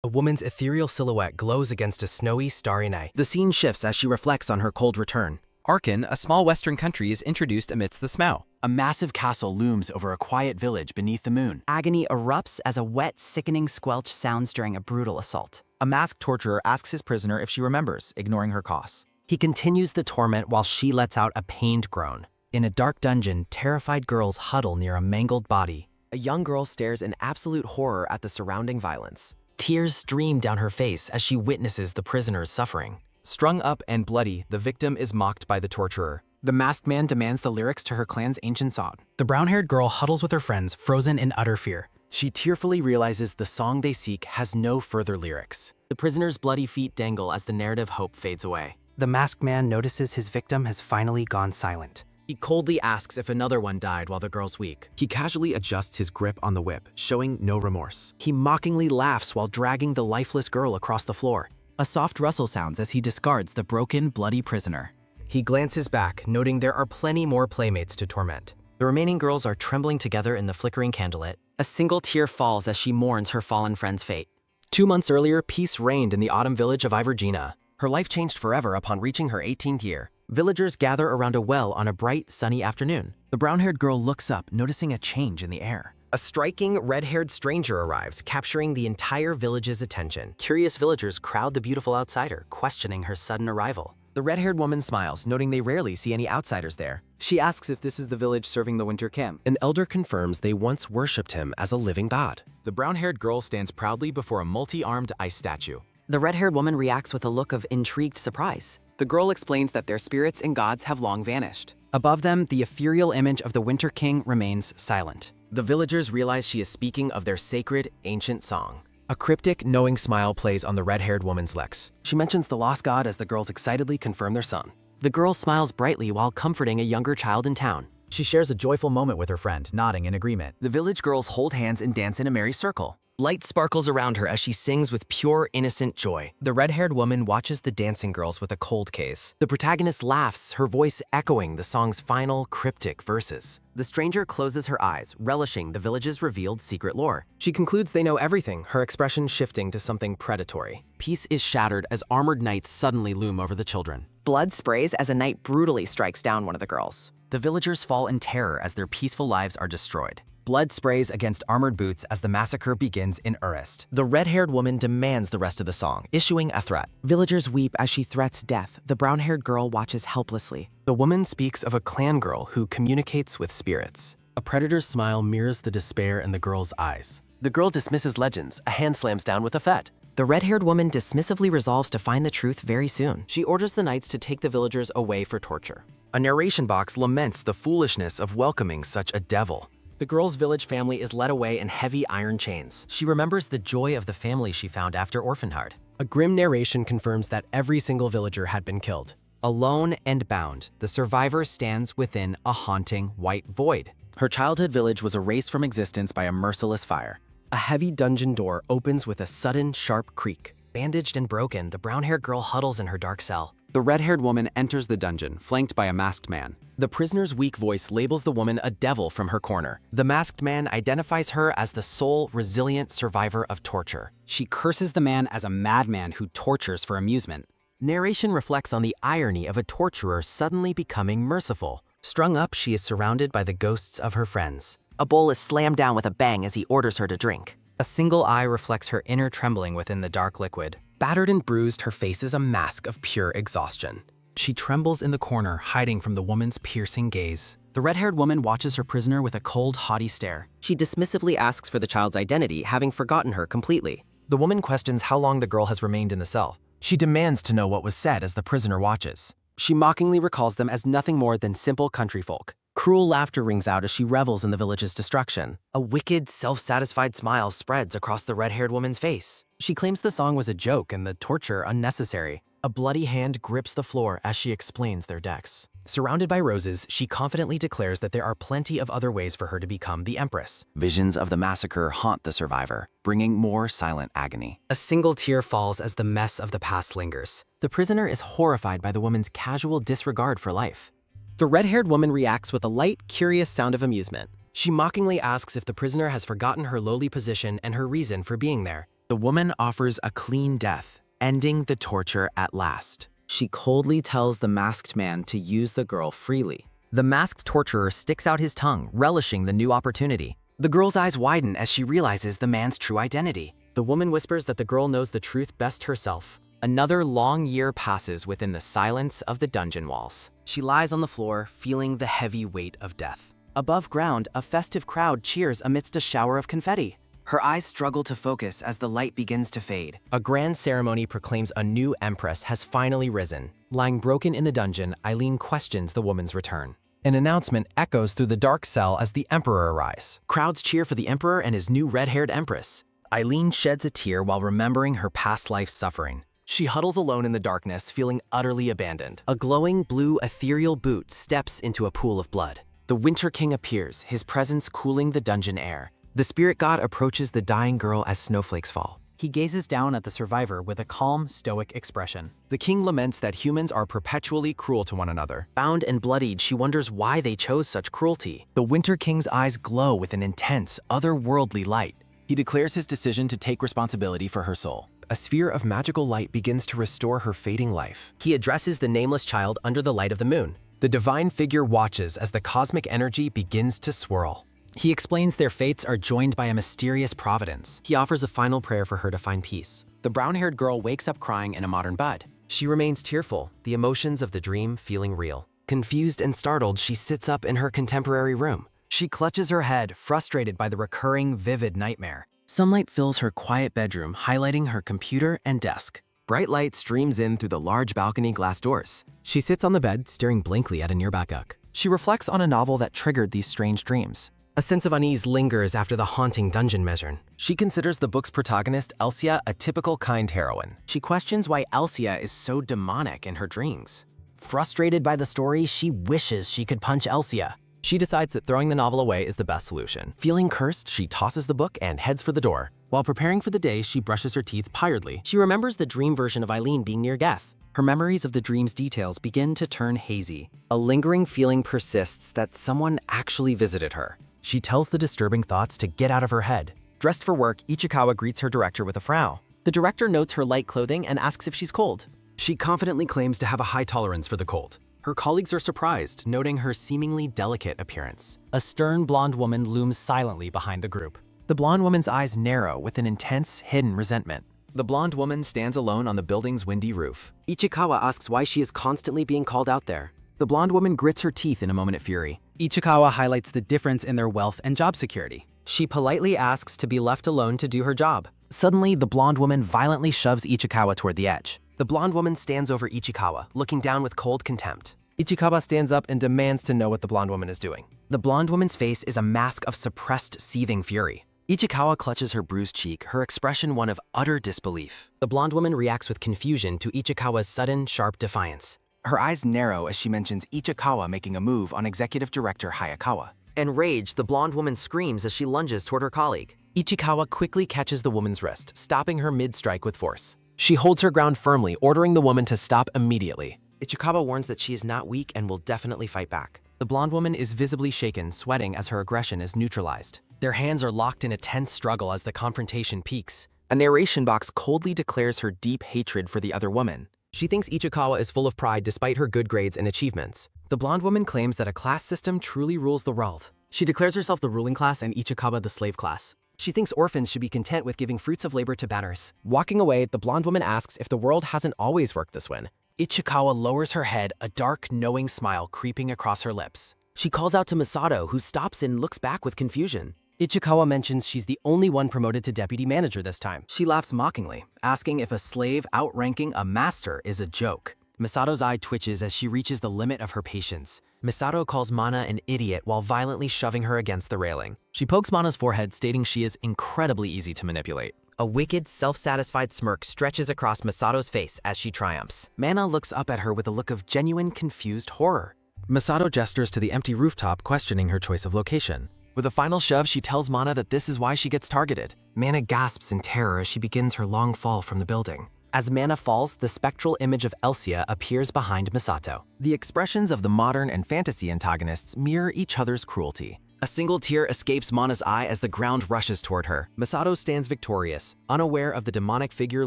A woman's ethereal silhouette glows against a snowy, starry night. The scene shifts as she reflects on her cold return. Arkan, a small western country, is introduced amidst the snow. A massive castle looms over a quiet village beneath the moon. Agony erupts as a wet, sickening squelch sounds during a brutal assault. A masked torturer asks his prisoner if she remembers, ignoring her costs. He continues the torment while she lets out a pained groan. In a dark dungeon, terrified girls huddle near a mangled body. A young girl stares in absolute horror at the surrounding violence. Tears stream down her face as she witnesses the prisoner's suffering. Strung up and bloody, the victim is mocked by the torturer. The masked man demands the lyrics to her clan's ancient song. The brown-haired girl huddles with her friends, frozen in utter fear. She tearfully realizes the song they seek has no further lyrics. The prisoner's bloody feet dangle as the narrative hope fades away. The masked man notices his victim has finally gone silent. He coldly asks if another one died while the girl's weak. He casually adjusts his grip on the whip, showing no remorse. He mockingly laughs while dragging the lifeless girl across the floor. A soft rustle sounds as he discards the broken, bloody prisoner. He glances back, noting there are plenty more playmates to torment. The remaining girls are trembling together in the flickering candlelit. A single tear falls as she mourns her fallen friend's fate. 2 months earlier, peace reigned in the autumn village of Ivergina. Her life changed forever upon reaching her 18th year. Villagers gather around a well on a bright, sunny afternoon. The brown-haired girl looks up, noticing a change in the air. A striking, red-haired stranger arrives, capturing the entire village's attention. Curious villagers crowd the beautiful outsider, questioning her sudden arrival. The red-haired woman smiles, noting they rarely see any outsiders there. She asks if this is the village serving the winter camp. An elder confirms they once worshipped him as a living god. The brown-haired girl stands proudly before a multi-armed ice statue. The red-haired woman reacts with a look of intrigued surprise. The girl explains that their spirits and gods have long vanished. Above them, the ethereal image of the Winter King remains silent. The villagers realize she is speaking of their sacred, ancient song. A cryptic, knowing smile plays on the red-haired woman's lips. She mentions the lost god as the girls excitedly confirm their son. The girl smiles brightly while comforting a younger child in town. She shares a joyful moment with her friend, nodding in agreement. The village girls hold hands and dance in a merry circle. Light sparkles around her as she sings with pure, innocent joy. The red-haired woman watches the dancing girls with a cold gaze. The protagonist laughs, her voice echoing the song's final, cryptic verses. The stranger closes her eyes, relishing the village's revealed secret lore. She concludes they know everything, her expression shifting to something predatory. Peace is shattered as armored knights suddenly loom over the children. Blood sprays as a knight brutally strikes down one of the girls. The villagers fall in terror as their peaceful lives are destroyed. Blood sprays against armored boots as the massacre begins in earnest. The red-haired woman demands the rest of the song, issuing a threat. Villagers weep as she threats death. The brown-haired girl watches helplessly. The woman speaks of a clan girl who communicates with spirits. A predator's smile mirrors the despair in the girl's eyes. The girl dismisses legends. A hand slams down with a fet. The red-haired woman dismissively resolves to find the truth very soon. She orders the knights to take the villagers away for torture. A narration box laments the foolishness of welcoming such a devil. The girl's village family is led away in heavy iron chains. She remembers the joy of the family she found after orphanhood. A grim narration confirms that every single villager had been killed. Alone and bound, the survivor stands within a haunting white void. Her childhood village was erased from existence by a merciless fire. A heavy dungeon door opens with a sudden, sharp creak. Bandaged and broken, the brown-haired girl huddles in her dark cell. The red-haired woman enters the dungeon, flanked by a masked man. The prisoner's weak voice labels the woman a devil from her corner. The masked man identifies her as the sole, resilient survivor of torture. She curses the man as a madman who tortures for amusement. Narration reflects on the irony of a torturer suddenly becoming merciful. Strung up, she is surrounded by the ghosts of her friends. A bowl is slammed down with a bang as he orders her to drink. A single eye reflects her inner trembling within the dark liquid. Battered and bruised, her face is a mask of pure exhaustion. She trembles in the corner, hiding from the woman's piercing gaze. The red-haired woman watches her prisoner with a cold, haughty stare. She dismissively asks for the child's identity, having forgotten her completely. The woman questions how long the girl has remained in the cell. She demands to know what was said as the prisoner watches. She mockingly recalls them as nothing more than simple country folk. Cruel laughter rings out as she revels in the village's destruction. A wicked, self-satisfied smile spreads across the red-haired woman's face. She claims the song was a joke and the torture unnecessary. A bloody hand grips the floor as she explains their decks. Surrounded by roses, she confidently declares that there are plenty of other ways for her to become the Empress. Visions of the massacre haunt the survivor, bringing more silent agony. A single tear falls as the mess of the past lingers. The prisoner is horrified by the woman's casual disregard for life. The red-haired woman reacts with a light, curious sound of amusement. She mockingly asks if the prisoner has forgotten her lowly position and her reason for being there. The woman offers a clean death, ending the torture at last. She coldly tells the masked man to use the girl freely. The masked torturer sticks out his tongue, relishing the new opportunity. The girl's eyes widen as she realizes the man's true identity. The woman whispers that the girl knows the truth best herself. Another long year passes within the silence of the dungeon walls. She lies on the floor, feeling the heavy weight of death. Above ground, a festive crowd cheers amidst a shower of confetti. Her eyes struggle to focus as the light begins to fade. A grand ceremony proclaims a new empress has finally risen. Lying broken in the dungeon, Eileen questions the woman's return. An announcement echoes through the dark cell as the emperor arrives. Crowds cheer for the emperor and his new red-haired empress. Eileen sheds a tear while remembering her past life suffering. She huddles alone in the darkness, feeling utterly abandoned. A glowing blue ethereal boot steps into a pool of blood. The Winter King appears, his presence cooling the dungeon air. The spirit god approaches the dying girl as snowflakes fall. He gazes down at the survivor with a calm, stoic expression. The king laments that humans are perpetually cruel to one another. Bound and bloodied, she wonders why they chose such cruelty. The Winter King's eyes glow with an intense, otherworldly light. He declares his decision to take responsibility for her soul. A sphere of magical light begins to restore her fading life. He addresses the nameless child under the light of the moon. The divine figure watches as the cosmic energy begins to swirl. He explains their fates are joined by a mysterious providence. He offers a final prayer for her to find peace. The brown-haired girl wakes up crying in a modern bed. She remains tearful, the emotions of the dream feeling real. Confused and startled, she sits up in her contemporary room. She clutches her head, frustrated by the recurring, vivid nightmare. Sunlight fills her quiet bedroom, highlighting her computer and desk. Bright light streams in through the large balcony glass doors. She sits on the bed, staring blankly at a nearby book. She reflects on a novel that triggered these strange dreams. A sense of unease lingers after the haunting dungeon mission. She considers the book's protagonist, Elsia, a typical kind heroine. She questions why Elsia is so demonic in her dreams. Frustrated by the story, she wishes she could punch Elsia. She decides that throwing the novel away is the best solution. Feeling cursed, she tosses the book and heads for the door. While preparing for the day, she brushes her teeth tiredly. She remembers the dream version of Eileen being near death. Her memories of the dream's details begin to turn hazy. A lingering feeling persists that someone actually visited her. She tells the disturbing thoughts to get out of her head. Dressed for work, Ichikawa greets her director with a frown. The director notes her light clothing and asks if she's cold. She confidently claims to have a high tolerance for the cold. Her colleagues are surprised, noting her seemingly delicate appearance. A stern blonde woman looms silently behind the group. The blonde woman's eyes narrow with an intense, hidden resentment. The blonde woman stands alone on the building's windy roof. Ichikawa asks why she is constantly being called out there. The blonde woman grits her teeth in a moment of fury. Ichikawa highlights the difference in their wealth and job security. She politely asks to be left alone to do her job. Suddenly, the blonde woman violently shoves Ichikawa toward the edge. The blonde woman stands over Ichikawa, looking down with cold contempt. Ichikawa stands up and demands to know what the blonde woman is doing. The blonde woman's face is a mask of suppressed, seething fury. Ichikawa clutches her bruised cheek, her expression one of utter disbelief. The blonde woman reacts with confusion to Ichikawa's sudden, sharp defiance. Her eyes narrow as she mentions Ichikawa making a move on Executive Director Hayakawa. Enraged, the blonde woman screams as she lunges toward her colleague. Ichikawa quickly catches the woman's wrist, stopping her mid-strike with force. She holds her ground firmly, ordering the woman to stop immediately. Ichikawa warns that she is not weak and will definitely fight back. The blonde woman is visibly shaken, sweating as her aggression is neutralized. Their hands are locked in a tense struggle as the confrontation peaks. A narration box coldly declares her deep hatred for the other woman. She thinks Ichikawa is full of pride despite her good grades and achievements. The blonde woman claims that a class system truly rules the world. She declares herself the ruling class and Ichikawa the slave class. She thinks orphans should be content with giving fruits of labor to betters. Walking away, the blonde woman asks if the world hasn't always worked this way. Ichikawa lowers her head, a dark, knowing smile creeping across her lips. She calls out to Misato, who stops and looks back with confusion. Ichikawa mentions she's the only one promoted to deputy manager this time. She laughs mockingly, asking if a slave outranking a master is a joke. Misato's eye twitches as she reaches the limit of her patience. Misato calls Mana an idiot while violently shoving her against the railing. She pokes Mana's forehead, stating she is incredibly easy to manipulate. A wicked, self-satisfied smirk stretches across Misato's face as she triumphs. Mana looks up at her with a look of genuine, confused horror. Misato gestures to the empty rooftop, questioning her choice of location. With a final shove, she tells Mana that this is why she gets targeted. Mana gasps in terror as she begins her long fall from the building. As Mana falls, the spectral image of Elsia appears behind Misato. The expressions of the modern and fantasy antagonists mirror each other's cruelty. A single tear escapes Mana's eye as the ground rushes toward her. Masato stands victorious, unaware of the demonic figure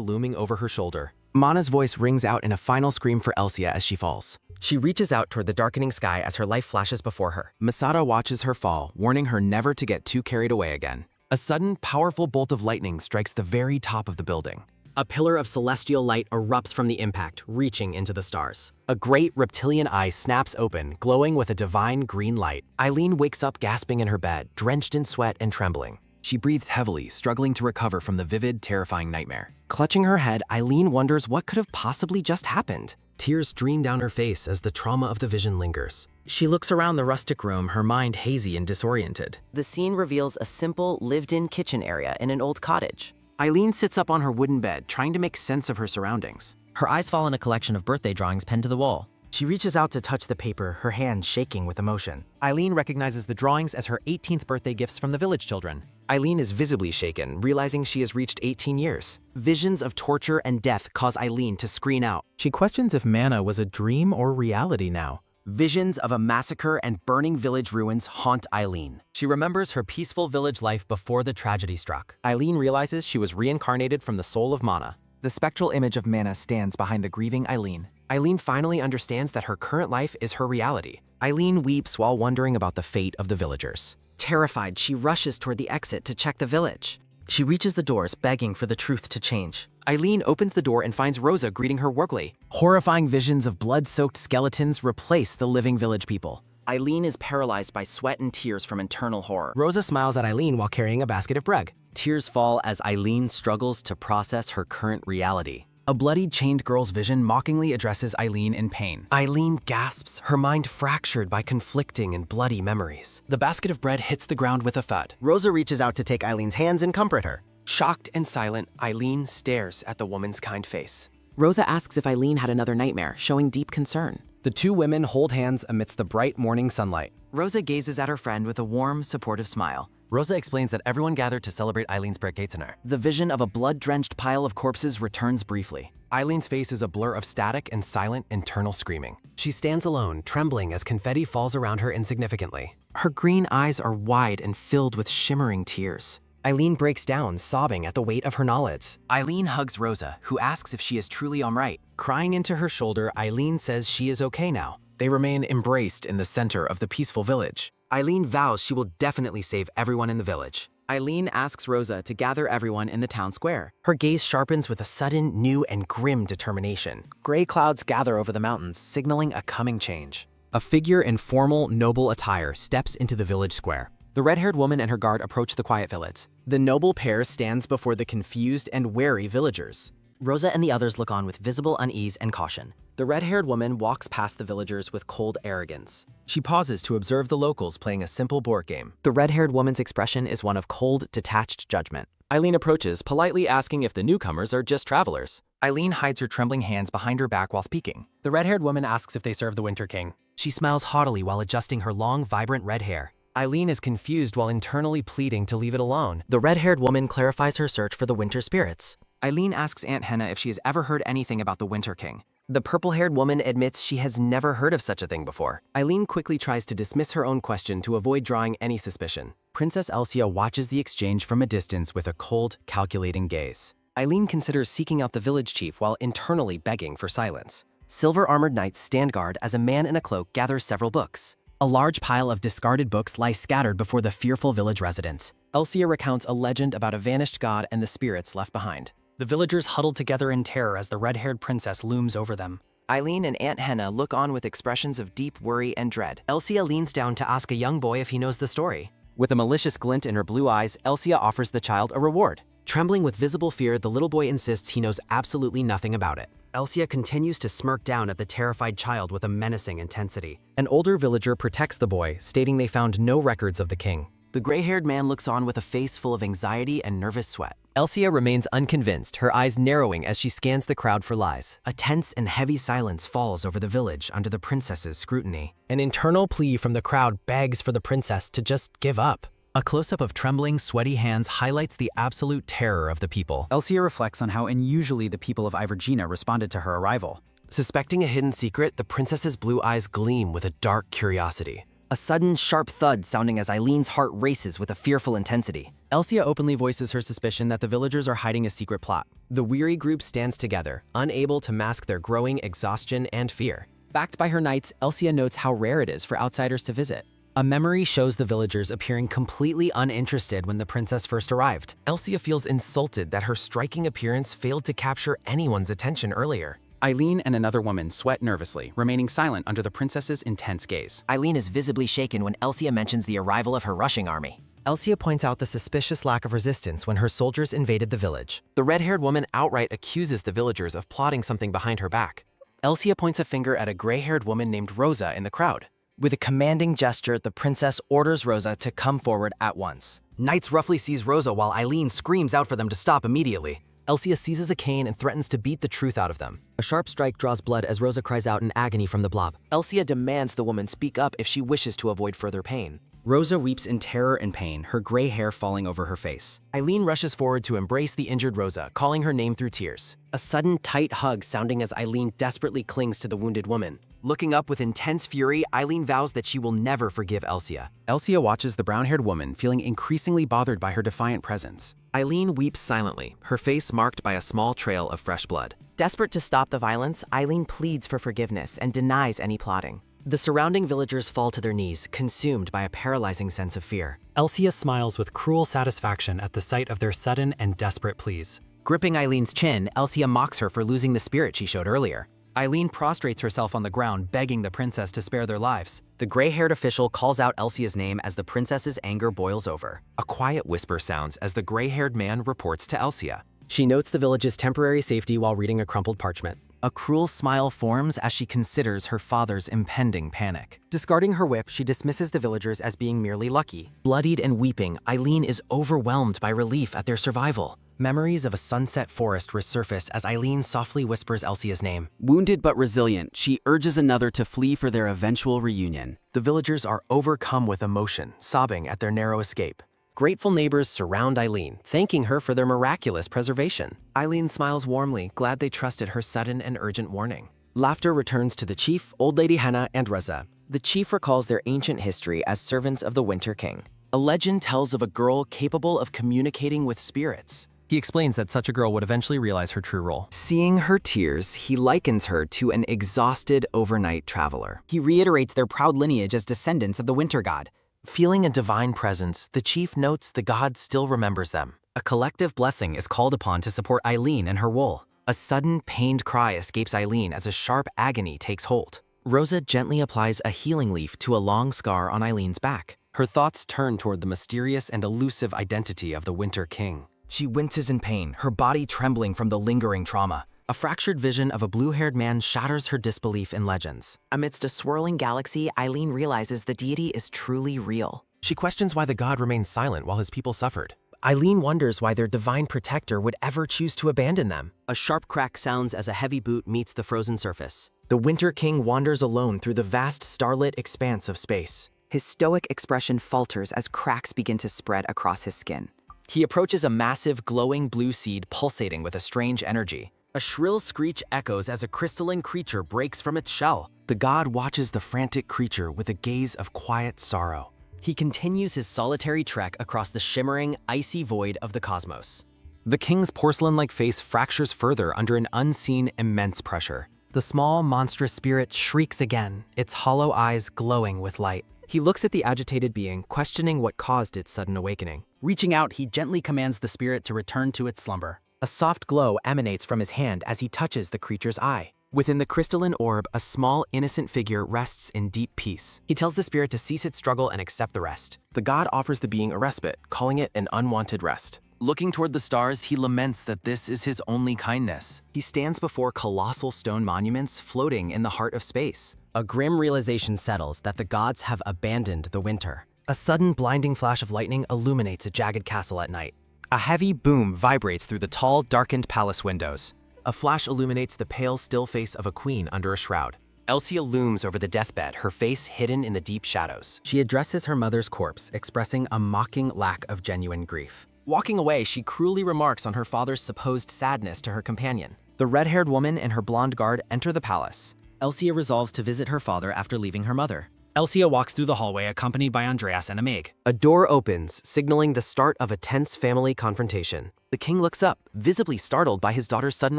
looming over her shoulder. Mana's voice rings out in a final scream for Elsia as she falls. She reaches out toward the darkening sky as her life flashes before her. Masato watches her fall, warning her never to get too carried away again. A sudden, powerful bolt of lightning strikes the very top of the building. A pillar of celestial light erupts from the impact, reaching into the stars. A great reptilian eye snaps open, glowing with a divine green light. Eileen wakes up gasping in her bed, drenched in sweat and trembling. She breathes heavily, struggling to recover from the vivid, terrifying nightmare. Clutching her head, Eileen wonders what could have possibly just happened. Tears stream down her face as the trauma of the vision lingers. She looks around the rustic room, her mind hazy and disoriented. The scene reveals a simple, lived-in kitchen area in an old cottage. Eileen sits up on her wooden bed, trying to make sense of her surroundings. Her eyes fall on a collection of birthday drawings pinned to the wall. She reaches out to touch the paper, her hand shaking with emotion. Eileen recognizes the drawings as her 18th birthday gifts from the village children. Eileen is visibly shaken, realizing she has reached 18 years. Visions of torture and death cause Eileen to scream out. She questions if Manhwa was a dream or reality now. Visions of a massacre and burning village ruins haunt Eileen. She remembers her peaceful village life before the tragedy struck. Eileen realizes she was reincarnated from the soul of Mana. The spectral image of Mana stands behind the grieving Eileen. Eileen finally understands that her current life is her reality. Eileen weeps while wondering about the fate of the villagers. Terrified, she rushes toward the exit to check the village. She reaches the doors, begging for the truth to change. Eileen opens the door and finds Rosa greeting her warmly. Horrifying visions of blood-soaked skeletons replace the living village people. Eileen is paralyzed by sweat and tears from internal horror. Rosa smiles at Eileen while carrying a basket of bread. Tears fall as Eileen struggles to process her current reality. A bloodied, chained girl's vision mockingly addresses Eileen in pain. Eileen gasps, her mind fractured by conflicting and bloody memories. The basket of bread hits the ground with a thud. Rosa reaches out to take Eileen's hands and comfort her. Shocked and silent, Eileen stares at the woman's kind face. Rosa asks if Eileen had another nightmare, showing deep concern. The two women hold hands amidst the bright morning sunlight. Rosa gazes at her friend with a warm, supportive smile. Rosa explains that everyone gathered to celebrate Eileen's birthday tonight. The vision of a blood-drenched pile of corpses returns briefly. Eileen's face is a blur of static and silent internal screaming. She stands alone, trembling as confetti falls around her insignificantly. Her green eyes are wide and filled with shimmering tears. Eileen breaks down, sobbing at the weight of her knowledge. Eileen hugs Rosa, who asks if she is truly all right. Crying into her shoulder, Eileen says she is okay now. They remain embraced in the center of the peaceful village. Eileen vows she will definitely save everyone in the village. Eileen asks Rosa to gather everyone in the town square. Her gaze sharpens with a sudden, new, and grim determination. Gray clouds gather over the mountains, signaling a coming change. A figure in formal, noble attire steps into the village square. The red-haired woman and her guard approach the quiet village. The noble pair stands before the confused and wary villagers. Rosa and the others look on with visible unease and caution. The red-haired woman walks past the villagers with cold arrogance. She pauses to observe the locals playing a simple board game. The red-haired woman's expression is one of cold, detached judgment. Eileen approaches, politely asking if the newcomers are just travelers. Eileen hides her trembling hands behind her back while speaking. The red-haired woman asks if they serve the Winter King. She smiles haughtily while adjusting her long, vibrant red hair. Eileen is confused while internally pleading to leave it alone. The red-haired woman clarifies her search for the winter spirits. Eileen asks Aunt Henna if she has ever heard anything about the Winter King. The purple-haired woman admits she has never heard of such a thing before. Eileen quickly tries to dismiss her own question to avoid drawing any suspicion. Princess Elsia watches the exchange from a distance with a cold, calculating gaze. Eileen considers seeking out the village chief while internally begging for silence. Silver-armored knights stand guard as a man in a cloak gathers several books. A large pile of discarded books lies scattered before the fearful village residents. Elsia recounts a legend about a vanished god and the spirits left behind. The villagers huddle together in terror as the red-haired princess looms over them. Eileen and Aunt Henna look on with expressions of deep worry and dread. Elsia leans down to ask a young boy if he knows the story. With a malicious glint in her blue eyes, Elsia offers the child a reward. Trembling with visible fear, the little boy insists he knows absolutely nothing about it. Elsia continues to smirk down at the terrified child with a menacing intensity. An older villager protects the boy, stating they found no records of the king. The gray-haired man looks on with a face full of anxiety and nervous sweat. Elsia remains unconvinced, her eyes narrowing as she scans the crowd for lies. A tense and heavy silence falls over the village under the princess's scrutiny. An internal plea from the crowd begs for the princess to just give up. A close-up of trembling, sweaty hands highlights the absolute terror of the people. Elsia reflects on how unusually the people of Ivergina responded to her arrival. Suspecting a hidden secret, the princess's blue eyes gleam with a dark curiosity. a sudden, sharp thud sounding as Eileen's heart races with a fearful intensity. Elsia openly voices her suspicion that the villagers are hiding a secret plot. The weary group stands together, unable to mask their growing exhaustion and fear. Backed by her knights, Elsia notes how rare it is for outsiders to visit. A memory shows the villagers appearing completely uninterested when the princess first arrived. Elsia feels insulted that her striking appearance failed to capture anyone's attention earlier. Eileen and another woman sweat nervously, remaining silent under the princess's intense gaze. Eileen is visibly shaken when Elsia mentions the arrival of her rushing army. Elsia points out the suspicious lack of resistance when her soldiers invaded the village. The red-haired woman outright accuses the villagers of plotting something behind her back. Elsia points a finger at a gray-haired woman named Rosa in the crowd. With a commanding gesture, the princess orders Rosa to come forward at once. Knights roughly seize Rosa while Eileen screams out for them to stop immediately. Elsia seizes a cane and threatens to beat the truth out of them. A sharp strike draws blood as Rosa cries out in agony from the blob. Elsia demands the woman speak up if she wishes to avoid further pain. Rosa weeps in terror and pain, her gray hair falling over her face. Eileen rushes forward to embrace the injured Rosa, calling her name through tears. A sudden, tight hug sounding as Eileen desperately clings to the wounded woman. Looking up with intense fury, Eileen vows that she will never forgive Elsia. Elsia watches the brown-haired woman, feeling increasingly bothered by her defiant presence. Eileen weeps silently, her face marked by a small trail of fresh blood. Desperate to stop the violence, Eileen pleads for forgiveness and denies any plotting. The surrounding villagers fall to their knees, consumed by a paralyzing sense of fear. Elsia smiles with cruel satisfaction at the sight of their sudden and desperate pleas. Gripping Eileen's chin, Elsia mocks her for losing the spirit she showed earlier. Eileen prostrates herself on the ground, begging the princess to spare their lives. The gray-haired official calls out Elsia's name as the princess's anger boils over. A quiet whisper sounds as the gray-haired man reports to Elsia. She notes the village's temporary safety while reading a crumpled parchment. A cruel smile forms as she considers her father's impending panic. Discarding her whip, she dismisses the villagers as being merely lucky. Bloodied and weeping, Eileen is overwhelmed by relief at their survival. Memories of a sunset forest resurface as Eileen softly whispers Elsia's name. Wounded but resilient, she urges another to flee for their eventual reunion. The villagers are overcome with emotion, sobbing at their narrow escape. Grateful neighbors surround Eileen, thanking her for their miraculous preservation. Eileen smiles warmly, glad they trusted her sudden and urgent warning. Laughter returns to the chief, Old Lady Henna, and Reza. The chief recalls their ancient history as servants of the Winter King. A legend tells of a girl capable of communicating with spirits. He explains that such a girl would eventually realize her true role. Seeing her tears, he likens her to an exhausted overnight traveler. He reiterates their proud lineage as descendants of the Winter God. Feeling a divine presence, the chief notes the god still remembers them. A collective blessing is called upon to support Eileen and her wool. A sudden, pained cry escapes Eileen as a sharp agony takes hold. Rosa gently applies a healing leaf to a long scar on Eileen's back. Her thoughts turn toward the mysterious and elusive identity of the Winter King. She winces in pain, her body trembling from the lingering trauma. A fractured vision of a blue-haired man shatters her disbelief in legends. Amidst a swirling galaxy, Eileen realizes the deity is truly real. She questions why the god remained silent while his people suffered. Eileen wonders why their divine protector would ever choose to abandon them. A sharp crack sounds as a heavy boot meets the frozen surface. The Winter King wanders alone through the vast starlit expanse of space. His stoic expression falters as cracks begin to spread across his skin. He approaches a massive, glowing blue seed pulsating with a strange energy. A shrill screech echoes as a crystalline creature breaks from its shell. The god watches the frantic creature with a gaze of quiet sorrow. He continues his solitary trek across the shimmering, icy void of the cosmos. The king's porcelain-like face fractures further under an unseen, immense pressure. The small, monstrous spirit shrieks again, its hollow eyes glowing with light. He looks at the agitated being, questioning what caused its sudden awakening. Reaching out, he gently commands the spirit to return to its slumber. A soft glow emanates from his hand as he touches the creature's eye. Within the crystalline orb, a small, innocent figure rests in deep peace. He tells the spirit to cease its struggle and accept the rest. The god offers the being a respite, calling it an unwanted rest. Looking toward the stars, he laments that this is his only kindness. He stands before colossal stone monuments floating in the heart of space. A grim realization settles that the gods have abandoned the winter. A sudden blinding flash of lightning illuminates a jagged castle at night. A heavy boom vibrates through the tall, darkened palace windows. A flash illuminates the pale, still face of a queen under a shroud. Elsia looms over the deathbed, her face hidden in the deep shadows. She addresses her mother's corpse, expressing a mocking lack of genuine grief. Walking away, she cruelly remarks on her father's supposed sadness to her companion. The red-haired woman and her blonde guard enter the palace. Elsia resolves to visit her father after leaving her mother. Elsia walks through the hallway accompanied by Andreas and Amig. A door opens, signaling the start of a tense family confrontation. The king looks up, visibly startled by his daughter's sudden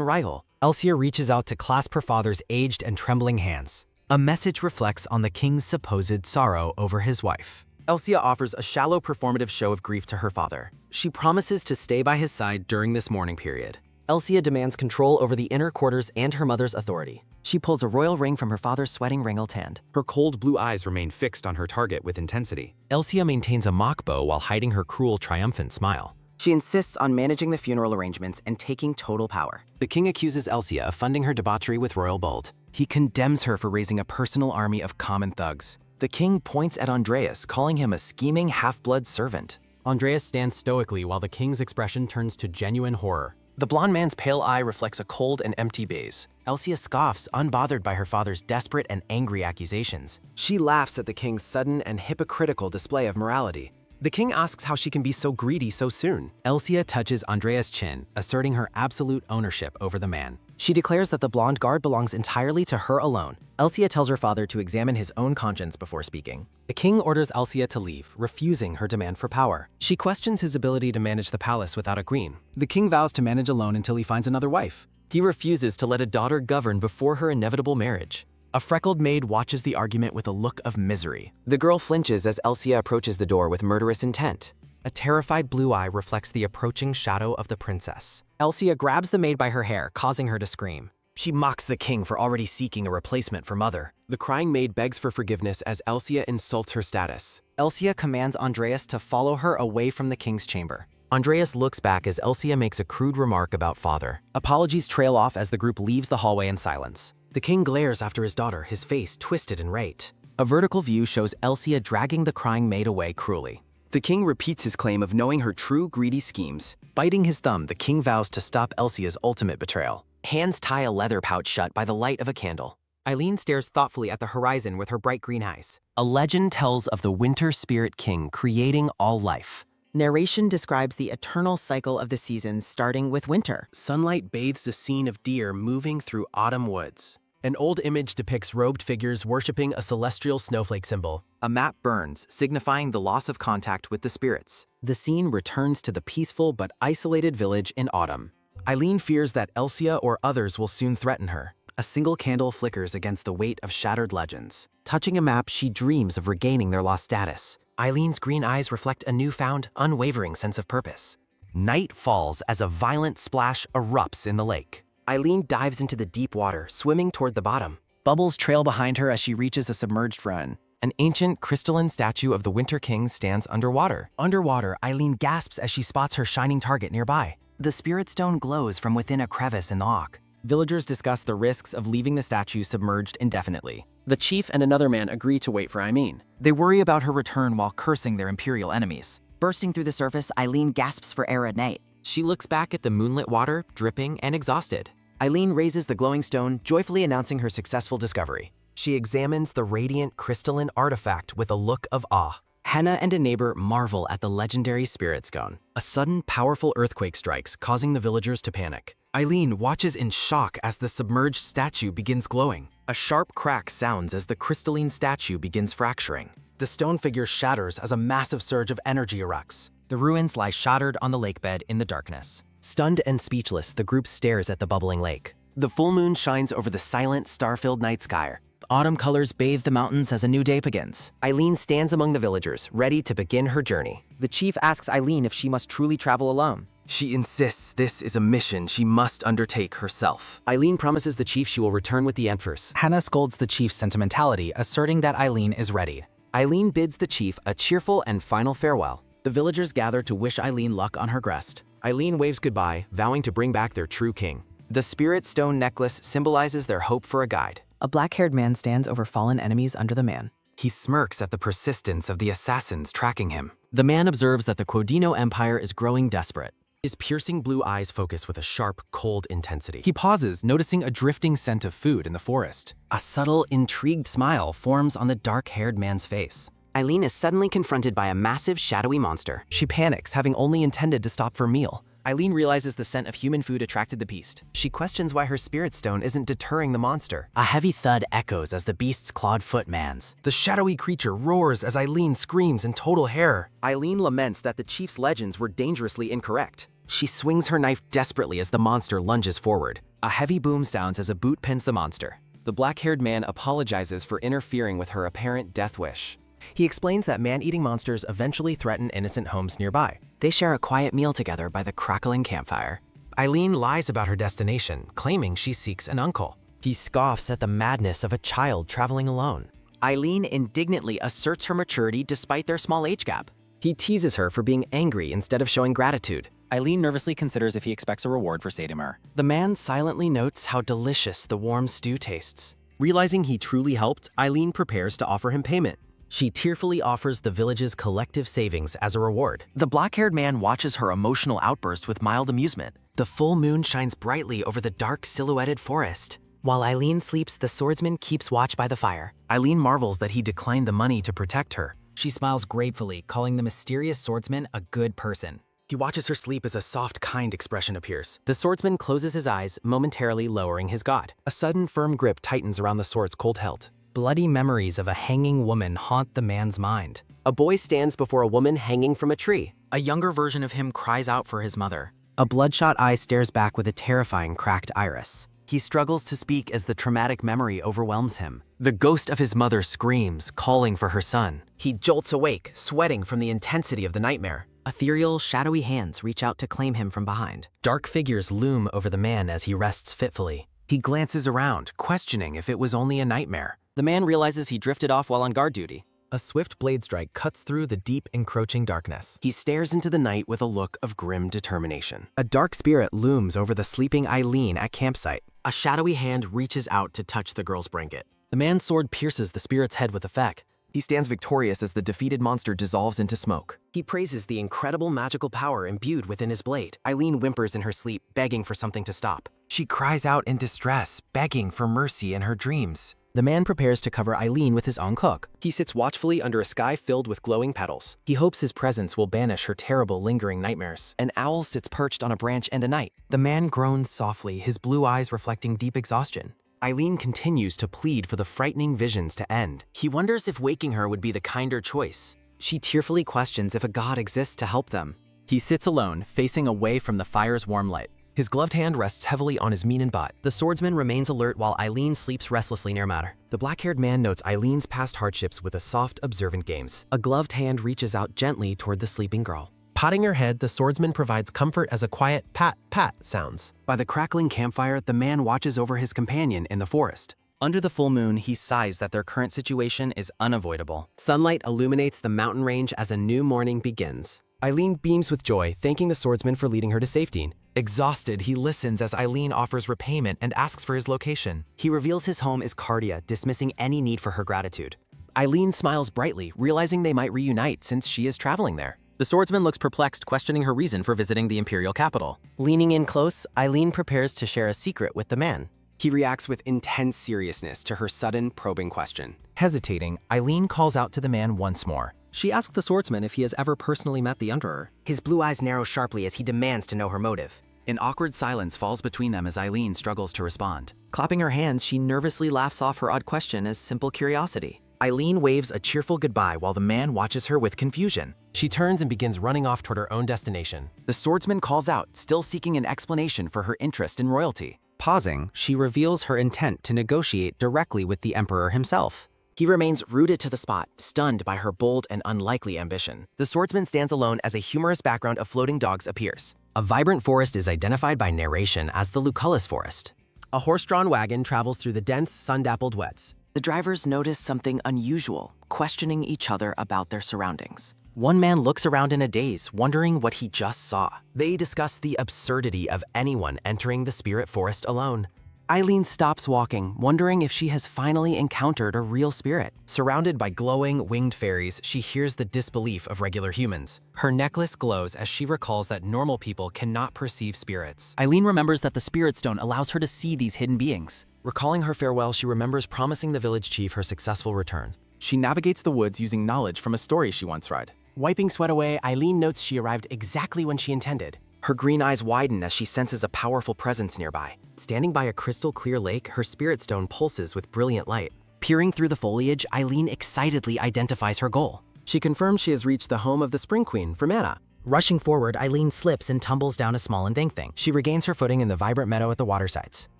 arrival. Elsia reaches out to clasp her father's aged and trembling hands. A message reflects on the king's supposed sorrow over his wife. Elsia offers a shallow performative show of grief to her father. She promises to stay by his side during this mourning period. Elsia demands control over the inner quarters and her mother's authority. She pulls a royal ring from her father's sweating wrinkled hand. Her cold blue eyes remain fixed on her target with intensity. Elsia maintains a mock bow while hiding her cruel, triumphant smile. She insists on managing the funeral arrangements and taking total power. The king accuses Elsia of funding her debauchery with royal bold. He condemns her for raising a personal army of common thugs. The king points at Andreas, calling him a scheming half-blood servant. Andreas stands stoically while the king's expression turns to genuine horror. The blonde man's pale eye reflects a cold and empty gaze. Elsia scoffs, unbothered by her father's desperate and angry accusations. She laughs at the king's sudden and hypocritical display of morality. The king asks how she can be so greedy so soon. Elsia touches Andreas' chin, asserting her absolute ownership over the man. She declares that the blonde guard belongs entirely to her alone. Elsia tells her father to examine his own conscience before speaking. The king orders Elsia to leave, refusing her demand for power. She questions his ability to manage the palace without agreeing. The king vows to manage alone until he finds another wife. He refuses to let a daughter govern before her inevitable marriage. A freckled maid watches the argument with a look of misery. The girl flinches as Elsia approaches the door with murderous intent. A terrified blue eye reflects the approaching shadow of the princess. Elsia grabs the maid by her hair, causing her to scream. She mocks the king for already seeking a replacement for mother. The crying maid begs for forgiveness as Elsia insults her status. Elsia commands Andreas to follow her away from the king's chamber. Andreas looks back as Elsia makes a crude remark about father. Apologies trail off as the group leaves the hallway in silence. The king glares after his daughter, his face twisted in rage. A vertical view shows Elsia dragging the crying maid away cruelly. The king repeats his claim of knowing her true greedy schemes. Biting his thumb, the king vows to stop Elsia's ultimate betrayal. Hands tie a leather pouch shut by the light of a candle. Eileen stares thoughtfully at the horizon with her bright green eyes. A legend tells of the winter spirit king creating all life. Narration describes the eternal cycle of the seasons starting with winter. Sunlight bathes a scene of deer moving through autumn woods. An old image depicts robed figures worshiping a celestial snowflake symbol. A map burns, signifying the loss of contact with the spirits. The scene returns to the peaceful but isolated village in autumn. Eileen fears that Elsia or others will soon threaten her. A single candle flickers against the weight of shattered legends. Touching a map, she dreams of regaining their lost status. Eileen's green eyes reflect a newfound, unwavering sense of purpose. Night falls as a violent splash erupts in the lake. Eileen dives into the deep water, swimming toward the bottom. Bubbles trail behind her as she reaches a submerged run. An ancient, crystalline statue of the Winter King stands underwater. Underwater, Eileen gasps as she spots her shining target nearby. The spirit stone glows from within a crevice in the rock. Villagers discuss the risks of leaving the statue submerged indefinitely. The chief and another man agree to wait for Eileen. They worry about her return while cursing their imperial enemies. Bursting through the surface, Eileen gasps for air at night. She looks back at the moonlit water, dripping and exhausted. Eileen raises the glowing stone, joyfully announcing her successful discovery. She examines the radiant crystalline artifact with a look of awe. Hannah and a neighbor marvel at the legendary spirit stone. A sudden, powerful earthquake strikes, causing the villagers to panic. Eileen watches in shock as the submerged statue begins glowing. A sharp crack sounds as the crystalline statue begins fracturing. The stone figure shatters as a massive surge of energy erupts. The ruins lie shattered on the lakebed in the darkness. Stunned and speechless, the group stares at the bubbling lake. The full moon shines over the silent, star-filled night sky. Autumn colors bathe the mountains as a new day begins. Eileen stands among the villagers, ready to begin her journey. The chief asks Eileen if she must truly travel alone. She insists this is a mission she must undertake herself. Eileen promises the chief she will return with the empress. Hannah scolds the chief's sentimentality, asserting that Eileen is ready. Eileen bids the chief a cheerful and final farewell. The villagers gather to wish Eileen luck on her quest. Eileen waves goodbye, vowing to bring back their true king. The spirit stone necklace symbolizes their hope for a guide. A black-haired man stands over fallen enemies under the man. He smirks at the persistence of the assassins tracking him. The man observes that the Quodino Empire is growing desperate. His piercing blue eyes focus with a sharp, cold intensity. He pauses, noticing a drifting scent of food in the forest. A subtle, intrigued smile forms on the dark-haired man's face. Eileen is suddenly confronted by a massive, shadowy monster. She panics, having only intended to stop for a meal. Eileen realizes the scent of human food attracted the beast. She questions why her spirit stone isn't deterring the monster. A heavy thud echoes as the beast's clawed foot mans. The shadowy creature roars as Eileen screams in total terror. Eileen laments that the chief's legends were dangerously incorrect. She swings her knife desperately as the monster lunges forward. A heavy boom sounds as a boot pins the monster. The black-haired man apologizes for interfering with her apparent death wish. He explains that man-eating monsters eventually threaten innocent homes nearby. They share a quiet meal together by the crackling campfire. Eileen lies about her destination, claiming she seeks an uncle. He scoffs at the madness of a child traveling alone. Eileen indignantly asserts her maturity despite their small age gap. He teases her for being angry instead of showing gratitude. Eileen nervously considers if he expects a reward for saving her. The man silently notes how delicious the warm stew tastes. Realizing he truly helped, Eileen prepares to offer him payment. She tearfully offers the village's collective savings as a reward. The black-haired man watches her emotional outburst with mild amusement. The full moon shines brightly over the dark silhouetted forest. While Eileen sleeps, the swordsman keeps watch by the fire. Eileen marvels that he declined the money to protect her. She smiles gratefully, calling the mysterious swordsman a good person. He watches her sleep as a soft, kind expression appears. The swordsman closes his eyes, momentarily lowering his god. A sudden firm grip tightens around the sword's cold hilt. Bloody memories of a hanging woman haunt the man's mind. A boy stands before a woman hanging from a tree. A younger version of him cries out for his mother. A bloodshot eye stares back with a terrifying cracked iris. He struggles to speak as the traumatic memory overwhelms him. The ghost of his mother screams, calling for her son. He jolts awake, sweating from the intensity of the nightmare. Ethereal, shadowy hands reach out to claim him from behind. Dark figures loom over the man as he rests fitfully. He glances around, questioning if it was only a nightmare. The man realizes he drifted off while on guard duty. A swift blade strike cuts through the deep, encroaching darkness. He stares into the night with a look of grim determination. A dark spirit looms over the sleeping Eileen at campsite. A shadowy hand reaches out to touch the girl's blanket. The man's sword pierces the spirit's head with effect. He stands victorious as the defeated monster dissolves into smoke. He praises the incredible magical power imbued within his blade. Eileen whimpers in her sleep, begging for something to stop. She cries out in distress, begging for mercy in her dreams. The man prepares to cover Eileen with his own cook. He sits watchfully under a sky filled with glowing petals. He hopes his presence will banish her terrible, lingering nightmares. An owl sits perched on a branch and a night. The man groans softly, his blue eyes reflecting deep exhaustion. Eileen continues to plead for the frightening visions to end. He wonders if waking her would be the kinder choice. She tearfully questions if a god exists to help them. He sits alone, facing away from the fire's warm light. His gloved hand rests heavily on his mean butt. The swordsman remains alert while Eileen sleeps restlessly near Matter. The black-haired man notes Eileen's past hardships with a soft, observant gaze. A gloved hand reaches out gently toward the sleeping girl. Patting her head, the swordsman provides comfort as a quiet pat, pat sounds. By the crackling campfire, the man watches over his companion in the forest. Under the full moon, he sighs that their current situation is unavoidable. Sunlight illuminates the mountain range as a new morning begins. Eileen beams with joy, thanking the swordsman for leading her to safety. Exhausted, he listens as Eileen offers repayment and asks for his location. He reveals his home is Cardia, dismissing any need for her gratitude. Eileen smiles brightly, realizing they might reunite since she is traveling there. The swordsman looks perplexed, questioning her reason for visiting the imperial capital. Leaning in close, Eileen prepares to share a secret with the man. He reacts with intense seriousness to her sudden, probing question. Hesitating, Eileen calls out to the man once more. She asks the swordsman if he has ever personally met the Emperor. His blue eyes narrow sharply as he demands to know her motive. An awkward silence falls between them as Eileen struggles to respond. Clapping her hands, she nervously laughs off her odd question as simple curiosity. Eileen waves a cheerful goodbye while the man watches her with confusion. She turns and begins running off toward her own destination. The swordsman calls out, still seeking an explanation for her interest in royalty. Pausing, she reveals her intent to negotiate directly with the Emperor himself. He remains rooted to the spot, stunned by her bold and unlikely ambition. The swordsman stands alone as a humorous background of floating dogs appears. A vibrant forest is identified by narration as the Lucullus forest. A horse-drawn wagon travels through the dense, sun-dappled wets. The drivers notice something unusual, questioning each other about their surroundings. One man looks around in a daze, wondering what he just saw. They discuss the absurdity of anyone entering the spirit forest alone. Eileen stops walking, wondering if she has finally encountered a real spirit. Surrounded by glowing, winged fairies, she hears the disbelief of regular humans. Her necklace glows as she recalls that normal people cannot perceive spirits. Eileen remembers that the spirit stone allows her to see these hidden beings. Recalling her farewell, she remembers promising the village chief her successful return. She navigates the woods using knowledge from a story she once read. Wiping sweat away, Eileen notes she arrived exactly when she intended. Her green eyes widen as she senses a powerful presence nearby. Standing by a crystal-clear lake, her spirit stone pulses with brilliant light. Peering through the foliage, Eileen excitedly identifies her goal. She confirms she has reached the home of the Spring Queen for Manhwa. Rushing forward, Eileen slips and tumbles down a small embankment. She regains her footing in the vibrant meadow at the watersides.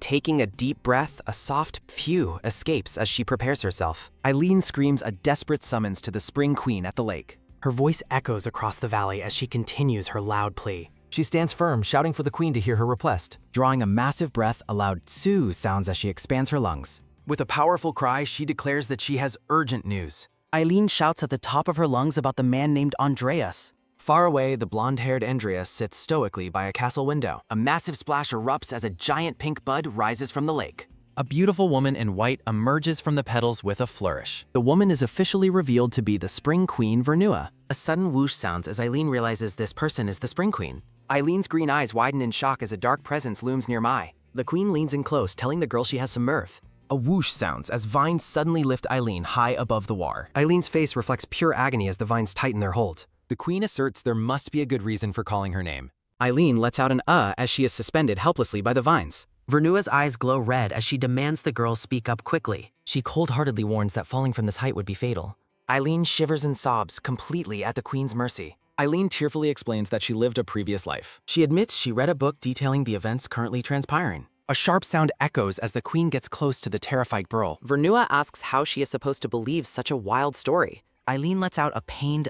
Taking a deep breath, a soft phew escapes as she prepares herself. Eileen screams a desperate summons to the Spring Queen at the lake. Her voice echoes across the valley as she continues her loud plea. She stands firm, shouting for the queen to hear her request. Drawing a massive breath, a loud "tsu" sounds as she expands her lungs. With a powerful cry, she declares that she has urgent news. Eileen shouts at the top of her lungs about the man named Andreas. Far away, the blonde-haired Andreas sits stoically by a castle window. A massive splash erupts as a giant pink bud rises from the lake. A beautiful woman in white emerges from the petals with a flourish. The woman is officially revealed to be the Spring Queen Vernua. A sudden whoosh sounds as Eileen realizes this person is the Spring Queen. Eileen's green eyes widen in shock as a dark presence looms nearby. The queen leans in close, telling the girl she has some mirth. A whoosh sounds as vines suddenly lift Eileen high above the war. Eileen's face reflects pure agony as the vines tighten their hold. The queen asserts there must be a good reason for calling her name. Eileen lets out an as she is suspended helplessly by the vines. Vernua's eyes glow red as she demands the girl speak up quickly. She cold-heartedly warns that falling from this height would be fatal. Eileen shivers and sobs, completely at the queen's mercy. Eileen tearfully explains that she lived a previous life. She admits she read a book detailing the events currently transpiring. A sharp sound echoes as the queen gets close to the terrified girl. Vernua asks how she is supposed to believe such a wild story. Eileen lets out a pained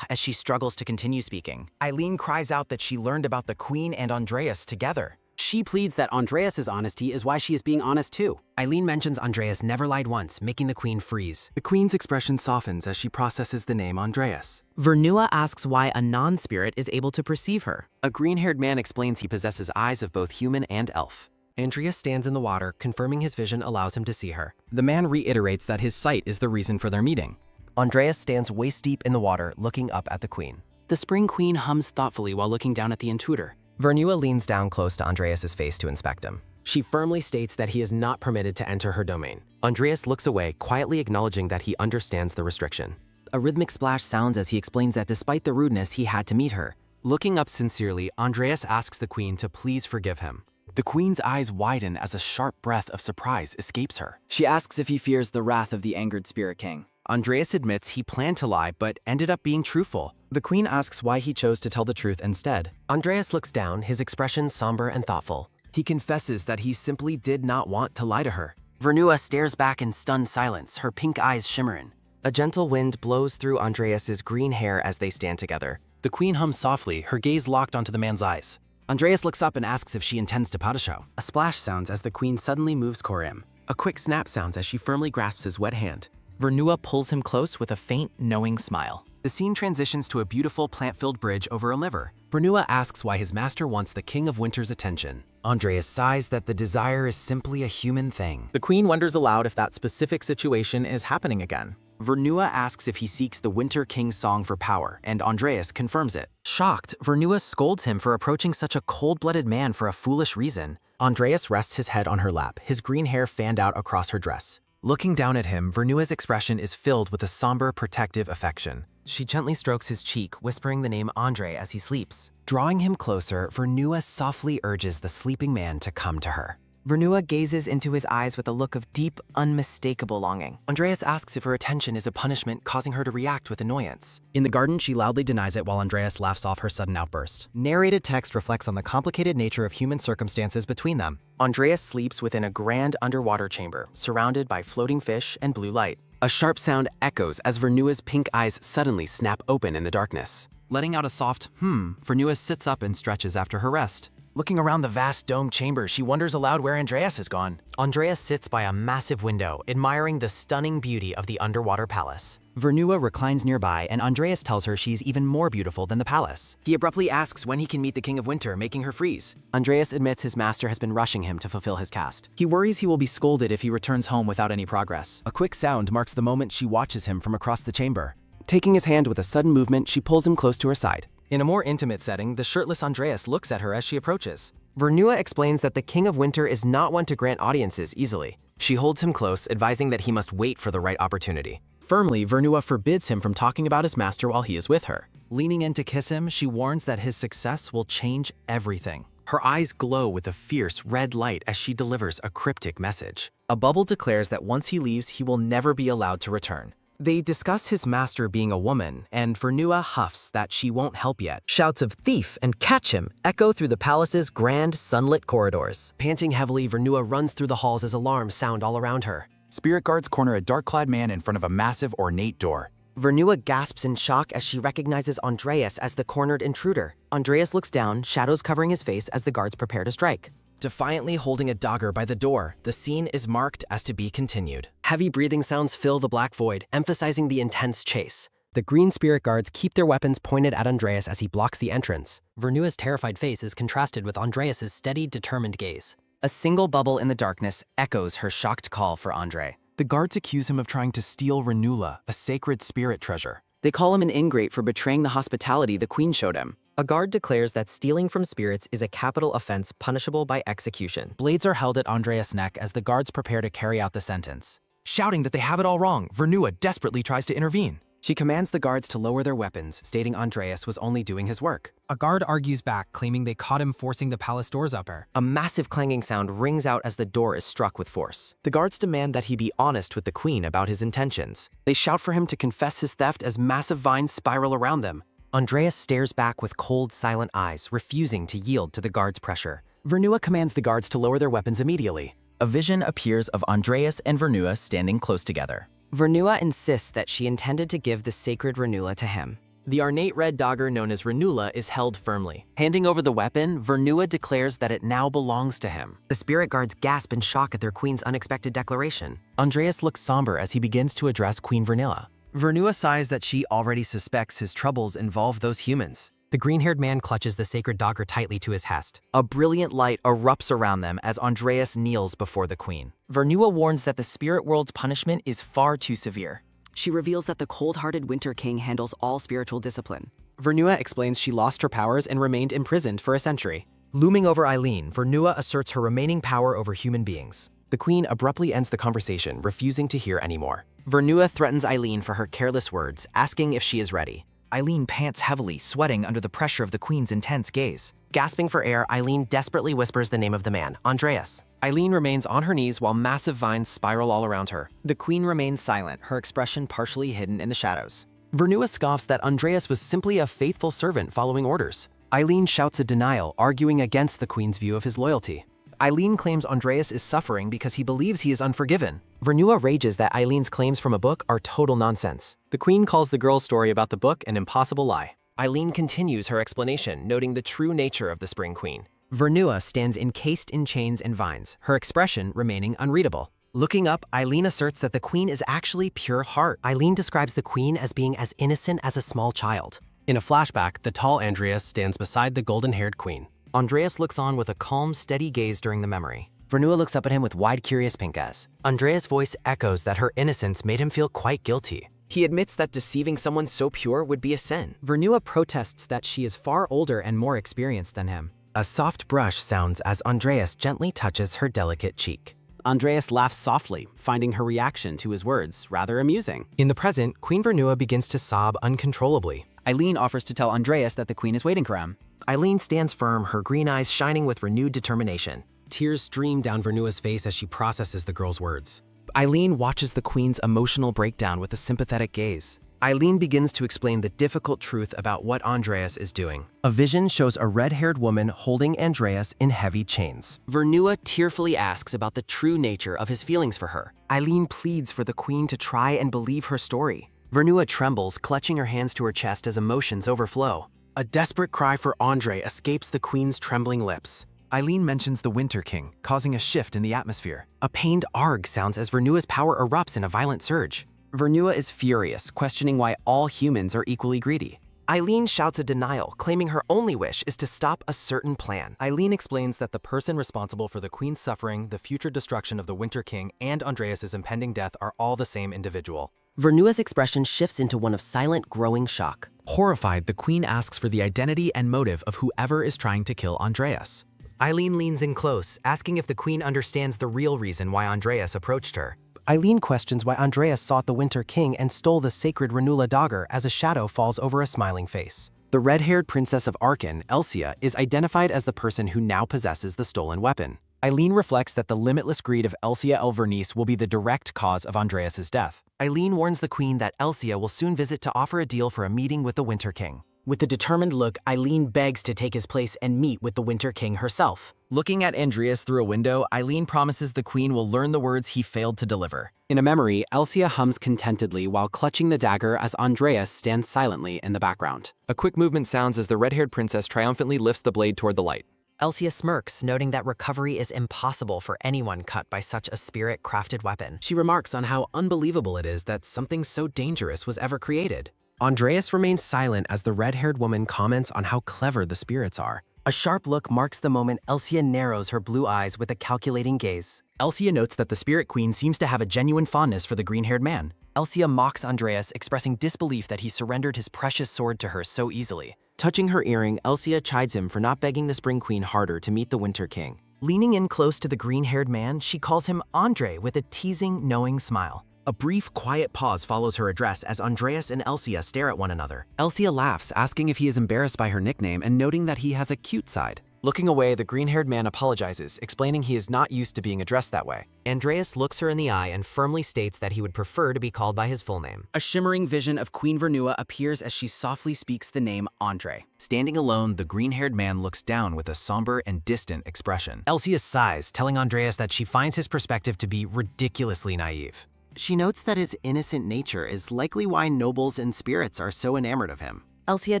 as she struggles to continue speaking. Eileen cries out that she learned about the queen and Andreas together. She pleads that Andreas's honesty is why she is being honest too. Eileen mentions Andreas never lied once, making the queen freeze. The queen's expression softens as she processes the name Andreas. Vernua asks why a non-spirit is able to perceive her. A green-haired man explains he possesses eyes of both human and elf. Andreas stands in the water, confirming his vision allows him to see her. The man reiterates that his sight is the reason for their meeting. Andreas stands waist-deep in the water, looking up at the queen. The Spring Queen hums thoughtfully while looking down at the intruder. Vernua leans down close to Andreas's face to inspect him. She firmly states that he is not permitted to enter her domain. Andreas looks away, quietly acknowledging that he understands the restriction. A rhythmic splash sounds as he explains that despite the rudeness, he had to meet her. Looking up sincerely, Andreas asks the queen to please forgive him. The queen's eyes widen as a sharp breath of surprise escapes her. She asks if he fears the wrath of the angered Spirit King. Andreas admits he planned to lie but ended up being truthful. The queen asks why he chose to tell the truth instead. Andreas looks down, his expression somber and thoughtful. He confesses that he simply did not want to lie to her. Vernua stares back in stunned silence, her pink eyes shimmering. A gentle wind blows through Andreas's green hair as they stand together. The queen hums softly, her gaze locked onto the man's eyes. Andreas looks up and asks if she intends to Padasho. A splash sounds as the queen suddenly moves Korim. A quick snap sounds as she firmly grasps his wet hand. Vernua pulls him close with a faint, knowing smile. The scene transitions to a beautiful plant-filled bridge over a river. Vernua asks why his master wants the King of Winter's attention. Andreas sighs that the desire is simply a human thing. The queen wonders aloud if that specific situation is happening again. Vernua asks if he seeks the Winter King's song for power, and Andreas confirms it. Shocked, Vernua scolds him for approaching such a cold-blooded man for a foolish reason. Andreas rests his head on her lap, his green hair fanned out across her dress. Looking down at him, Vernua's expression is filled with a somber, protective affection. She gently strokes his cheek, whispering the name Andre as he sleeps. Drawing him closer, Vernua softly urges the sleeping man to come to her. Vernua gazes into his eyes with a look of deep, unmistakable longing. Andreas asks if her attention is a punishment, causing her to react with annoyance. In the garden, she loudly denies it while Andreas laughs off her sudden outburst. Narrated text reflects on the complicated nature of human circumstances between them. Andreas sleeps within a grand underwater chamber, surrounded by floating fish and blue light. A sharp sound echoes as Vernua's pink eyes suddenly snap open in the darkness. Letting out a soft Vernua sits up and stretches after her rest. Looking around the vast domed chamber, she wonders aloud where Andreas has gone. Andreas sits by a massive window, admiring the stunning beauty of the underwater palace. Vernua reclines nearby, and Andreas tells her she's even more beautiful than the palace. He abruptly asks when he can meet the King of Winter, making her freeze. Andreas admits his master has been rushing him to fulfill his cast. He worries he will be scolded if he returns home without any progress. A quick sound marks the moment she watches him from across the chamber. Taking his hand with a sudden movement, she pulls him close to her side. In a more intimate setting, the shirtless Andreas looks at her as she approaches. Vernua explains that the King of Winter is not one to grant audiences easily. She holds him close, advising that he must wait for the right opportunity. Firmly, Vernua forbids him from talking about his master while he is with her. Leaning in to kiss him, she warns that his success will change everything. Her eyes glow with a fierce red light as she delivers a cryptic message. A bubble declares that once he leaves, he will never be allowed to return. They discuss his master being a woman, and Vernua huffs that she won't help yet. Shouts of "thief" and "catch him" echo through the palace's grand, sunlit corridors. Panting heavily, Vernua runs through the halls as alarms sound all around her. Spirit guards corner a dark-clad man in front of a massive, ornate door. Vernua gasps in shock as she recognizes Andreas as the cornered intruder. Andreas looks down, shadows covering his face as the guards prepare to strike. Defiantly holding a dagger by the door, the scene is marked as to be continued. Heavy breathing sounds fill the black void, emphasizing the intense chase. The green spirit guards keep their weapons pointed at Andreas as he blocks the entrance. Vernua's terrified face is contrasted with Andreas's steady, determined gaze. A single bubble in the darkness echoes her shocked call for Andre. The guards accuse him of trying to steal Renula, a sacred spirit treasure. They call him an ingrate for betraying the hospitality the queen showed him. A guard declares that stealing from spirits is a capital offense punishable by execution. Blades are held at Andreas' neck as the guards prepare to carry out the sentence. Shouting that they have it all wrong, Vernua desperately tries to intervene. She commands the guards to lower their weapons, stating Andreas was only doing his work. A guard argues back, claiming they caught him forcing the palace doors upper. A massive clanging sound rings out as the door is struck with force. The guards demand that he be honest with the queen about his intentions. They shout for him to confess his theft as massive vines spiral around them. Andreas stares back with cold, silent eyes, refusing to yield to the guards' pressure. Vernua commands the guards to lower their weapons immediately. A vision appears of Andreas and Vernua standing close together. Vernua insists that she intended to give the sacred Renula to him. The ornate red dagger known as Renula is held firmly. Handing over the weapon, Vernua declares that it now belongs to him. The spirit guards gasp in shock at their queen's unexpected declaration. Andreas looks somber as he begins to address Queen Vernilla. Vernua sighs that she already suspects his troubles involve those humans. The green-haired man clutches the sacred dagger tightly to his hest. A brilliant light erupts around them as Andreas kneels before the queen. Vernua warns that the spirit world's punishment is far too severe. She reveals that the cold-hearted Winter King handles all spiritual discipline. Vernua explains she lost her powers and remained imprisoned for a century. Looming over Eileen, Vernua asserts her remaining power over human beings. The queen abruptly ends the conversation, refusing to hear anymore. Vernua threatens Eileen for her careless words, asking if she is ready. Eileen pants heavily, sweating under the pressure of the queen's intense gaze. Gasping for air, Eileen desperately whispers the name of the man, Andreas. Eileen remains on her knees while massive vines spiral all around her. The queen remains silent, her expression partially hidden in the shadows. Vernua scoffs that Andreas was simply a faithful servant following orders. Eileen shouts a denial, arguing against the queen's view of his loyalty. Eileen claims Andreas is suffering because he believes he is unforgiven. Vernua rages that Eileen's claims from a book are total nonsense. The queen calls the girl's story about the book an impossible lie. Eileen continues her explanation, noting the true nature of the Spring Queen. Vernua stands encased in chains and vines, her expression remaining unreadable. Looking up, Eileen asserts that the queen is actually pure heart. Eileen describes the queen as being as innocent as a small child. In a flashback, the tall Andreas stands beside the golden-haired queen. Andreas looks on with a calm, steady gaze during the memory. Vernua looks up at him with wide, curious pink eyes. Andreas' voice echoes that her innocence made him feel quite guilty. He admits that deceiving someone so pure would be a sin. Vernua protests that she is far older and more experienced than him. A soft brush sounds as Andreas gently touches her delicate cheek. Andreas laughs softly, finding her reaction to his words rather amusing. In the present, Queen Vernua begins to sob uncontrollably. Eileen offers to tell Andreas that the queen is waiting for him. Eileen stands firm, her green eyes shining with renewed determination. Tears stream down Vernua's face as she processes the girl's words. Eileen watches the queen's emotional breakdown with a sympathetic gaze. Eileen begins to explain the difficult truth about what Andreas is doing. A vision shows a red-haired woman holding Andreas in heavy chains. Vernua tearfully asks about the true nature of his feelings for her. Eileen pleads for the queen to try and believe her story. Vernua trembles, clutching her hands to her chest as emotions overflow. A desperate cry for Andre escapes the queen's trembling lips. Eileen mentions the Winter King, causing a shift in the atmosphere. A pained arg sounds as Vernua's power erupts in a violent surge. Vernua is furious, questioning why all humans are equally greedy. Eileen shouts a denial, claiming her only wish is to stop a certain plan. Eileen explains that the person responsible for the queen's suffering, the future destruction of the Winter King, and Andreas's impending death are all the same individual. Vernua's expression shifts into one of silent, growing shock. Horrified, the queen asks for the identity and motive of whoever is trying to kill Andreas. Eileen leans in close, asking if the queen understands the real reason why Andreas approached her. Eileen questions why Andreas sought the Winter King and stole the sacred Renula dagger as a shadow falls over a smiling face. The red-haired princess of Arkan, Elsia, is identified as the person who now possesses the stolen weapon. Eileen reflects that the limitless greed of Elsia Elvernice will be the direct cause of Andreas's death. Eileen warns the queen that Elsia will soon visit to offer a deal for a meeting with the Winter King. With a determined look, Eileen begs to take his place and meet with the Winter King herself. Looking at Andreas through a window, Eileen promises the queen will learn the words he failed to deliver. In a memory, Elsia hums contentedly while clutching the dagger as Andreas stands silently in the background. A quick movement sounds as the red-haired princess triumphantly lifts the blade toward the light. Elsia smirks, noting that recovery is impossible for anyone cut by such a spirit-crafted weapon. She remarks on how unbelievable it is that something so dangerous was ever created. Andreas remains silent as the red-haired woman comments on how clever the spirits are. A sharp look marks the moment Elsia narrows her blue eyes with a calculating gaze. Elsia notes that the Spirit Queen seems to have a genuine fondness for the green-haired man. Elsia mocks Andreas, expressing disbelief that he surrendered his precious sword to her so easily. Touching her earring, Elsia chides him for not begging the Spring Queen harder to meet the Winter King. Leaning in close to the green-haired man, she calls him Andre with a teasing, knowing smile. A brief, quiet pause follows her address as Andreas and Elsia stare at one another. Elsia laughs, asking if he is embarrassed by her nickname and noting that he has a cute side. Looking away, the green-haired man apologizes, explaining he is not used to being addressed that way. Andreas looks her in the eye and firmly states that he would prefer to be called by his full name. A shimmering vision of Queen Vernua appears as she softly speaks the name Andre. Standing alone, the green-haired man looks down with a somber and distant expression. Elsia sighs, telling Andreas that she finds his perspective to be ridiculously naive. She notes that his innocent nature is likely why nobles and spirits are so enamored of him. Elsia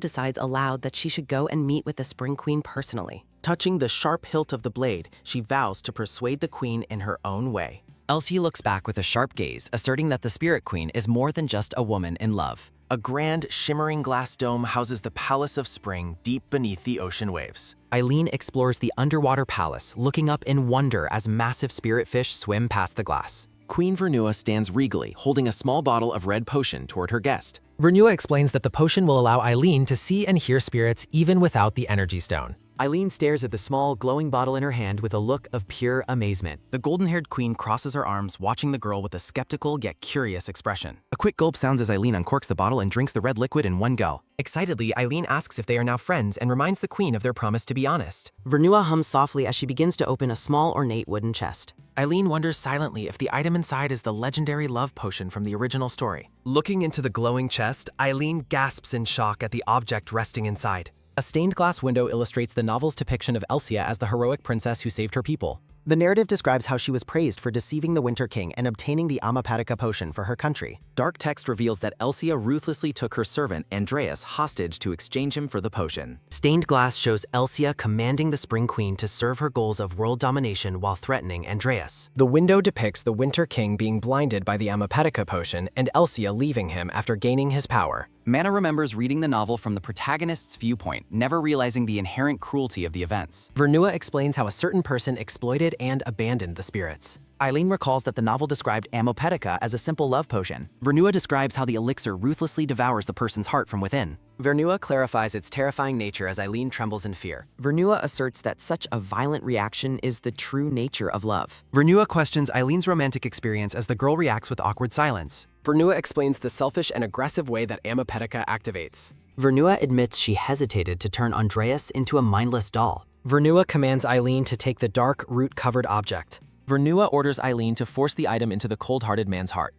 decides aloud that she should go and meet with the Spring Queen personally. Touching the sharp hilt of the blade, she vows to persuade the queen in her own way. Elsia looks back with a sharp gaze, asserting that the Spirit Queen is more than just a woman in love. A grand, shimmering glass dome houses the Palace of Spring deep beneath the ocean waves. Eileen explores the underwater palace, looking up in wonder as massive spirit fish swim past the glass. Queen Vernua stands regally, holding a small bottle of red potion toward her guest. Vernua explains that the potion will allow Eileen to see and hear spirits even without the energy stone. Eileen stares at the small, glowing bottle in her hand with a look of pure amazement. The golden-haired queen crosses her arms, watching the girl with a skeptical yet curious expression. A quick gulp sounds as Eileen uncorks the bottle and drinks the red liquid in one go. Excitedly, Eileen asks if they are now friends and reminds the queen of their promise to be honest. Vernua hums softly as she begins to open a small, ornate wooden chest. Eileen wonders silently if the item inside is the legendary love potion from the original story. Looking into the glowing chest, Eileen gasps in shock at the object resting inside. A stained glass window illustrates the novel's depiction of Elsia as the heroic princess who saved her people. The narrative describes how she was praised for deceiving the Winter King and obtaining the Amapatica potion for her country. Dark text reveals that Elsia ruthlessly took her servant, Andreas, hostage to exchange him for the potion. Stained glass shows Elsia commanding the Spring Queen to serve her goals of world domination while threatening Andreas. The window depicts the Winter King being blinded by the Amapatica potion and Elsia leaving him after gaining his power. Mana remembers reading the novel from the protagonist's viewpoint, never realizing the inherent cruelty of the events. Vernua explains how a certain person exploited and abandoned the spirits. Eileen recalls that the novel described Amapatica as a simple love potion. Vernua describes how the elixir ruthlessly devours the person's heart from within. Vernua clarifies its terrifying nature as Eileen trembles in fear. Vernua asserts that such a violent reaction is the true nature of love. Vernua questions Eileen's romantic experience as the girl reacts with awkward silence. Vernua explains the selfish and aggressive way that Amapatica activates. Vernua admits she hesitated to turn Andreas into a mindless doll. Vernua commands Eileen to take the dark, root-covered object. Vernua orders Eileen to force the item into the cold-hearted man's heart.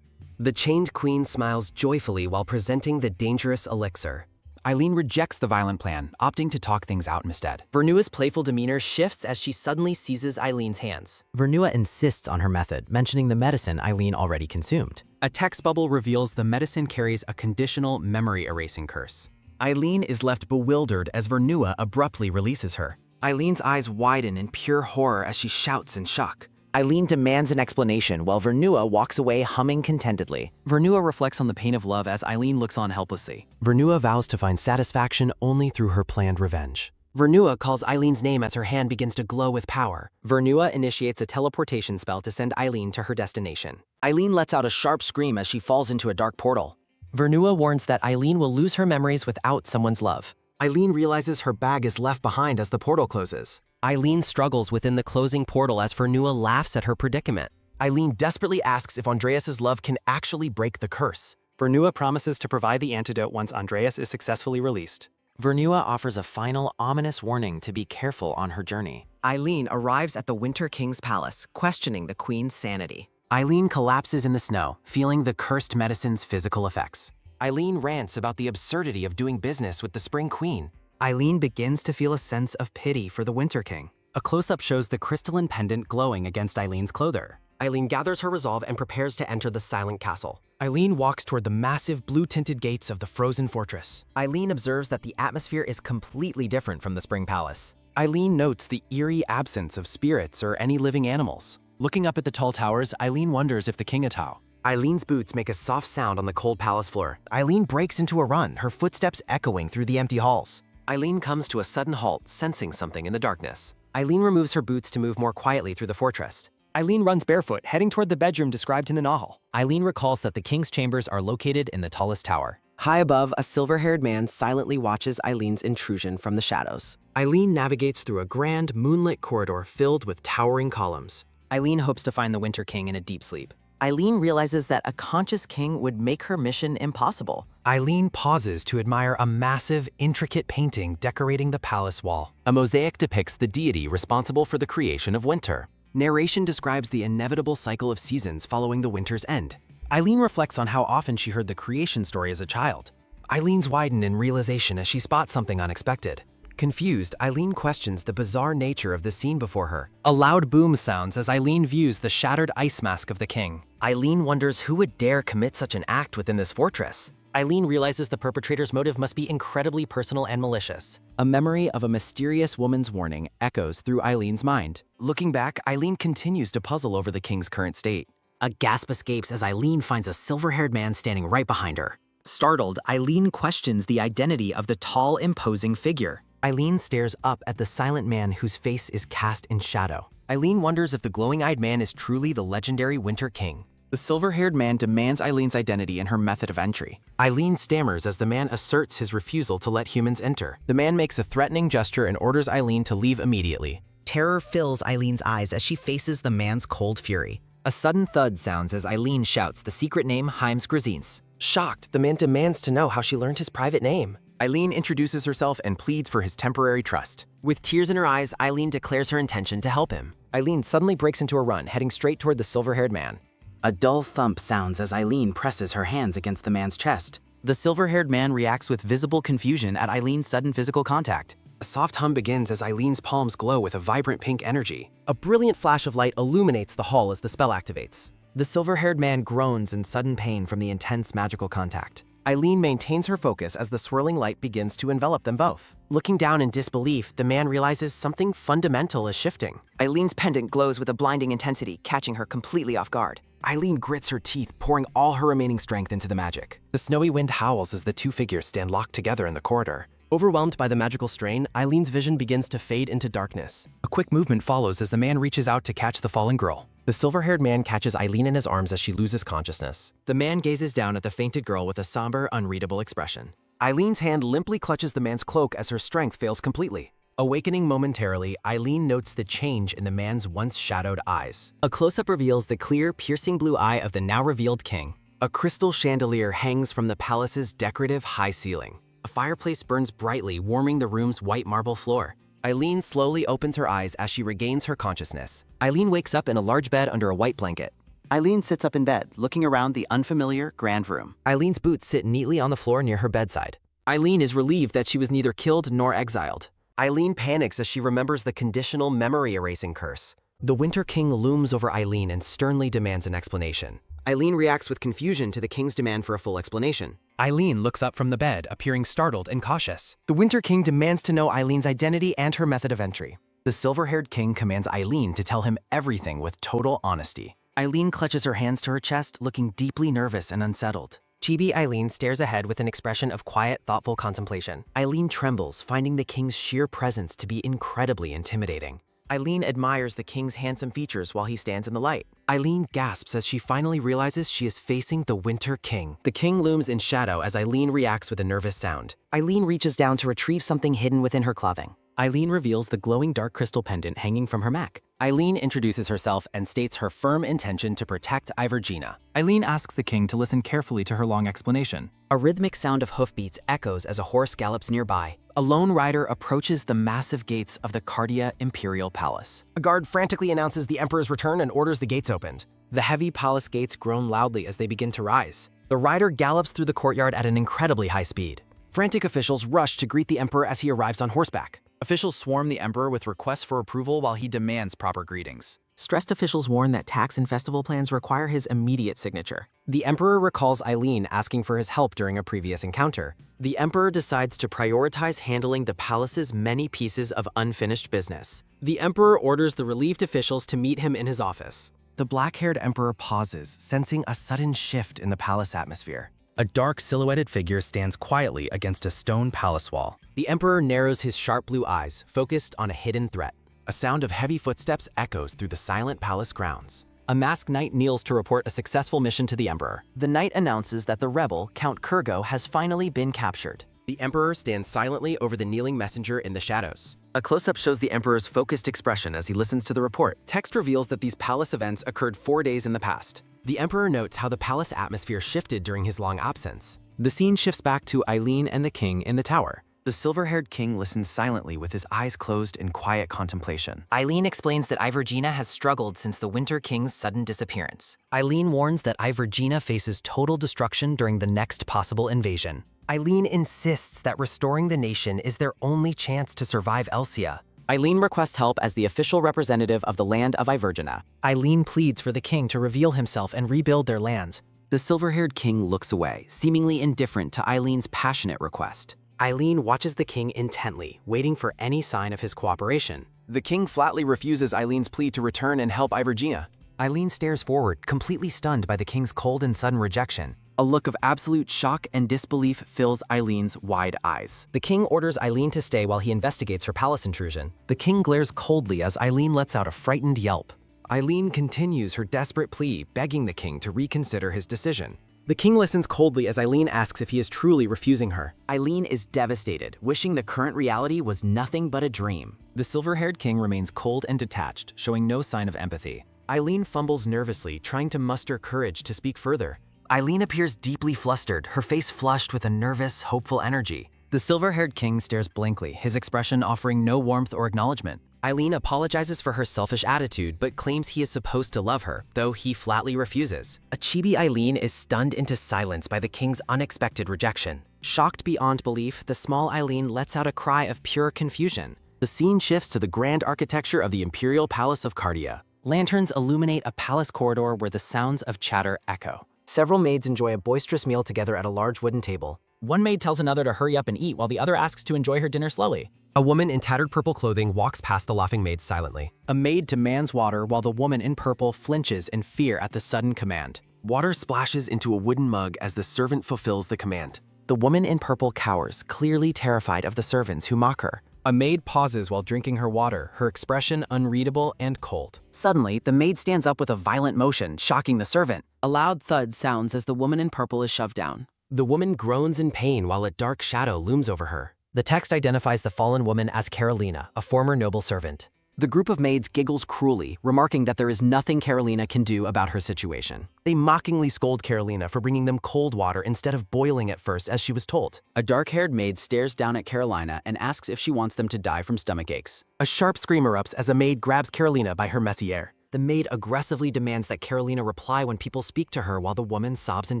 The chained queen smiles joyfully while presenting the dangerous elixir. Eileen rejects the violent plan, opting to talk things out instead. Vernua's playful demeanor shifts as she suddenly seizes Eileen's hands. Vernua insists on her method, mentioning the medicine Eileen already consumed. A text bubble reveals the medicine carries a conditional memory erasing curse. Eileen is left bewildered as Vernua abruptly releases her. Eileen's eyes widen in pure horror as she shouts in shock. Eileen demands an explanation while Vernua walks away humming contentedly. Vernua reflects on the pain of love as Eileen looks on helplessly. Vernua vows to find satisfaction only through her planned revenge. Vernua calls Eileen's name as her hand begins to glow with power. Vernua initiates a teleportation spell to send Eileen to her destination. Eileen lets out a sharp scream as she falls into a dark portal. Vernua warns that Eileen will lose her memories without someone's love. Eileen realizes her bag is left behind as the portal closes. Eileen struggles within the closing portal as Vernua laughs at her predicament. Eileen desperately asks if Andreas's love can actually break the curse. Vernua promises to provide the antidote once Andreas is successfully released. Vernua offers a final, ominous warning to be careful on her journey. Eileen arrives at the Winter King's palace, questioning the queen's sanity. Eileen collapses in the snow, feeling the cursed medicine's physical effects. Eileen rants about the absurdity of doing business with the Spring Queen. Eileen begins to feel a sense of pity for the Winter King. A close-up shows the crystalline pendant glowing against Eileen's clother. Eileen gathers her resolve and prepares to enter the silent castle. Eileen walks toward the massive blue-tinted gates of the frozen fortress. Eileen observes that the atmosphere is completely different from the Spring Palace. Eileen notes the eerie absence of spirits or any living animals. Looking up at the tall towers, Eileen wonders if the king Atao. Eileen's boots make a soft sound on the cold palace floor. Eileen breaks into a run, her footsteps echoing through the empty halls. Eileen comes to a sudden halt, sensing something in the darkness. Eileen removes her boots to move more quietly through the fortress. Eileen runs barefoot, heading toward the bedroom described in the novel. Eileen recalls that the king's chambers are located in the tallest tower. High above, a silver-haired man silently watches Eileen's intrusion from the shadows. Eileen navigates through a grand, moonlit corridor filled with towering columns. Eileen hopes to find the Winter King in a deep sleep. Eileen realizes that a conscious king would make her mission impossible. Eileen pauses to admire a massive, intricate painting decorating the palace wall. A mosaic depicts the deity responsible for the creation of winter. Narration describes the inevitable cycle of seasons following the winter's end. Eileen reflects on how often she heard the creation story as a child. Eileen's widen in realization as she spots something unexpected. Confused, Eileen questions the bizarre nature of the scene before her. A loud boom sounds as Eileen views the shattered ice mask of the king. Eileen wonders who would dare commit such an act within this fortress. Eileen realizes the perpetrator's motive must be incredibly personal and malicious. A memory of a mysterious woman's warning echoes through Eileen's mind. Looking back, Eileen continues to puzzle over the king's current state. A gasp escapes as Eileen finds a silver-haired man standing right behind her. Startled, Eileen questions the identity of the tall, imposing figure. Eileen stares up at the silent man whose face is cast in shadow. Eileen wonders if the glowing-eyed man is truly the legendary Winter King. The silver-haired man demands Eileen's identity and her method of entry. Eileen stammers as the man asserts his refusal to let humans enter. The man makes a threatening gesture and orders Eileen to leave immediately. Terror fills Eileen's eyes as she faces the man's cold fury. A sudden thud sounds as Eileen shouts the secret name Heims Grazines. Shocked, the man demands to know how she learned his private name. Eileen introduces herself and pleads for his temporary trust. With tears in her eyes, Eileen declares her intention to help him. Eileen suddenly breaks into a run, heading straight toward the silver-haired man. A dull thump sounds as Eileen presses her hands against the man's chest. The silver-haired man reacts with visible confusion at Eileen's sudden physical contact. A soft hum begins as Eileen's palms glow with a vibrant pink energy. A brilliant flash of light illuminates the hall as the spell activates. The silver-haired man groans in sudden pain from the intense magical contact. Eileen maintains her focus as the swirling light begins to envelop them both. Looking down in disbelief, the man realizes something fundamental is shifting. Eileen's pendant glows with a blinding intensity, catching her completely off guard. Eileen grits her teeth, pouring all her remaining strength into the magic. The snowy wind howls as the two figures stand locked together in the corridor. Overwhelmed by the magical strain, Eileen's vision begins to fade into darkness. A quick movement follows as the man reaches out to catch the fallen girl. The silver-haired man catches Eileen in his arms as she loses consciousness. The man gazes down at the fainted girl with a somber, unreadable expression. Eileen's hand limply clutches the man's cloak as her strength fails completely. Awakening momentarily, Eileen notes the change in the man's once shadowed eyes. A close-up reveals the clear, piercing blue eye of the now-revealed king. A crystal chandelier hangs from the palace's decorative high ceiling. A fireplace burns brightly, warming the room's white marble floor. Eileen slowly opens her eyes as she regains her consciousness. Eileen wakes up in a large bed under a white blanket. Eileen sits up in bed, looking around the unfamiliar grand room. Eileen's boots sit neatly on the floor near her bedside. Eileen is relieved that she was neither killed nor exiled. Eileen panics as she remembers the conditional memory erasing curse. The Winter King looms over Eileen and sternly demands an explanation. Eileen reacts with confusion to the king's demand for a full explanation. Eileen looks up from the bed, appearing startled and cautious. The Winter King demands to know Eileen's identity and her method of entry. The silver-haired king commands Eileen to tell him everything with total honesty. Eileen clutches her hands to her chest, looking deeply nervous and unsettled. Chibi Eileen stares ahead with an expression of quiet, thoughtful contemplation. Eileen trembles, finding the king's sheer presence to be incredibly intimidating. Eileen admires the king's handsome features while he stands in the light. Eileen gasps as she finally realizes she is facing the Winter King. The king looms in shadow as Eileen reacts with a nervous sound. Eileen reaches down to retrieve something hidden within her clothing. Eileen reveals the glowing dark crystal pendant hanging from her neck. Eileen introduces herself and states her firm intention to protect Ivergina. Eileen asks the king to listen carefully to her long explanation. A rhythmic sound of hoofbeats echoes as a horse gallops nearby. A lone rider approaches the massive gates of the Cardia Imperial Palace. A guard frantically announces the Emperor's return and orders the gates opened. The heavy palace gates groan loudly as they begin to rise. The rider gallops through the courtyard at an incredibly high speed. Frantic officials rush to greet the Emperor as he arrives on horseback. Officials swarm the emperor with requests for approval while he demands proper greetings. Stressed officials warn that tax and festival plans require his immediate signature. The Emperor recalls Eileen asking for his help during a previous encounter. The Emperor decides to prioritize handling the palace's many pieces of unfinished business. The Emperor orders the relieved officials to meet him in his office. The black-haired Emperor pauses, sensing a sudden shift in the palace atmosphere. A dark silhouetted figure stands quietly against a stone palace wall. The Emperor narrows his sharp blue eyes, focused on a hidden threat. A sound of heavy footsteps echoes through the silent palace grounds. A masked knight kneels to report a successful mission to the Emperor. The knight announces that the rebel, Count Kurgo, has finally been captured. The Emperor stands silently over the kneeling messenger in the shadows. A close-up shows the Emperor's focused expression as he listens to the report. Text reveals that these palace events occurred 4 days in the past. The Emperor notes how the palace atmosphere shifted during his long absence. The scene shifts back to Eileen and the king in the tower. The silver-haired king listens silently with his eyes closed in quiet contemplation. Eileen explains that Ivergina has struggled since the Winter King's sudden disappearance. Eileen warns that Ivergina faces total destruction during the next possible invasion. Eileen insists that restoring the nation is their only chance to survive Elsia. Eileen requests help as the official representative of the land of Ivergina. Eileen pleads for the king to reveal himself and rebuild their lands. The silver-haired king looks away, seemingly indifferent to Eileen's passionate request. Eileen watches the king intently, waiting for any sign of his cooperation. The king flatly refuses Eileen's plea to return and help Ivergina. Eileen stares forward, completely stunned by the king's cold and sudden rejection. A look of absolute shock and disbelief fills Eileen's wide eyes. The king orders Eileen to stay while he investigates her palace intrusion. The king glares coldly as Eileen lets out a frightened yelp. Eileen continues her desperate plea, begging the king to reconsider his decision. The king listens coldly as Eileen asks if he is truly refusing her. Eileen is devastated, wishing the current reality was nothing but a dream. The silver-haired king remains cold and detached, showing no sign of empathy. Eileen fumbles nervously, trying to muster courage to speak further. Eileen appears deeply flustered, her face flushed with a nervous, hopeful energy. The silver-haired king stares blankly, his expression offering no warmth or acknowledgement. Eileen apologizes for her selfish attitude, but claims he is supposed to love her, though he flatly refuses. A chibi Eileen is stunned into silence by the king's unexpected rejection. Shocked beyond belief, the small Eileen lets out a cry of pure confusion. The scene shifts to the grand architecture of the Imperial Palace of Cardia. Lanterns illuminate a palace corridor where the sounds of chatter echo. Several maids enjoy a boisterous meal together at a large wooden table. One maid tells another to hurry up and eat while the other asks to enjoy her dinner slowly. A woman in tattered purple clothing walks past the laughing maids silently. A maid demands water while the woman in purple flinches in fear at the sudden command. Water splashes into a wooden mug as the servant fulfills the command. The woman in purple cowers, clearly terrified of the servants who mock her. A maid pauses while drinking her water, her expression unreadable and cold. Suddenly, the maid stands up with a violent motion, shocking the servant. A loud thud sounds as the woman in purple is shoved down. The woman groans in pain while a dark shadow looms over her. The text identifies the fallen woman as Carolina, a former noble servant. The group of maids giggles cruelly, remarking that there is nothing Carolina can do about her situation. They mockingly scold Carolina for bringing them cold water instead of boiling it first as she was told. A dark-haired maid stares down at Carolina and asks if she wants them to die from stomach aches. A sharp scream erupts as a maid grabs Carolina by her messy hair. The maid aggressively demands that Carolina reply when people speak to her while the woman sobs in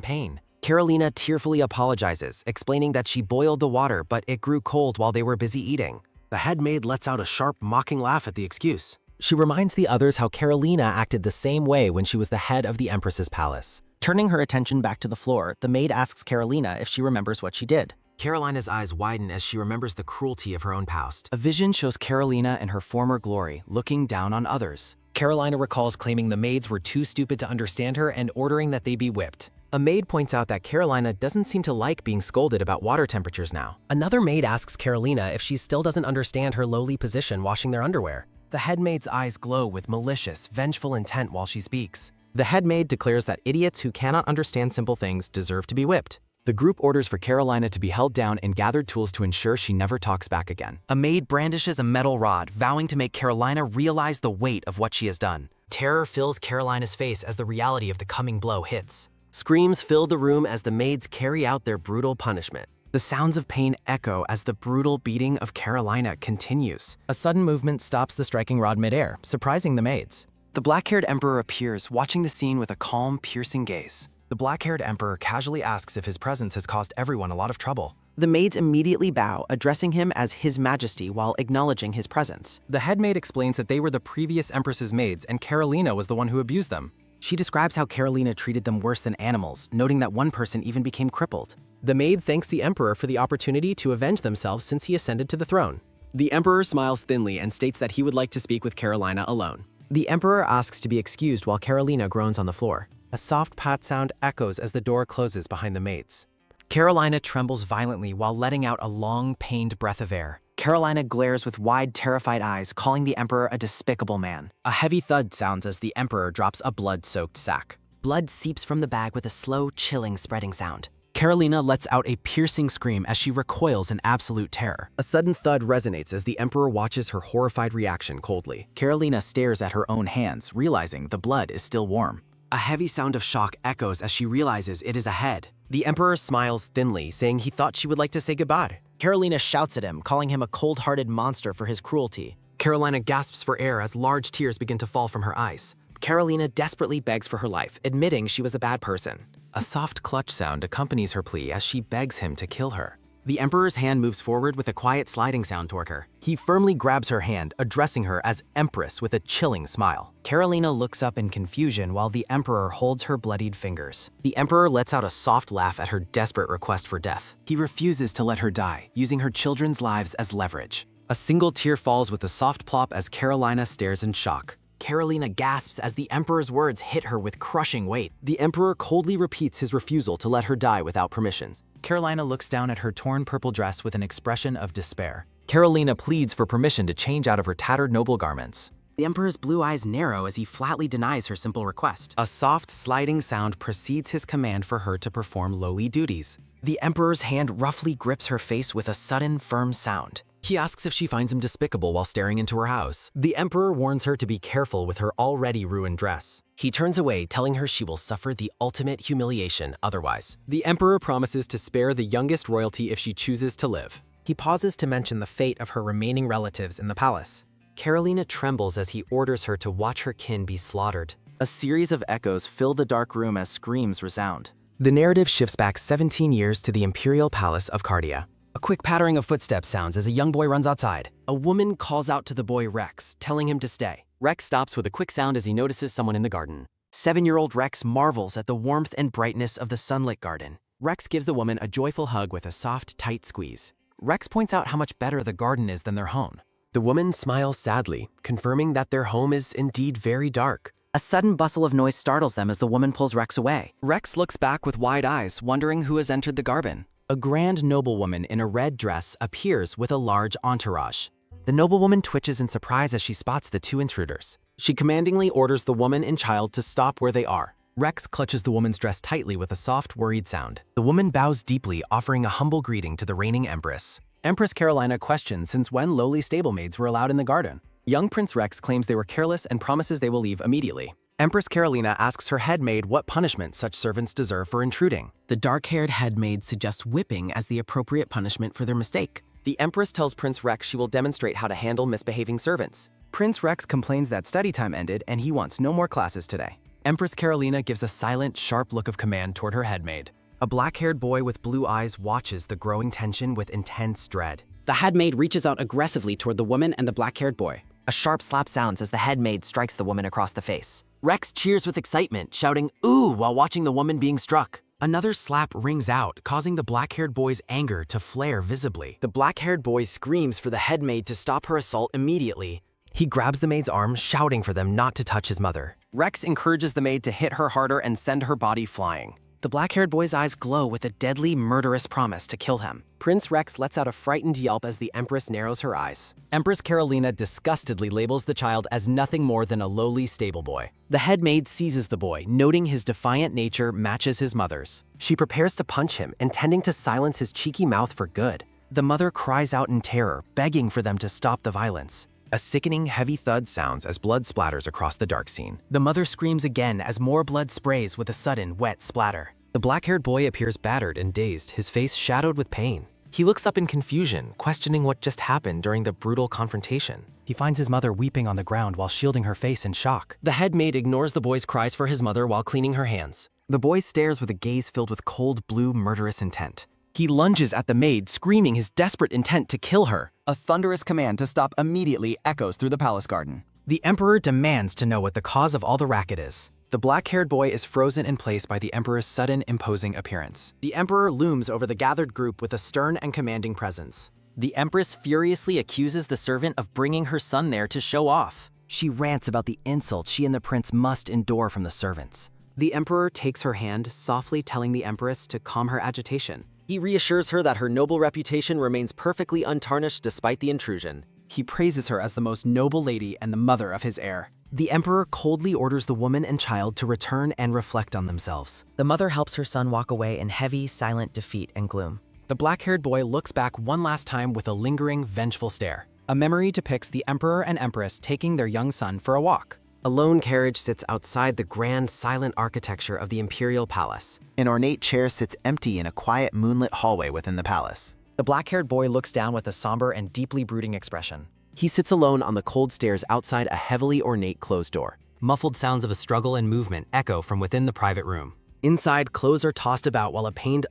pain. Carolina tearfully apologizes, explaining that she boiled the water but it grew cold while they were busy eating. The head maid lets out a sharp, mocking laugh at the excuse. She reminds the others how Carolina acted the same way when she was the head of the Empress's palace. Turning her attention back to the floor, the maid asks Carolina if she remembers what she did. Carolina's eyes widen as she remembers the cruelty of her own past. A vision shows Carolina in her former glory, looking down on others. Carolina recalls claiming the maids were too stupid to understand her and ordering that they be whipped. A maid points out that Carolina doesn't seem to like being scolded about water temperatures now. Another maid asks Carolina if she still doesn't understand her lowly position washing their underwear. The head maid's eyes glow with malicious, vengeful intent while she speaks. The head maid declares that idiots who cannot understand simple things deserve to be whipped. The group orders for Carolina to be held down and gathered tools to ensure she never talks back again. A maid brandishes a metal rod, vowing to make Carolina realize the weight of what she has done. Terror fills Carolina's face as the reality of the coming blow hits. Screams fill the room as the maids carry out their brutal punishment. The sounds of pain echo as the brutal beating of Carolina continues. A sudden movement stops the striking rod midair, surprising the maids. The black-haired emperor appears, watching the scene with a calm, piercing gaze. The black-haired emperor casually asks if his presence has caused everyone a lot of trouble. The maids immediately bow, addressing him as His Majesty while acknowledging his presence. The head maid explains that they were the previous empress's maids and Carolina was the one who abused them. She describes how Carolina treated them worse than animals, noting that one person even became crippled. The maid thanks the emperor for the opportunity to avenge themselves since he ascended to the throne. The emperor smiles thinly and states that he would like to speak with Carolina alone. The emperor asks to be excused while Carolina groans on the floor. A soft pat sound echoes as the door closes behind the maids. Carolina trembles violently while letting out a long, pained breath of air. Carolina glares with wide, terrified eyes, calling the emperor a despicable man. A heavy thud sounds as the emperor drops a blood-soaked sack. Blood seeps from the bag with a slow, chilling, spreading sound. Carolina lets out a piercing scream as she recoils in absolute terror. A sudden thud resonates as the emperor watches her horrified reaction coldly. Carolina stares at her own hands, realizing the blood is still warm. A heavy sound of shock echoes as she realizes it is a head. The emperor smiles thinly, saying he thought she would like to say goodbye. Carolina shouts at him, calling him a cold-hearted monster for his cruelty. Carolina gasps for air as large tears begin to fall from her eyes. Carolina desperately begs for her life, admitting she was a bad person. A soft clutch sound accompanies her plea as she begs him to kill her. The emperor's hand moves forward with a quiet sliding sound toward her. He firmly grabs her hand, addressing her as Empress with a chilling smile. Carolina looks up in confusion while the emperor holds her bloodied fingers. The emperor lets out a soft laugh at her desperate request for death. He refuses to let her die, using her children's lives as leverage. A single tear falls with a soft plop as Carolina stares in shock. Carolina gasps as the emperor's words hit her with crushing weight. The emperor coldly repeats his refusal to let her die without permissions. Carolina looks down at her torn purple dress with an expression of despair. Carolina pleads for permission to change out of her tattered noble garments. The emperor's blue eyes narrow as he flatly denies her simple request. A soft, sliding sound precedes his command for her to perform lowly duties. The emperor's hand roughly grips her face with a sudden, firm sound. He asks if she finds him despicable while staring into her house. The emperor warns her to be careful with her already ruined dress. He turns away, telling her she will suffer the ultimate humiliation otherwise. The emperor promises to spare the youngest royalty if she chooses to live. He pauses to mention the fate of her remaining relatives in the palace. Carolina trembles as he orders her to watch her kin be slaughtered. A series of echoes fill the dark room as screams resound. The narrative shifts back 17 years to the imperial palace of Cardia. A quick pattering of footsteps sounds as a young boy runs outside. A woman calls out to the boy Rex, telling him to stay. Rex stops with a quick sound as he notices someone in the garden. 7-year-old Rex marvels at the warmth and brightness of the sunlit garden. Rex gives the woman a joyful hug with a soft, tight squeeze. Rex points out how much better the garden is than their home. The woman smiles sadly, confirming that their home is indeed very dark. A sudden bustle of noise startles them as the woman pulls Rex away. Rex looks back with wide eyes, wondering who has entered the garden. A grand noblewoman in a red dress appears with a large entourage. The noblewoman twitches in surprise as she spots the two intruders. She commandingly orders the woman and child to stop where they are. Rex clutches the woman's dress tightly with a soft, worried sound. The woman bows deeply, offering a humble greeting to the reigning empress. Empress Carolina questions since when lowly stablemaids were allowed in the garden. Young Prince Rex claims they were careless and promises they will leave immediately. Empress Carolina asks her head maid what punishment such servants deserve for intruding. The dark-haired head maid suggests whipping as the appropriate punishment for their mistake. The Empress tells Prince Rex she will demonstrate how to handle misbehaving servants. Prince Rex complains that study time ended and he wants no more classes today. Empress Carolina gives a silent, sharp look of command toward her head maid. A black-haired boy with blue eyes watches the growing tension with intense dread. The head maid reaches out aggressively toward the woman and the black-haired boy. A sharp slap sounds as the head maid strikes the woman across the face. Rex cheers with excitement, shouting "ooh" while watching the woman being struck. Another slap rings out, causing the black-haired boy's anger to flare visibly. The black-haired boy screams for the head maid to stop her assault immediately. He grabs the maid's arm, shouting for them not to touch his mother. Rex encourages the maid to hit her harder and send her body flying. The black-haired boy's eyes glow with a deadly, murderous promise to kill him. Prince Rex lets out a frightened yelp as the Empress narrows her eyes. Empress Carolina disgustedly labels the child as nothing more than a lowly stable boy. The head maid seizes the boy, noting his defiant nature matches his mother's. She prepares to punch him, intending to silence his cheeky mouth for good. The mother cries out in terror, begging for them to stop the violence. A sickening, heavy thud sounds as blood splatters across the dark scene. The mother screams again as more blood sprays with a sudden, wet splatter. The black-haired boy appears battered and dazed, his face shadowed with pain. He looks up in confusion, questioning what just happened during the brutal confrontation. He finds his mother weeping on the ground while shielding her face in shock. The head maid ignores the boy's cries for his mother while cleaning her hands. The boy stares with a gaze filled with cold, blue, murderous intent. He lunges at the maid, screaming his desperate intent to kill her. A thunderous command to stop immediately echoes through the palace garden. The emperor demands to know what the cause of all the racket is. The black-haired boy is frozen in place by the emperor's sudden, imposing appearance. The emperor looms over the gathered group with a stern and commanding presence. The empress furiously accuses the servant of bringing her son there to show off. She rants about the insults she and the prince must endure from the servants. The emperor takes her hand, softly telling the empress to calm her agitation. He reassures her that her noble reputation remains perfectly untarnished despite the intrusion. He praises her as the most noble lady and the mother of his heir. The emperor coldly orders the woman and child to return and reflect on themselves. The mother helps her son walk away in heavy, silent defeat and gloom. The black-haired boy looks back one last time with a lingering, vengeful stare. A memory depicts the emperor and empress taking their young son for a walk. A lone carriage sits outside the grand, silent architecture of the imperial palace. An ornate chair sits empty in a quiet, moonlit hallway within the palace. The black-haired boy looks down with a somber and deeply brooding expression. He sits alone on the cold stairs outside a heavily ornate closed door. Muffled sounds of a struggle and movement echo from within the private room. Inside, clothes are tossed about while a pained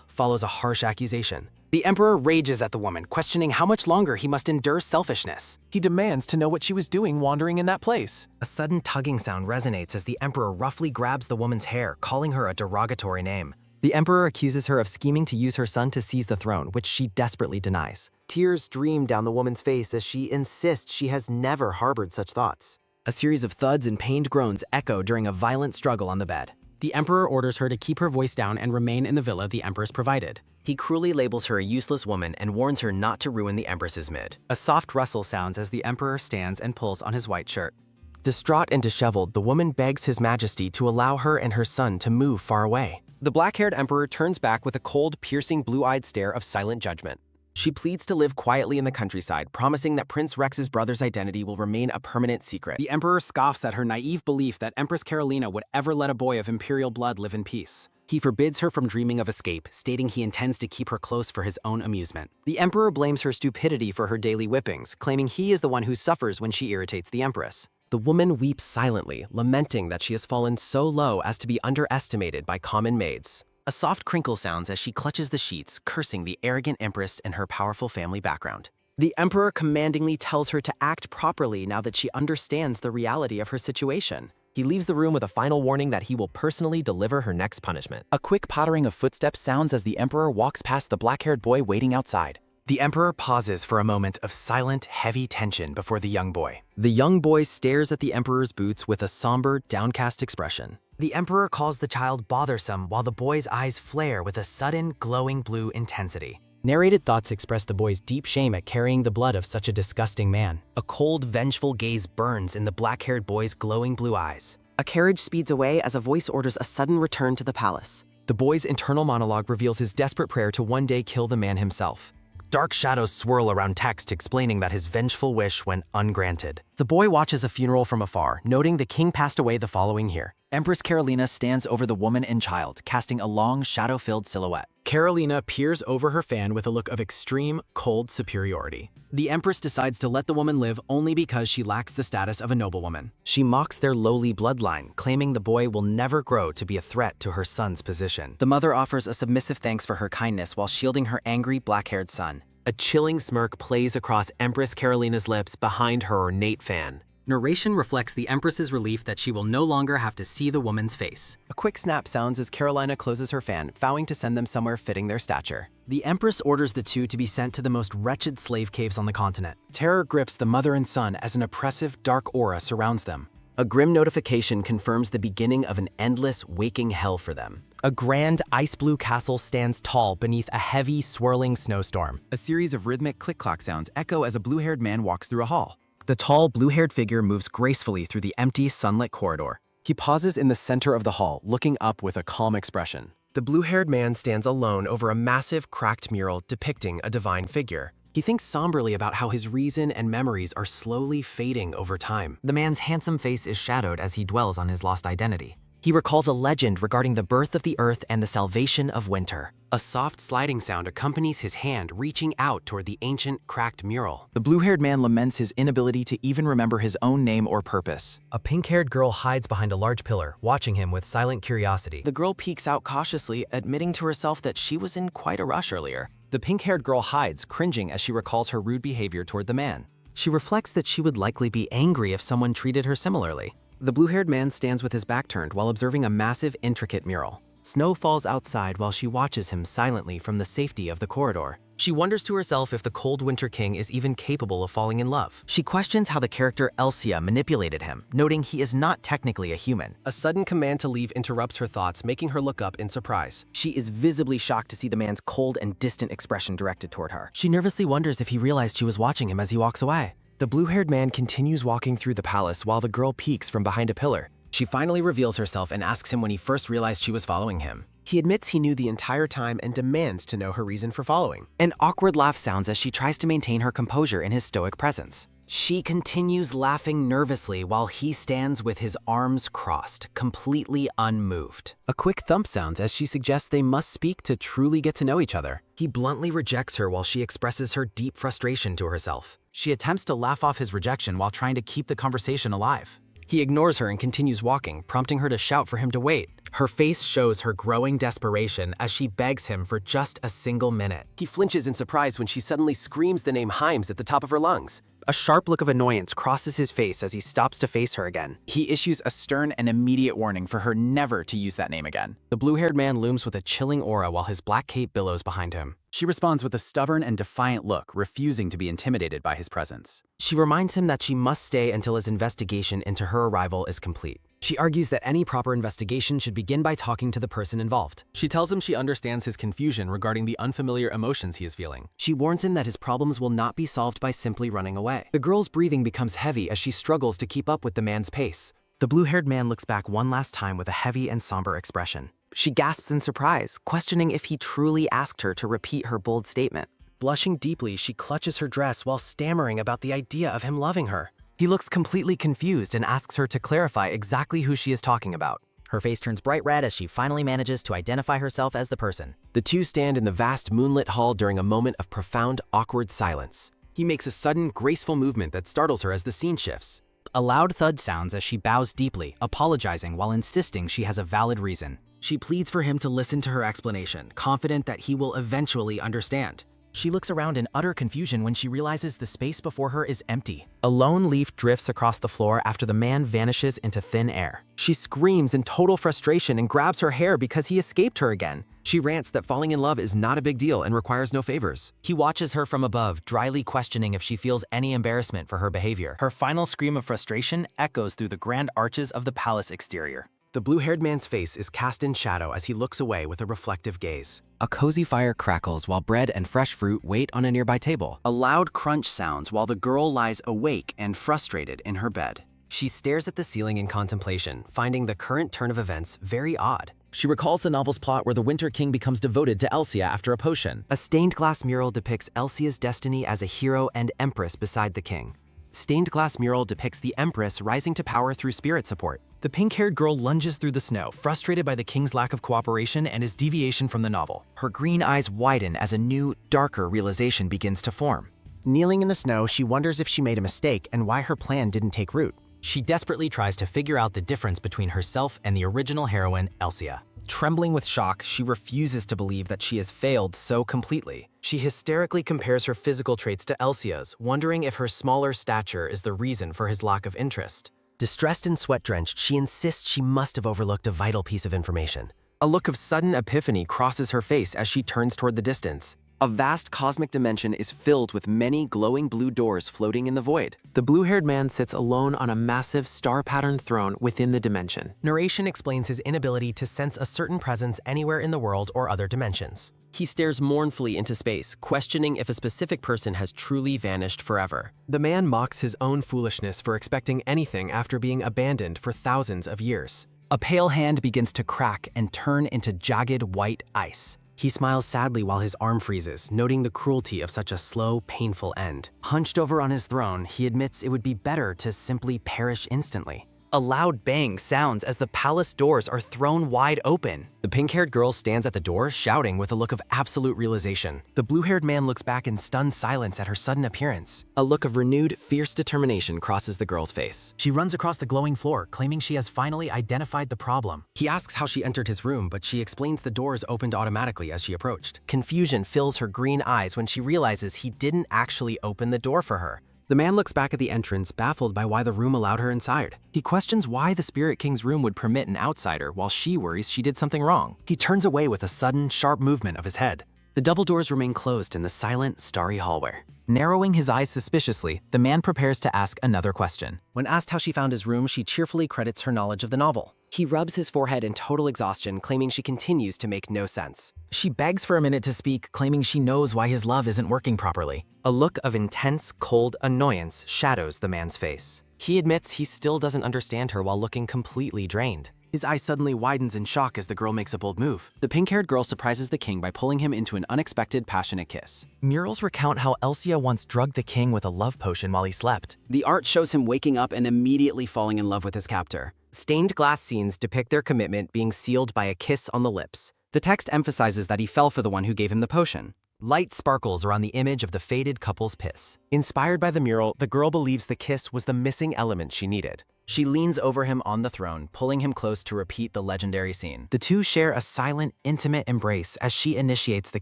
follows a harsh accusation. The emperor rages at the woman, questioning how much longer he must endure selfishness. He demands to know what she was doing wandering in that place. A sudden tugging sound resonates as the emperor roughly grabs the woman's hair, calling her a derogatory name. The emperor accuses her of scheming to use her son to seize the throne, which she desperately denies. Tears stream down the woman's face as she insists she has never harbored such thoughts. A series of thuds and pained groans echo during a violent struggle on the bed. The emperor orders her to keep her voice down and remain in the villa the empress provided. He cruelly labels her a useless woman and warns her not to ruin the empress's mood. A soft rustle sounds as the emperor stands and pulls on his white shirt. Distraught and disheveled, the woman begs His Majesty to allow her and her son to move far away. The black-haired emperor turns back with a cold, piercing, blue-eyed stare of silent judgment. She pleads to live quietly in the countryside, promising that Prince Rex's brother's identity will remain a permanent secret. The emperor scoffs at her naive belief that Empress Carolina would ever let a boy of imperial blood live in peace. He forbids her from dreaming of escape, stating he intends to keep her close for his own amusement. The emperor blames her stupidity for her daily whippings, claiming he is the one who suffers when she irritates the empress. The woman weeps silently, lamenting that she has fallen so low as to be underestimated by common maids. A soft crinkle sounds as she clutches the sheets, cursing the arrogant empress and her powerful family background. The emperor commandingly tells her to act properly now that she understands the reality of her situation. He leaves the room with a final warning that he will personally deliver her next punishment. A quick pattering of footsteps sounds as the emperor walks past the black-haired boy waiting outside. The emperor pauses for a moment of silent, heavy tension before the young boy. The young boy stares at the emperor's boots with a somber, downcast expression. The emperor calls the child bothersome while the boy's eyes flare with a sudden, glowing blue intensity. Narrated thoughts express the boy's deep shame at carrying the blood of such a disgusting man. A cold, vengeful gaze burns in the black-haired boy's glowing blue eyes. A carriage speeds away as a voice orders a sudden return to the palace. The boy's internal monologue reveals his desperate prayer to one day kill the man himself. Dark shadows swirl around text explaining that his vengeful wish went ungranted. The boy watches a funeral from afar, noting the king passed away the following year. Empress Carolina stands over the woman and child, casting a long, shadow-filled silhouette. Carolina peers over her fan with a look of extreme, cold superiority. The empress decides to let the woman live only because she lacks the status of a noblewoman. She mocks their lowly bloodline, claiming the boy will never grow to be a threat to her son's position. The mother offers a submissive thanks for her kindness while shielding her angry, black-haired son. A chilling smirk plays across Empress Carolina's lips behind her ornate fan. Narration reflects the empress's relief that she will no longer have to see the woman's face. A quick snap sounds as Carolina closes her fan, vowing to send them somewhere fitting their stature. The empress orders the two to be sent to the most wretched slave caves on the continent. Terror grips the mother and son as an oppressive, dark aura surrounds them. A grim notification confirms the beginning of an endless, waking hell for them. A grand ice blue castle stands tall beneath a heavy, swirling snowstorm. A series of rhythmic click-clock sounds echo as a blue-haired man walks through a hall. The tall, blue-haired figure moves gracefully through the empty, sunlit corridor. He pauses in the center of the hall, looking up with a calm expression. The blue-haired man stands alone over a massive, cracked mural depicting a divine figure. He thinks somberly about how his reason and memories are slowly fading over time. The man's handsome face is shadowed as he dwells on his lost identity. He recalls a legend regarding the birth of the earth and the salvation of winter. A soft sliding sound accompanies his hand reaching out toward the ancient, cracked mural. The blue-haired man laments his inability to even remember his own name or purpose. A pink-haired girl hides behind a large pillar, watching him with silent curiosity. The girl peeks out cautiously, admitting to herself that she was in quite a rush earlier. The pink-haired girl hides, cringing as she recalls her rude behavior toward the man. She reflects that she would likely be angry if someone treated her similarly. The blue-haired man stands with his back turned while observing a massive, intricate mural. Snow falls outside while she watches him silently from the safety of the corridor. She wonders to herself if the cold winter king is even capable of falling in love. She questions how the character Elsia manipulated him, noting he is not technically a human. A sudden command to leave interrupts her thoughts, making her look up in surprise. She is visibly shocked to see the man's cold and distant expression directed toward her. She nervously wonders if he realized she was watching him as he walks away. The blue-haired man continues walking through the palace while the girl peeks from behind a pillar. She finally reveals herself and asks him when he first realized she was following him. He admits he knew the entire time and demands to know her reason for following. An awkward laugh sounds as she tries to maintain her composure in his stoic presence. She continues laughing nervously while he stands with his arms crossed, completely unmoved. A quick thump sounds as she suggests they must speak to truly get to know each other. He bluntly rejects her while she expresses her deep frustration to herself. She attempts to laugh off his rejection while trying to keep the conversation alive. He ignores her and continues walking, prompting her to shout for him to wait. Her face shows her growing desperation as she begs him for just a single minute. He flinches in surprise when she suddenly screams the name Himes at the top of her lungs. A sharp look of annoyance crosses his face as he stops to face her again. He issues a stern and immediate warning for her never to use that name again. The blue-haired man looms with a chilling aura while his black cape billows behind him. She responds with a stubborn and defiant look, refusing to be intimidated by his presence. She reminds him that she must stay until his investigation into her arrival is complete. She argues that any proper investigation should begin by talking to the person involved. She tells him she understands his confusion regarding the unfamiliar emotions he is feeling. She warns him that his problems will not be solved by simply running away. The girl's breathing becomes heavy as she struggles to keep up with the man's pace. The blue-haired man looks back one last time with a heavy and somber expression. She gasps in surprise, questioning if he truly asked her to repeat her bold statement. Blushing deeply, she clutches her dress while stammering about the idea of him loving her. He looks completely confused and asks her to clarify exactly who she is talking about. Her face turns bright red as she finally manages to identify herself as the person. The two stand in the vast moonlit hall during a moment of profound, awkward silence. He makes a sudden, graceful movement that startles her as the scene shifts. A loud thud sounds as she bows deeply, apologizing while insisting she has a valid reason. She pleads for him to listen to her explanation, confident that he will eventually understand. She looks around in utter confusion when she realizes the space before her is empty. A lone leaf drifts across the floor after the man vanishes into thin air. She screams in total frustration and grabs her hair because he escaped her again. She rants that falling in love is not a big deal and requires no favors. He watches her from above, dryly questioning if she feels any embarrassment for her behavior. Her final scream of frustration echoes through the grand arches of the palace exterior. The blue-haired man's face is cast in shadow as he looks away with a reflective gaze. A cozy fire crackles while bread and fresh fruit wait on a nearby table. A loud crunch sounds while the girl lies awake and frustrated in her bed. She stares at the ceiling in contemplation, finding the current turn of events very odd. She recalls the novel's plot where the Winter King becomes devoted to Elsia after a potion. A stained glass mural depicts Elsia's destiny as a hero and empress beside the king. Stained glass mural depicts the Empress rising to power through spirit support. The pink-haired girl lunges through the snow, frustrated by the king's lack of cooperation and his deviation from the novel. Her green eyes widen as a new, darker realization begins to form. Kneeling in the snow, she wonders if she made a mistake and why her plan didn't take root. She desperately tries to figure out the difference between herself and the original heroine, Elsia. Trembling with shock, she refuses to believe that she has failed so completely. She hysterically compares her physical traits to Elsia's, wondering if her smaller stature is the reason for his lack of interest. Distressed and sweat-drenched, she insists she must have overlooked a vital piece of information. A look of sudden epiphany crosses her face as she turns toward the distance. A vast cosmic dimension is filled with many glowing blue doors floating in the void. The blue-haired man sits alone on a massive star-patterned throne within the dimension. Narration explains his inability to sense a certain presence anywhere in the world or other dimensions. He stares mournfully into space, questioning if a specific person has truly vanished forever. The man mocks his own foolishness for expecting anything after being abandoned for thousands of years. A pale hand begins to crack and turn into jagged white ice. He smiles sadly while his arm freezes, noting the cruelty of such a slow, painful end. Hunched over on his throne, he admits it would be better to simply perish instantly. A loud bang sounds as the palace doors are thrown wide open. The pink-haired girl stands at the door, shouting with a look of absolute realization. The blue-haired man looks back in stunned silence at her sudden appearance. A look of renewed, fierce determination crosses the girl's face. She runs across the glowing floor, claiming she has finally identified the problem. He asks how she entered his room, but she explains the doors opened automatically as she approached. Confusion fills her green eyes when she realizes he didn't actually open the door for her. The man looks back at the entrance, baffled by why the room allowed her inside. He questions why the Spirit King's room would permit an outsider, while she worries she did something wrong. He turns away with a sudden, sharp movement of his head. The double doors remain closed in the silent, starry hallway. Narrowing his eyes suspiciously, the man prepares to ask another question. When asked how she found his room, she cheerfully credits her knowledge of the novel. He rubs his forehead in total exhaustion, claiming she continues to make no sense. She begs for a minute to speak, claiming she knows why his love isn't working properly. A look of intense, cold annoyance shadows the man's face. He admits he still doesn't understand her while looking completely drained. His eye suddenly widens in shock as the girl makes a bold move. The pink-haired girl surprises the king by pulling him into an unexpected, passionate kiss. Murals recount how Elsia once drugged the king with a love potion while he slept. The art shows him waking up and immediately falling in love with his captor. Stained glass scenes depict their commitment being sealed by a kiss on the lips. The text emphasizes that he fell for the one who gave him the potion. Light sparkles around the image of the fated couple's kiss. Inspired by the mural, the girl believes the kiss was the missing element she needed. She leans over him on the throne, pulling him close to repeat the legendary scene. The two share a silent, intimate embrace as she initiates the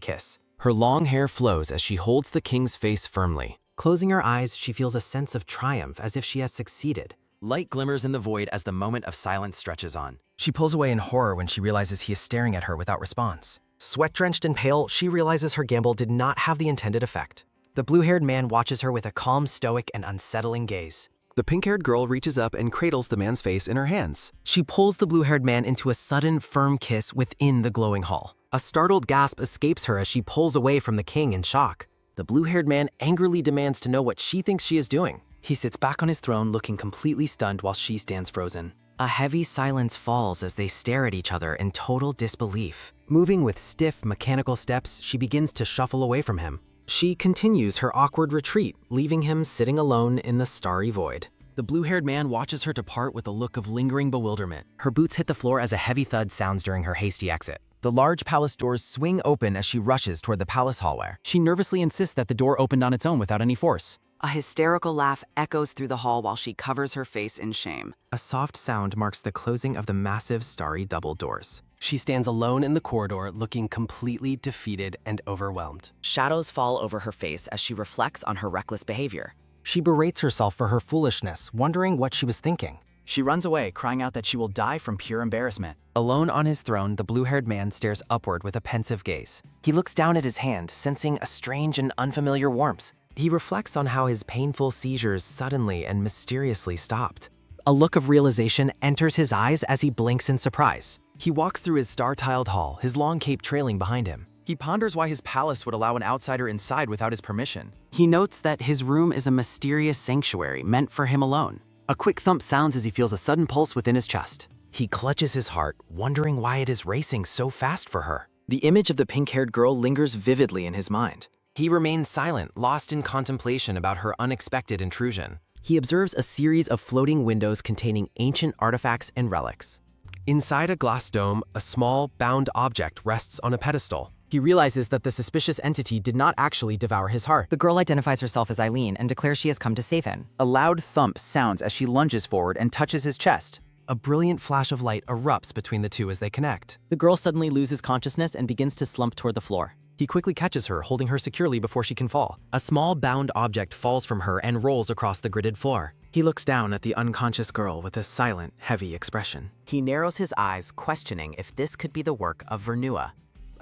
kiss. Her long hair flows as she holds the king's face firmly. Closing her eyes, she feels a sense of triumph as if she has succeeded. Light glimmers in the void as the moment of silence stretches on. She pulls away in horror when she realizes he is staring at her without response. Sweat-drenched and pale, she realizes her gamble did not have the intended effect. The blue-haired man watches her with a calm, stoic, and unsettling gaze. The pink-haired girl reaches up and cradles the man's face in her hands. She pulls the blue-haired man into a sudden, firm kiss within the glowing hall. A startled gasp escapes her as she pulls away from the king in shock. The blue-haired man angrily demands to know what she thinks she is doing. He sits back on his throne looking completely stunned while she stands frozen. A heavy silence falls as they stare at each other in total disbelief. Moving with stiff, mechanical steps, she begins to shuffle away from him. She continues her awkward retreat, leaving him sitting alone in the starry void. The blue-haired man watches her depart with a look of lingering bewilderment. Her boots hit the floor as a heavy thud sounds during her hasty exit. The large palace doors swing open as she rushes toward the palace hallway. She nervously insists that the door opened on its own without any force. A hysterical laugh echoes through the hall while she covers her face in shame. A soft sound marks the closing of the massive starry double doors. She stands alone in the corridor, looking completely defeated and overwhelmed. Shadows fall over her face as she reflects on her reckless behavior. She berates herself for her foolishness, wondering what she was thinking. She runs away, crying out that she will die from pure embarrassment. Alone on his throne, the blue-haired man stares upward with a pensive gaze. He looks down at his hand, sensing a strange and unfamiliar warmth. He reflects on how his painful seizures suddenly and mysteriously stopped. A look of realization enters his eyes as he blinks in surprise. He walks through his star-tiled hall, his long cape trailing behind him. He ponders why his palace would allow an outsider inside without his permission. He notes that his room is a mysterious sanctuary meant for him alone. A quick thump sounds as he feels a sudden pulse within his chest. He clutches his heart, wondering why it is racing so fast for her. The image of the pink-haired girl lingers vividly in his mind. He remains silent, lost in contemplation about her unexpected intrusion. He observes a series of floating windows containing ancient artifacts and relics. Inside a glass dome, a small, bound object rests on a pedestal. He realizes that the suspicious entity did not actually devour his heart. The girl identifies herself as Eileen and declares she has come to save him. A loud thump sounds as she lunges forward and touches his chest. A brilliant flash of light erupts between the two as they connect. The girl suddenly loses consciousness and begins to slump toward the floor. He quickly catches her, holding her securely before she can fall. A small bound object falls from her and rolls across the gridded floor. He looks down at the unconscious girl with a silent, heavy expression. He narrows his eyes, questioning if this could be the work of Vernua.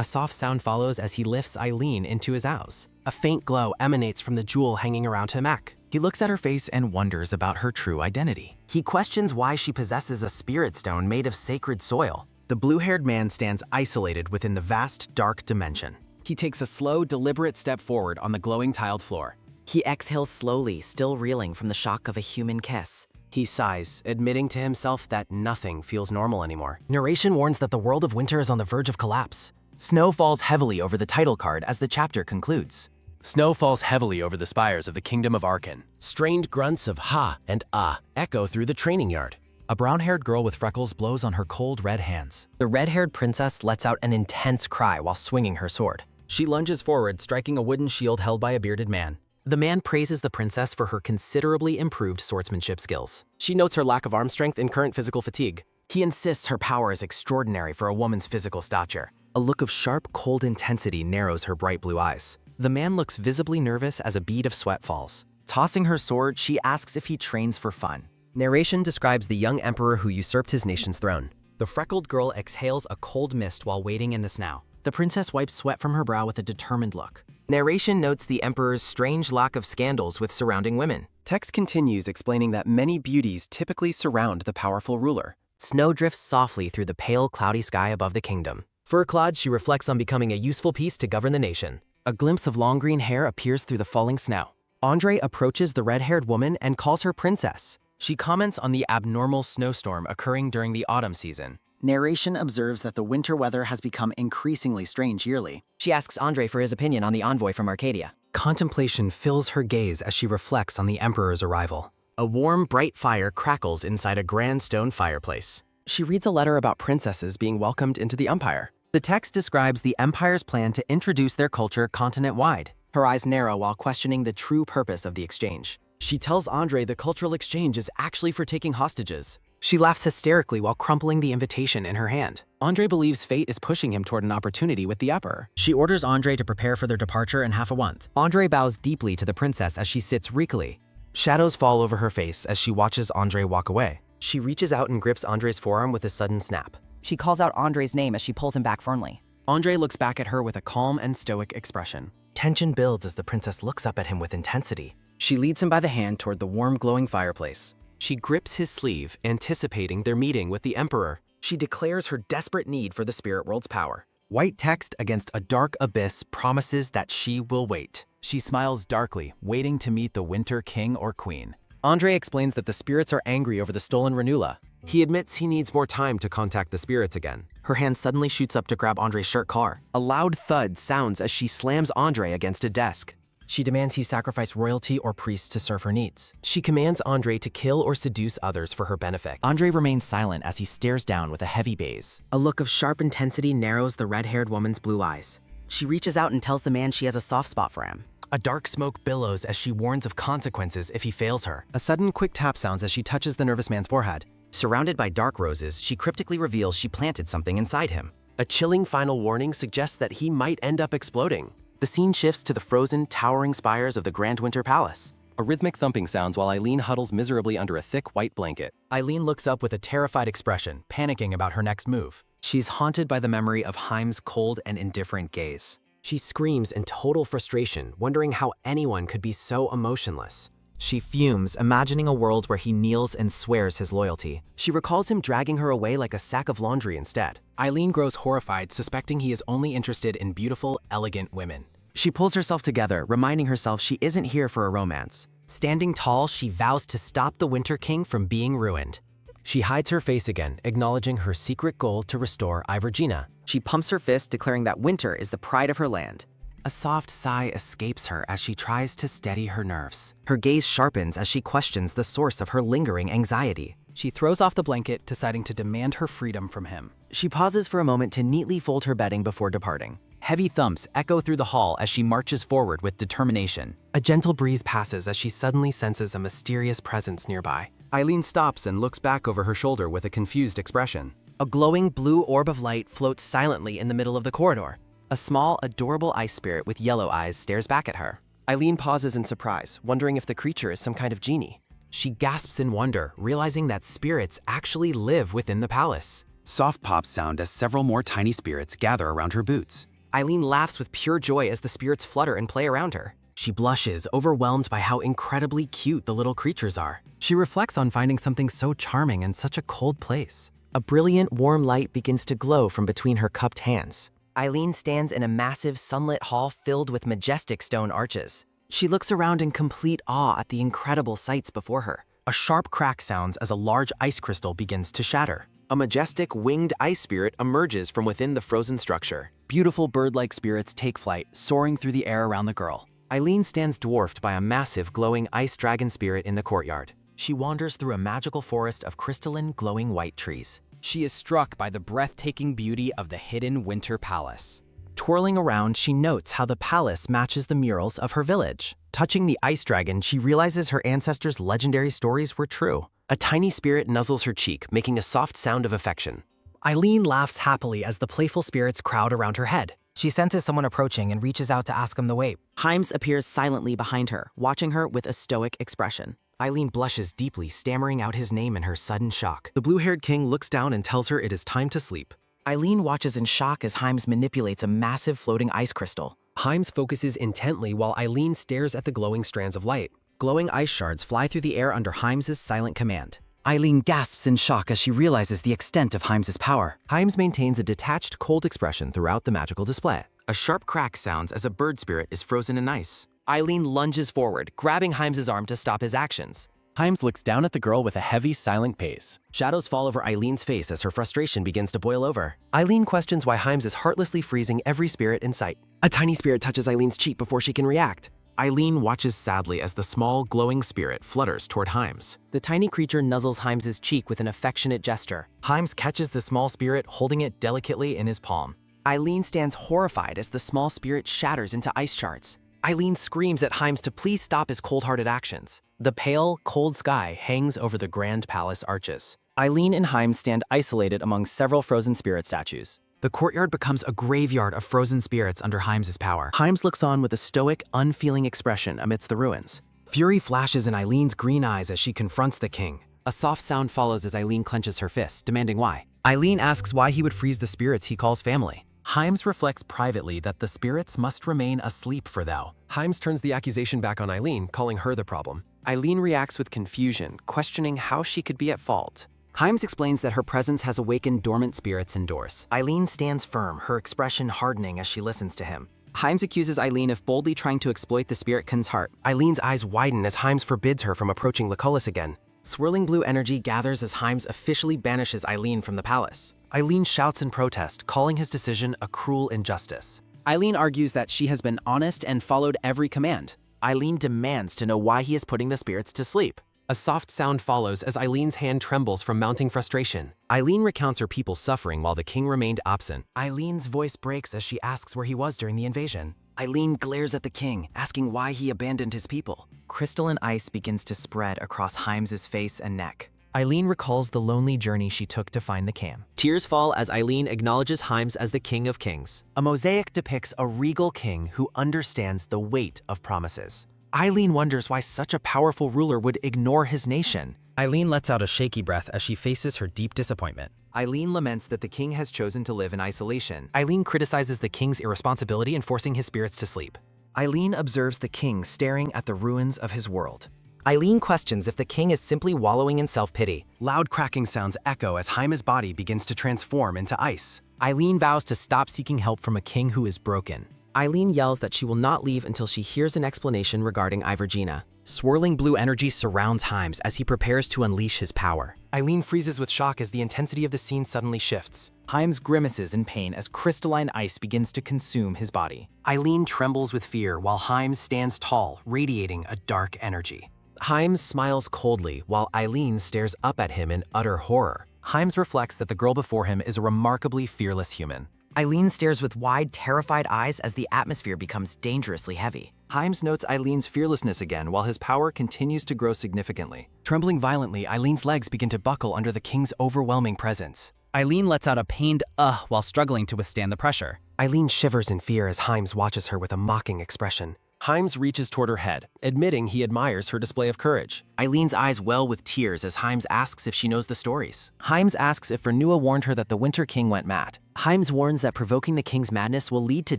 A soft sound follows as he lifts Eileen into his arms. A faint glow emanates from the jewel hanging around her neck. He looks at her face and wonders about her true identity. He questions why she possesses a spirit stone made of sacred soil. The blue-haired man stands isolated within the vast, dark dimension. He takes a slow, deliberate step forward on the glowing tiled floor. He exhales slowly, still reeling from the shock of a human kiss. He sighs, admitting to himself that nothing feels normal anymore. Narration warns that the world of winter is on the verge of collapse. Snow falls heavily over the title card as the chapter concludes. Snow falls heavily over the spires of the kingdom of Arkan. Strained grunts of ha and ah echo through the training yard. A brown-haired girl with freckles blows on her cold red hands. The red-haired princess lets out an intense cry while swinging her sword. She lunges forward, striking a wooden shield held by a bearded man. The man praises the princess for her considerably improved swordsmanship skills. She notes her lack of arm strength and current physical fatigue. He insists her power is extraordinary for a woman's physical stature. A look of sharp, cold intensity narrows her bright blue eyes. The man looks visibly nervous as a bead of sweat falls. Tossing her sword, she asks if he trains for fun. Narration describes the young emperor who usurped his nation's throne. The freckled girl exhales a cold mist while waiting in the snow. The princess wipes sweat from her brow with a determined look. Narration notes the emperor's strange lack of scandals with surrounding women. Text continues explaining that many beauties typically surround the powerful ruler. Snow drifts softly through the pale, cloudy sky above the kingdom. Fur-clad, she reflects on becoming a useful piece to govern the nation. A glimpse of long green hair appears through the falling snow. Andre approaches the red-haired woman and calls her princess. She comments on the abnormal snowstorm occurring during the autumn season. Narration observes that the winter weather has become increasingly strange yearly. She asks Andre for his opinion on the envoy from Arcadia. Contemplation fills her gaze as she reflects on the emperor's arrival. A warm, bright fire crackles inside a grand stone fireplace. She reads a letter about princesses being welcomed into the empire. The text describes the empire's plan to introduce their culture continent-wide. Her eyes narrow while questioning the true purpose of the exchange. She tells Andre the cultural exchange is actually for taking hostages. She laughs hysterically while crumpling the invitation in her hand. Andre believes fate is pushing him toward an opportunity with the emperor. She orders Andre to prepare for their departure in half a month. Andre bows deeply to the princess as she sits reekily. Shadows fall over her face as she watches Andre walk away. She reaches out and grips Andre's forearm with a sudden snap. She calls out Andre's name as she pulls him back firmly. Andre looks back at her with a calm and stoic expression. Tension builds as the princess looks up at him with intensity. She leads him by the hand toward the warm, glowing fireplace. She grips his sleeve, anticipating their meeting with the emperor. She declares her desperate need for the spirit world's power. White text against a dark abyss promises that she will wait. She smiles darkly, waiting to meet the winter king or queen. Andre explains that the spirits are angry over the stolen Renula. He admits he needs more time to contact the spirits again. Her hand suddenly shoots up to grab Andre's shirt collar. A loud thud sounds as she slams Andre against a desk. She demands he sacrifice royalty or priests to serve her needs. She commands Andre to kill or seduce others for her benefit. Andre remains silent as he stares down with a heavy gaze. A look of sharp intensity narrows the red-haired woman's blue eyes. She reaches out and tells the man she has a soft spot for him. A dark smoke billows as she warns of consequences if he fails her. A sudden quick tap sounds as she touches the nervous man's forehead. Surrounded by dark roses, she cryptically reveals she planted something inside him. A chilling final warning suggests that he might end up exploding. The scene shifts to the frozen, towering spires of the Grand Winter Palace. A rhythmic thumping sounds while Eileen huddles miserably under a thick white blanket. Eileen looks up with a terrified expression, panicking about her next move. She's haunted by the memory of Haim's cold and indifferent gaze. She screams in total frustration, wondering how anyone could be so emotionless. She fumes, imagining a world where he kneels and swears his loyalty. She recalls him dragging her away like a sack of laundry instead. Eileen grows horrified, suspecting he is only interested in beautiful, elegant women. She pulls herself together, reminding herself she isn't here for a romance. Standing tall, she vows to stop the Winter King from being ruined. She hides her face again, acknowledging her secret goal to restore Ivergina. She pumps her fist, declaring that winter is the pride of her land. A soft sigh escapes her as she tries to steady her nerves. Her gaze sharpens as she questions the source of her lingering anxiety. She throws off the blanket, deciding to demand her freedom from him. She pauses for a moment to neatly fold her bedding before departing. Heavy thumps echo through the hall as she marches forward with determination. A gentle breeze passes as she suddenly senses a mysterious presence nearby. Eileen stops and looks back over her shoulder with a confused expression. A glowing blue orb of light floats silently in the middle of the corridor. A small, adorable ice spirit with yellow eyes stares back at her. Eileen pauses in surprise, wondering if the creature is some kind of genie. She gasps in wonder, realizing that spirits actually live within the palace. Soft pops sound as several more tiny spirits gather around her boots. Eileen laughs with pure joy as the spirits flutter and play around her. She blushes, overwhelmed by how incredibly cute the little creatures are. She reflects on finding something so charming in such a cold place. A brilliant, warm light begins to glow from between her cupped hands. Eileen stands in a massive, sunlit hall filled with majestic stone arches. She looks around in complete awe at the incredible sights before her. A sharp crack sounds as a large ice crystal begins to shatter. A majestic winged ice spirit emerges from within the frozen structure. Beautiful bird-like spirits take flight, soaring through the air around the girl. Eileen stands dwarfed by a massive, glowing ice dragon spirit in the courtyard. She wanders through a magical forest of crystalline, glowing white trees. She is struck by the breathtaking beauty of the hidden winter palace. Twirling around, she notes how the palace matches the murals of her village. Touching the ice dragon, she realizes her ancestors' legendary stories were true. A tiny spirit nuzzles her cheek, making a soft sound of affection. Eileen laughs happily as the playful spirits crowd around her head. She senses someone approaching and reaches out to ask him the way. Himes appears silently behind her, watching her with a stoic expression. Eileen blushes deeply, stammering out his name in her sudden shock. The blue-haired king looks down and tells her it is time to sleep. Eileen watches in shock as Himes manipulates a massive floating ice crystal. Himes focuses intently while Eileen stares at the glowing strands of light. Glowing ice shards fly through the air under Himes' silent command. Eileen gasps in shock as she realizes the extent of Himes' power. Himes maintains a detached, cold expression throughout the magical display. A sharp crack sounds as a bird spirit is frozen in ice. Eileen lunges forward, grabbing Himes' arm to stop his actions. Himes looks down at the girl with a heavy, silent pace. Shadows fall over Eileen's face as her frustration begins to boil over. Eileen questions why Himes is heartlessly freezing every spirit in sight. A tiny spirit touches Eileen's cheek before she can react. Eileen watches sadly as the small, glowing spirit flutters toward Himes. The tiny creature nuzzles Himes' cheek with an affectionate gesture. Himes catches the small spirit, holding it delicately in his palm. Eileen stands horrified as the small spirit shatters into ice shards. Eileen screams at Himes to please stop his cold-hearted actions. The pale, cold sky hangs over the grand palace arches. Eileen and Himes stand isolated among several frozen spirit statues. The courtyard becomes a graveyard of frozen spirits under Himes' power. Himes looks on with a stoic, unfeeling expression amidst the ruins. Fury flashes in Eileen's green eyes as she confronts the king. A soft sound follows as Eileen clenches her fist, demanding why. Eileen asks why he would freeze the spirits he calls family. Himes reflects privately that the spirits must remain asleep for thou. Himes turns the accusation back on Eileen, calling her the problem. Eileen reacts with confusion, questioning how she could be at fault. Himes explains that her presence has awakened dormant spirits indoors. Eileen stands firm, her expression hardening as she listens to him. Himes accuses Eileen of boldly trying to exploit the spirit king's heart. Eileen's eyes widen as Himes forbids her from approaching Lucullus again. Swirling blue energy gathers as Himes officially banishes Eileen from the palace. Eileen shouts in protest, calling his decision a cruel injustice. Eileen argues that she has been honest and followed every command. Eileen demands to know why he is putting the spirits to sleep. A soft sound follows as Eileen's hand trembles from mounting frustration. Eileen recounts her people's suffering while the king remained absent. Eileen's voice breaks as she asks where he was during the invasion. Eileen glares at the king, asking why he abandoned his people. Crystalline ice begins to spread across Himes' face and neck. Eileen recalls the lonely journey she took to find the cam. Tears fall as Eileen acknowledges Himes as the king of kings. A mosaic depicts a regal king who understands the weight of promises. Eileen wonders why such a powerful ruler would ignore his nation. Eileen lets out a shaky breath as she faces her deep disappointment. Eileen laments that the king has chosen to live in isolation. Eileen criticizes the king's irresponsibility in forcing his spirits to sleep. Eileen observes the king staring at the ruins of his world. Eileen questions if the king is simply wallowing in self-pity. Loud cracking sounds echo as Himes' body begins to transform into ice. Eileen vows to stop seeking help from a king who is broken. Eileen yells that she will not leave until she hears an explanation regarding Ivergina. Swirling blue energy surrounds Himes as he prepares to unleash his power. Eileen freezes with shock as the intensity of the scene suddenly shifts. Himes grimaces in pain as crystalline ice begins to consume his body. Eileen trembles with fear while Himes stands tall, radiating a dark energy. Himes smiles coldly while Eileen stares up at him in utter horror. Himes reflects that the girl before him is a remarkably fearless human. Eileen stares with wide, terrified eyes as the atmosphere becomes dangerously heavy. Himes notes Eileen's fearlessness again while his power continues to grow significantly. Trembling violently, Eileen's legs begin to buckle under the king's overwhelming presence. Eileen lets out a pained while struggling to withstand the pressure. Eileen shivers in fear as Himes watches her with a mocking expression. Himes reaches toward her head, admitting he admires her display of courage. Eileen's eyes well with tears as Himes asks if she knows the stories. Himes asks if Vernua warned her that the Winter King went mad. Himes warns that provoking the king's madness will lead to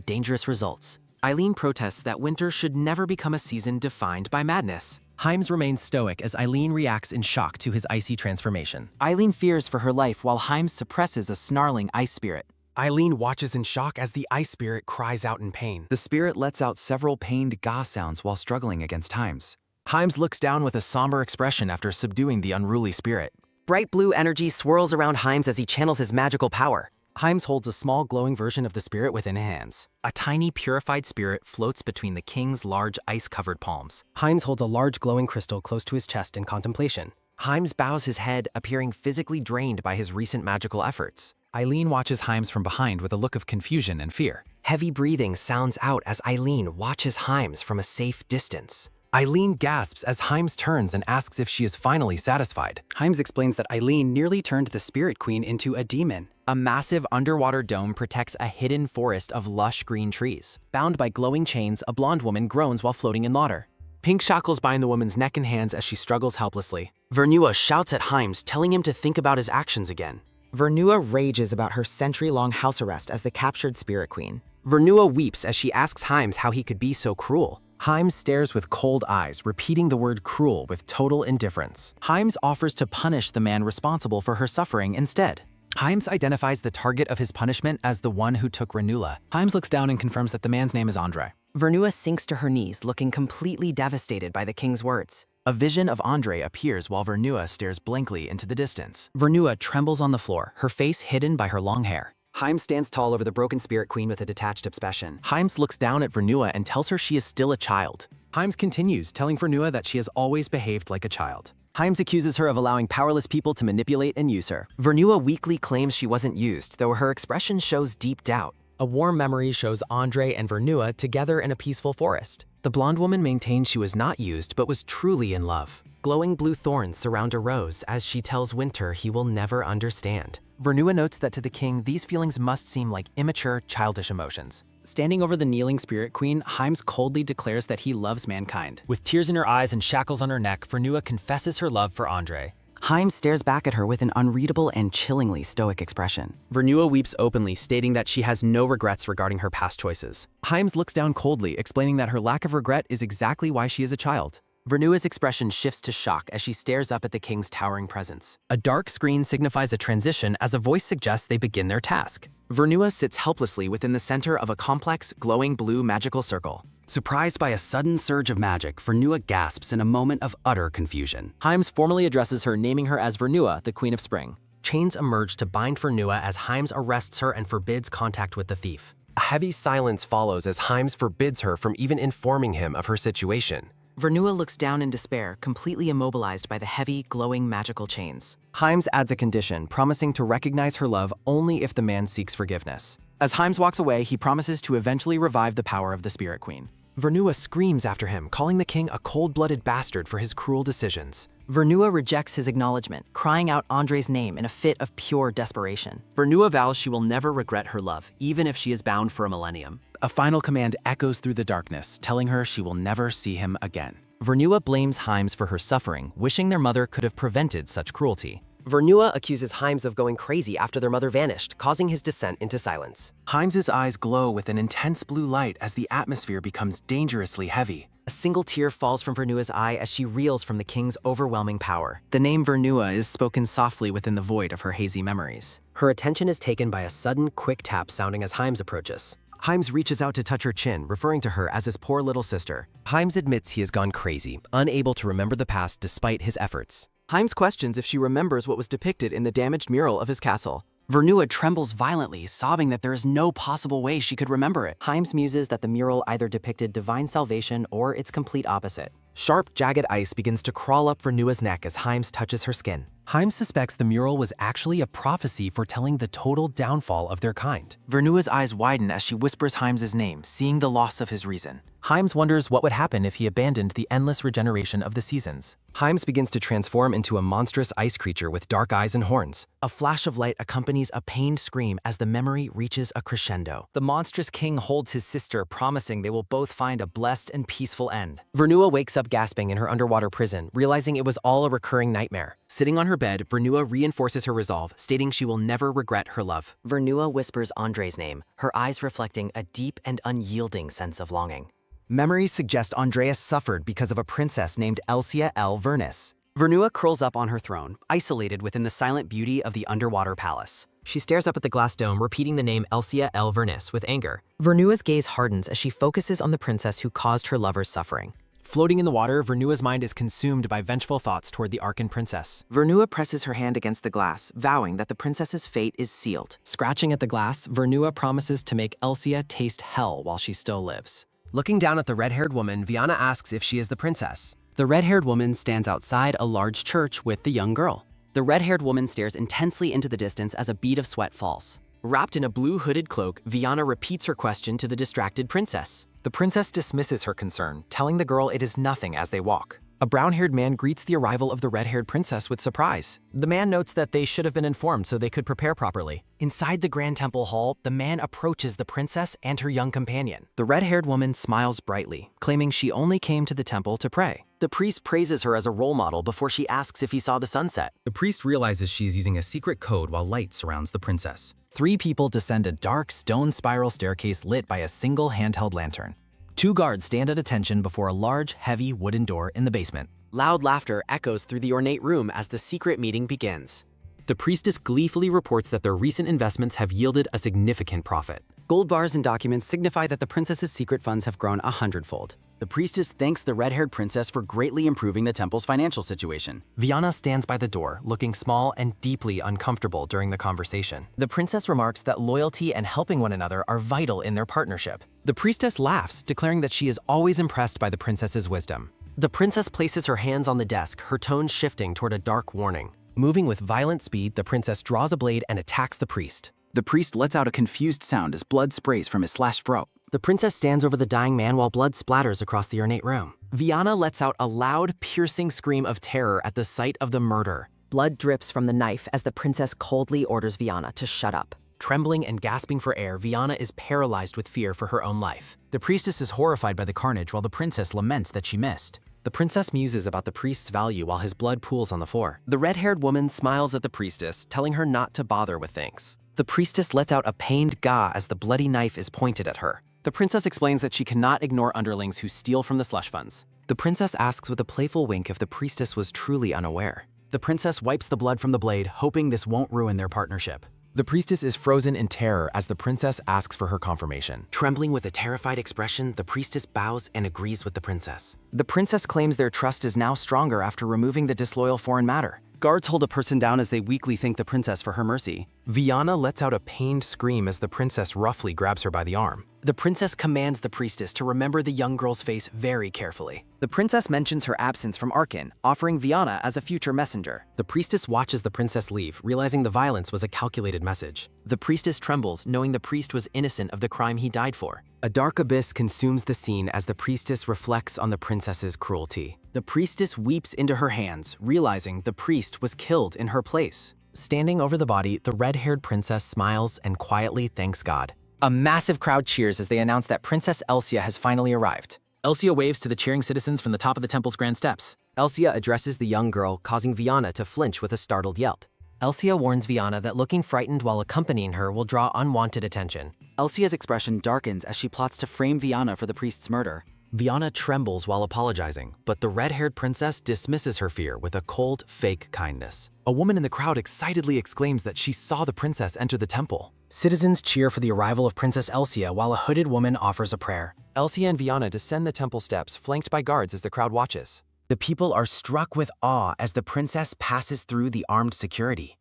dangerous results. Eileen protests that winter should never become a season defined by madness. Himes remains stoic as Eileen reacts in shock to his icy transformation. Eileen fears for her life while Himes suppresses a snarling ice spirit. Eileen watches in shock as the ice spirit cries out in pain. The spirit lets out several pained gah sounds while struggling against Himes. Himes looks down with a somber expression after subduing the unruly spirit. Bright blue energy swirls around Himes as he channels his magical power. Himes holds a small glowing version of the spirit within his hands. A tiny purified spirit floats between the king's large ice-covered palms. Himes holds a large glowing crystal close to his chest in contemplation. Himes bows his head, appearing physically drained by his recent magical efforts. Eileen watches Himes from behind with a look of confusion and fear. Heavy breathing sounds out as Eileen watches Himes from a safe distance. Eileen gasps as Himes turns and asks if she is finally satisfied. Himes explains that Eileen nearly turned the Spirit Queen into a demon. A massive underwater dome protects a hidden forest of lush green trees. Bound by glowing chains, a blonde woman groans while floating in water. Pink shackles bind the woman's neck and hands as she struggles helplessly. Vernua shouts at Himes, telling him to think about his actions again. Vernua rages about her century-long house arrest as the captured Spirit Queen. Vernua weeps as she asks Himes how he could be so cruel. Himes stares with cold eyes, repeating the word cruel with total indifference. Himes offers to punish the man responsible for her suffering instead. Himes identifies the target of his punishment as the one who took Renula. Himes looks down and confirms that the man's name is Andre. Vernua sinks to her knees, looking completely devastated by the king's words. A vision of Andre appears while Vernua stares blankly into the distance. Vernua trembles on the floor, her face hidden by her long hair. Himes stands tall over the broken Spirit Queen with a detached expression. Himes looks down at Vernua and tells her she is still a child. Himes continues, telling Vernua that she has always behaved like a child. Himes accuses her of allowing powerless people to manipulate and use her. Vernua weakly claims she wasn't used, though her expression shows deep doubt. A warm memory shows Andre and Vernua together in a peaceful forest. The blonde woman maintains she was not used but was truly in love. Glowing blue thorns surround a rose as she tells Winter he will never understand. Vernua notes that to the king, these feelings must seem like immature, childish emotions. Standing over the kneeling Spirit Queen, Himes coldly declares that he loves mankind. With tears in her eyes and shackles on her neck, Vernua confesses her love for Andre. Himes stares back at her with an unreadable and chillingly stoic expression. Vernua weeps openly, stating that she has no regrets regarding her past choices. Himes looks down coldly, explaining that her lack of regret is exactly why she is a child. Vernua's expression shifts to shock as she stares up at the king's towering presence. A dark screen signifies a transition as a voice suggests they begin their task. Vernua sits helplessly within the center of a complex, glowing blue magical circle. Surprised by a sudden surge of magic, Vernua gasps in a moment of utter confusion. Himes formally addresses her, naming her as Vernua, the Queen of Spring. Chains emerge to bind Vernua as Himes arrests her and forbids contact with the thief. A heavy silence follows as Himes forbids her from even informing him of her situation. Vernua looks down in despair, completely immobilized by the heavy, glowing magical chains. Himes adds a condition, promising to recognize her love only if the man seeks forgiveness. As Himes walks away, he promises to eventually revive the power of the Spirit Queen. Vernua screams after him, calling the king a cold-blooded bastard for his cruel decisions. Vernua rejects his acknowledgement, crying out Andre's name in a fit of pure desperation. Vernua vows she will never regret her love, even if she is bound for a millennium. A final command echoes through the darkness, telling her she will never see him again. Vernua blames Himes for her suffering, wishing their mother could have prevented such cruelty. Vernua accuses Himes of going crazy after their mother vanished, causing his descent into silence. Himes's eyes glow with an intense blue light as the atmosphere becomes dangerously heavy. A single tear falls from Vernua's eye as she reels from the king's overwhelming power. The name Vernua is spoken softly within the void of her hazy memories. Her attention is taken by a sudden, quick tap sounding as Himes approaches. Himes reaches out to touch her chin, referring to her as his poor little sister. Himes admits he has gone crazy, unable to remember the past despite his efforts. Himes questions if she remembers what was depicted in the damaged mural of his castle. Vernua trembles violently, sobbing that there is no possible way she could remember it. Himes muses that the mural either depicted divine salvation or its complete opposite. Sharp, jagged ice begins to crawl up Vernua's neck as Himes touches her skin. Himes suspects the mural was actually a prophecy foretelling the total downfall of their kind. Vernua's eyes widen as she whispers Himes' name, seeing the loss of his reason. Himes wonders what would happen if he abandoned the endless regeneration of the seasons. Himes begins to transform into a monstrous ice creature with dark eyes and horns. A flash of light accompanies a pained scream as the memory reaches a crescendo. The monstrous king holds his sister, promising they will both find a blessed and peaceful end. Vernua wakes up gasping in her underwater prison, realizing it was all a recurring nightmare. Sitting on her bed, Vernua reinforces her resolve, stating she will never regret her love. Vernua whispers Andre's name, her eyes reflecting a deep and unyielding sense of longing. Memories suggest Andreas suffered because of a princess named Elsia L. Vernus. Vernua curls up on her throne, isolated within the silent beauty of the underwater palace. She stares up at the glass dome, repeating the name Elsia L. Vernus with anger. Vernua's gaze hardens as she focuses on the princess who caused her lover's suffering. Floating in the water, Vernua's mind is consumed by vengeful thoughts toward the Arkan princess. Vernua presses her hand against the glass, vowing that the princess's fate is sealed. Scratching at the glass, Vernua promises to make Elsia taste hell while she still lives. Looking down at the red-haired woman, Viana asks if she is the princess. The red-haired woman stands outside a large church with the young girl. The red-haired woman stares intensely into the distance as a bead of sweat falls. Wrapped in a blue hooded cloak, Viana repeats her question to the distracted princess. The princess dismisses her concern, telling the girl it is nothing as they walk. A brown-haired man greets the arrival of the red-haired princess with surprise. The man notes that they should have been informed so they could prepare properly. Inside the Grand Temple Hall, the man approaches the princess and her young companion. The red-haired woman smiles brightly, claiming she only came to the temple to pray. The priest praises her as a role model before she asks if he saw the sunset. The priest realizes she is using a secret code while light surrounds the princess. 3 people descend a dark stone spiral staircase lit by a single handheld lantern. 2 guards stand at attention before a large, heavy wooden door in the basement. Loud laughter echoes through the ornate room as the secret meeting begins. The priestess gleefully reports that their recent investments have yielded a significant profit. Gold bars and documents signify that the princess's secret funds have grown 100-fold. The priestess thanks the red-haired princess for greatly improving the temple's financial situation. Viana stands by the door, looking small and deeply uncomfortable during the conversation. The princess remarks that loyalty and helping one another are vital in their partnership. The priestess laughs, declaring that she is always impressed by the princess's wisdom. The princess places her hands on the desk, her tone shifting toward a dark warning. Moving with violent speed, the princess draws a blade and attacks the priest. The priest lets out a confused sound as blood sprays from his slashed throat. The princess stands over the dying man while blood splatters across the ornate room. Viana lets out a loud, piercing scream of terror at the sight of the murder. Blood drips from the knife as the princess coldly orders Viana to shut up. Trembling and gasping for air, Viana is paralyzed with fear for her own life. The priestess is horrified by the carnage while the princess laments that she missed. The princess muses about the priest's value while his blood pools on the floor. The red-haired woman smiles at the priestess, telling her not to bother with things. The priestess lets out a pained gah as the bloody knife is pointed at her. The princess explains that she cannot ignore underlings who steal from the slush funds. The princess asks with a playful wink if the priestess was truly unaware. The princess wipes the blood from the blade, hoping this won't ruin their partnership. The priestess is frozen in terror as the princess asks for her confirmation. Trembling with a terrified expression, the priestess bows and agrees with the princess. The princess claims their trust is now stronger after removing the disloyal foreign matter. Guards hold a person down as they weakly thank the princess for her mercy. Viana lets out a pained scream as the princess roughly grabs her by the arm. The princess commands the priestess to remember the young girl's face very carefully. The princess mentions her absence from Arkan, offering Viana as a future messenger. The priestess watches the princess leave, realizing the violence was a calculated message. The priestess trembles, knowing the priest was innocent of the crime he died for. A dark abyss consumes the scene as the priestess reflects on the princess's cruelty. The priestess weeps into her hands, realizing the priest was killed in her place. Standing over the body, the red-haired princess smiles and quietly thanks God. A massive crowd cheers as they announce that Princess Elsia has finally arrived. Elsia waves to the cheering citizens from the top of the temple's grand steps. Elsia addresses the young girl, causing Viana to flinch with a startled yelp. Elsia warns Viana that looking frightened while accompanying her will draw unwanted attention. Elsia's expression darkens as she plots to frame Viana for the priest's murder. Viana trembles while apologizing, but the red-haired princess dismisses her fear with a cold, fake kindness. A woman in the crowd excitedly exclaims that she saw the princess enter the temple. Citizens cheer for the arrival of Princess Elsia while a hooded woman offers a prayer. Elsia and Viana descend the temple steps, flanked by guards as the crowd watches. The people are struck with awe as the princess passes through the armed security.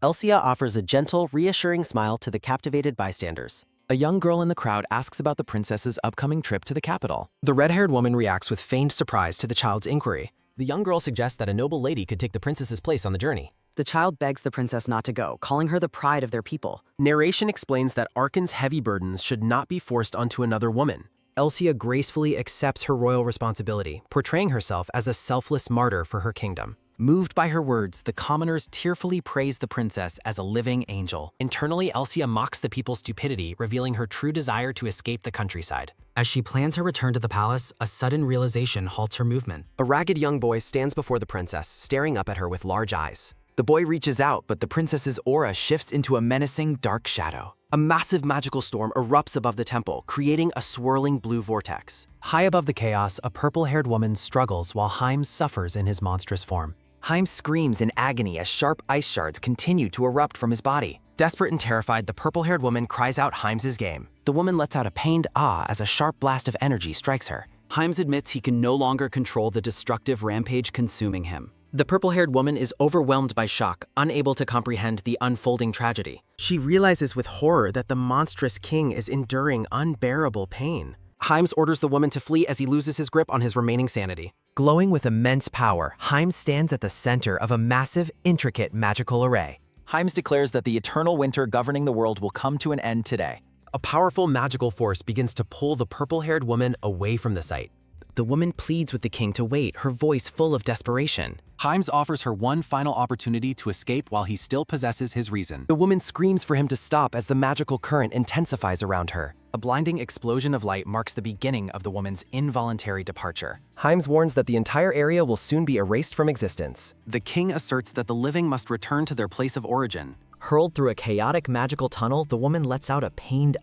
Elsia offers a gentle, reassuring smile to the captivated bystanders. A young girl in the crowd asks about the princess's upcoming trip to the capital. The red-haired woman reacts with feigned surprise to the child's inquiry. The young girl suggests that a noble lady could take the princess's place on the journey. The child begs the princess not to go, calling her the pride of their people. Narration explains that Arkan's heavy burdens should not be forced onto another woman. Elsia gracefully accepts her royal responsibility, portraying herself as a selfless martyr for her kingdom. Moved by her words, the commoners tearfully praise the princess as a living angel. Internally, Elsia mocks the people's stupidity, revealing her true desire to escape the countryside. As she plans her return to the palace, a sudden realization halts her movement. A ragged young boy stands before the princess, staring up at her with large eyes. The boy reaches out, but the princess's aura shifts into a menacing dark shadow. A massive magical storm erupts above the temple, creating a swirling blue vortex. High above the chaos, a purple-haired woman struggles while Haim suffers in his monstrous form. Haim screams in agony as sharp ice shards continue to erupt from his body. Desperate and terrified, the purple-haired woman cries out Haim's game. The woman lets out a pained ah as a sharp blast of energy strikes her. Himes admits he can no longer control the destructive rampage consuming him. The purple-haired woman is overwhelmed by shock, unable to comprehend the unfolding tragedy. She realizes with horror that the monstrous king is enduring unbearable pain. Himes orders the woman to flee as he loses his grip on his remaining sanity. Glowing with immense power, Haim stands at the center of a massive, intricate magical array. Himes declares that the eternal winter governing the world will come to an end today. A powerful magical force begins to pull the purple-haired woman away from the site. The woman pleads with the king to wait, her voice full of desperation. Himes offers her one final opportunity to escape while he still possesses his reason. The woman screams for him to stop as the magical current intensifies around her. A blinding explosion of light marks the beginning of the woman's involuntary departure. Himes warns that the entire area will soon be erased from existence. The king asserts that the living must return to their place of origin. Hurled through a chaotic magical tunnel, the woman lets out a pained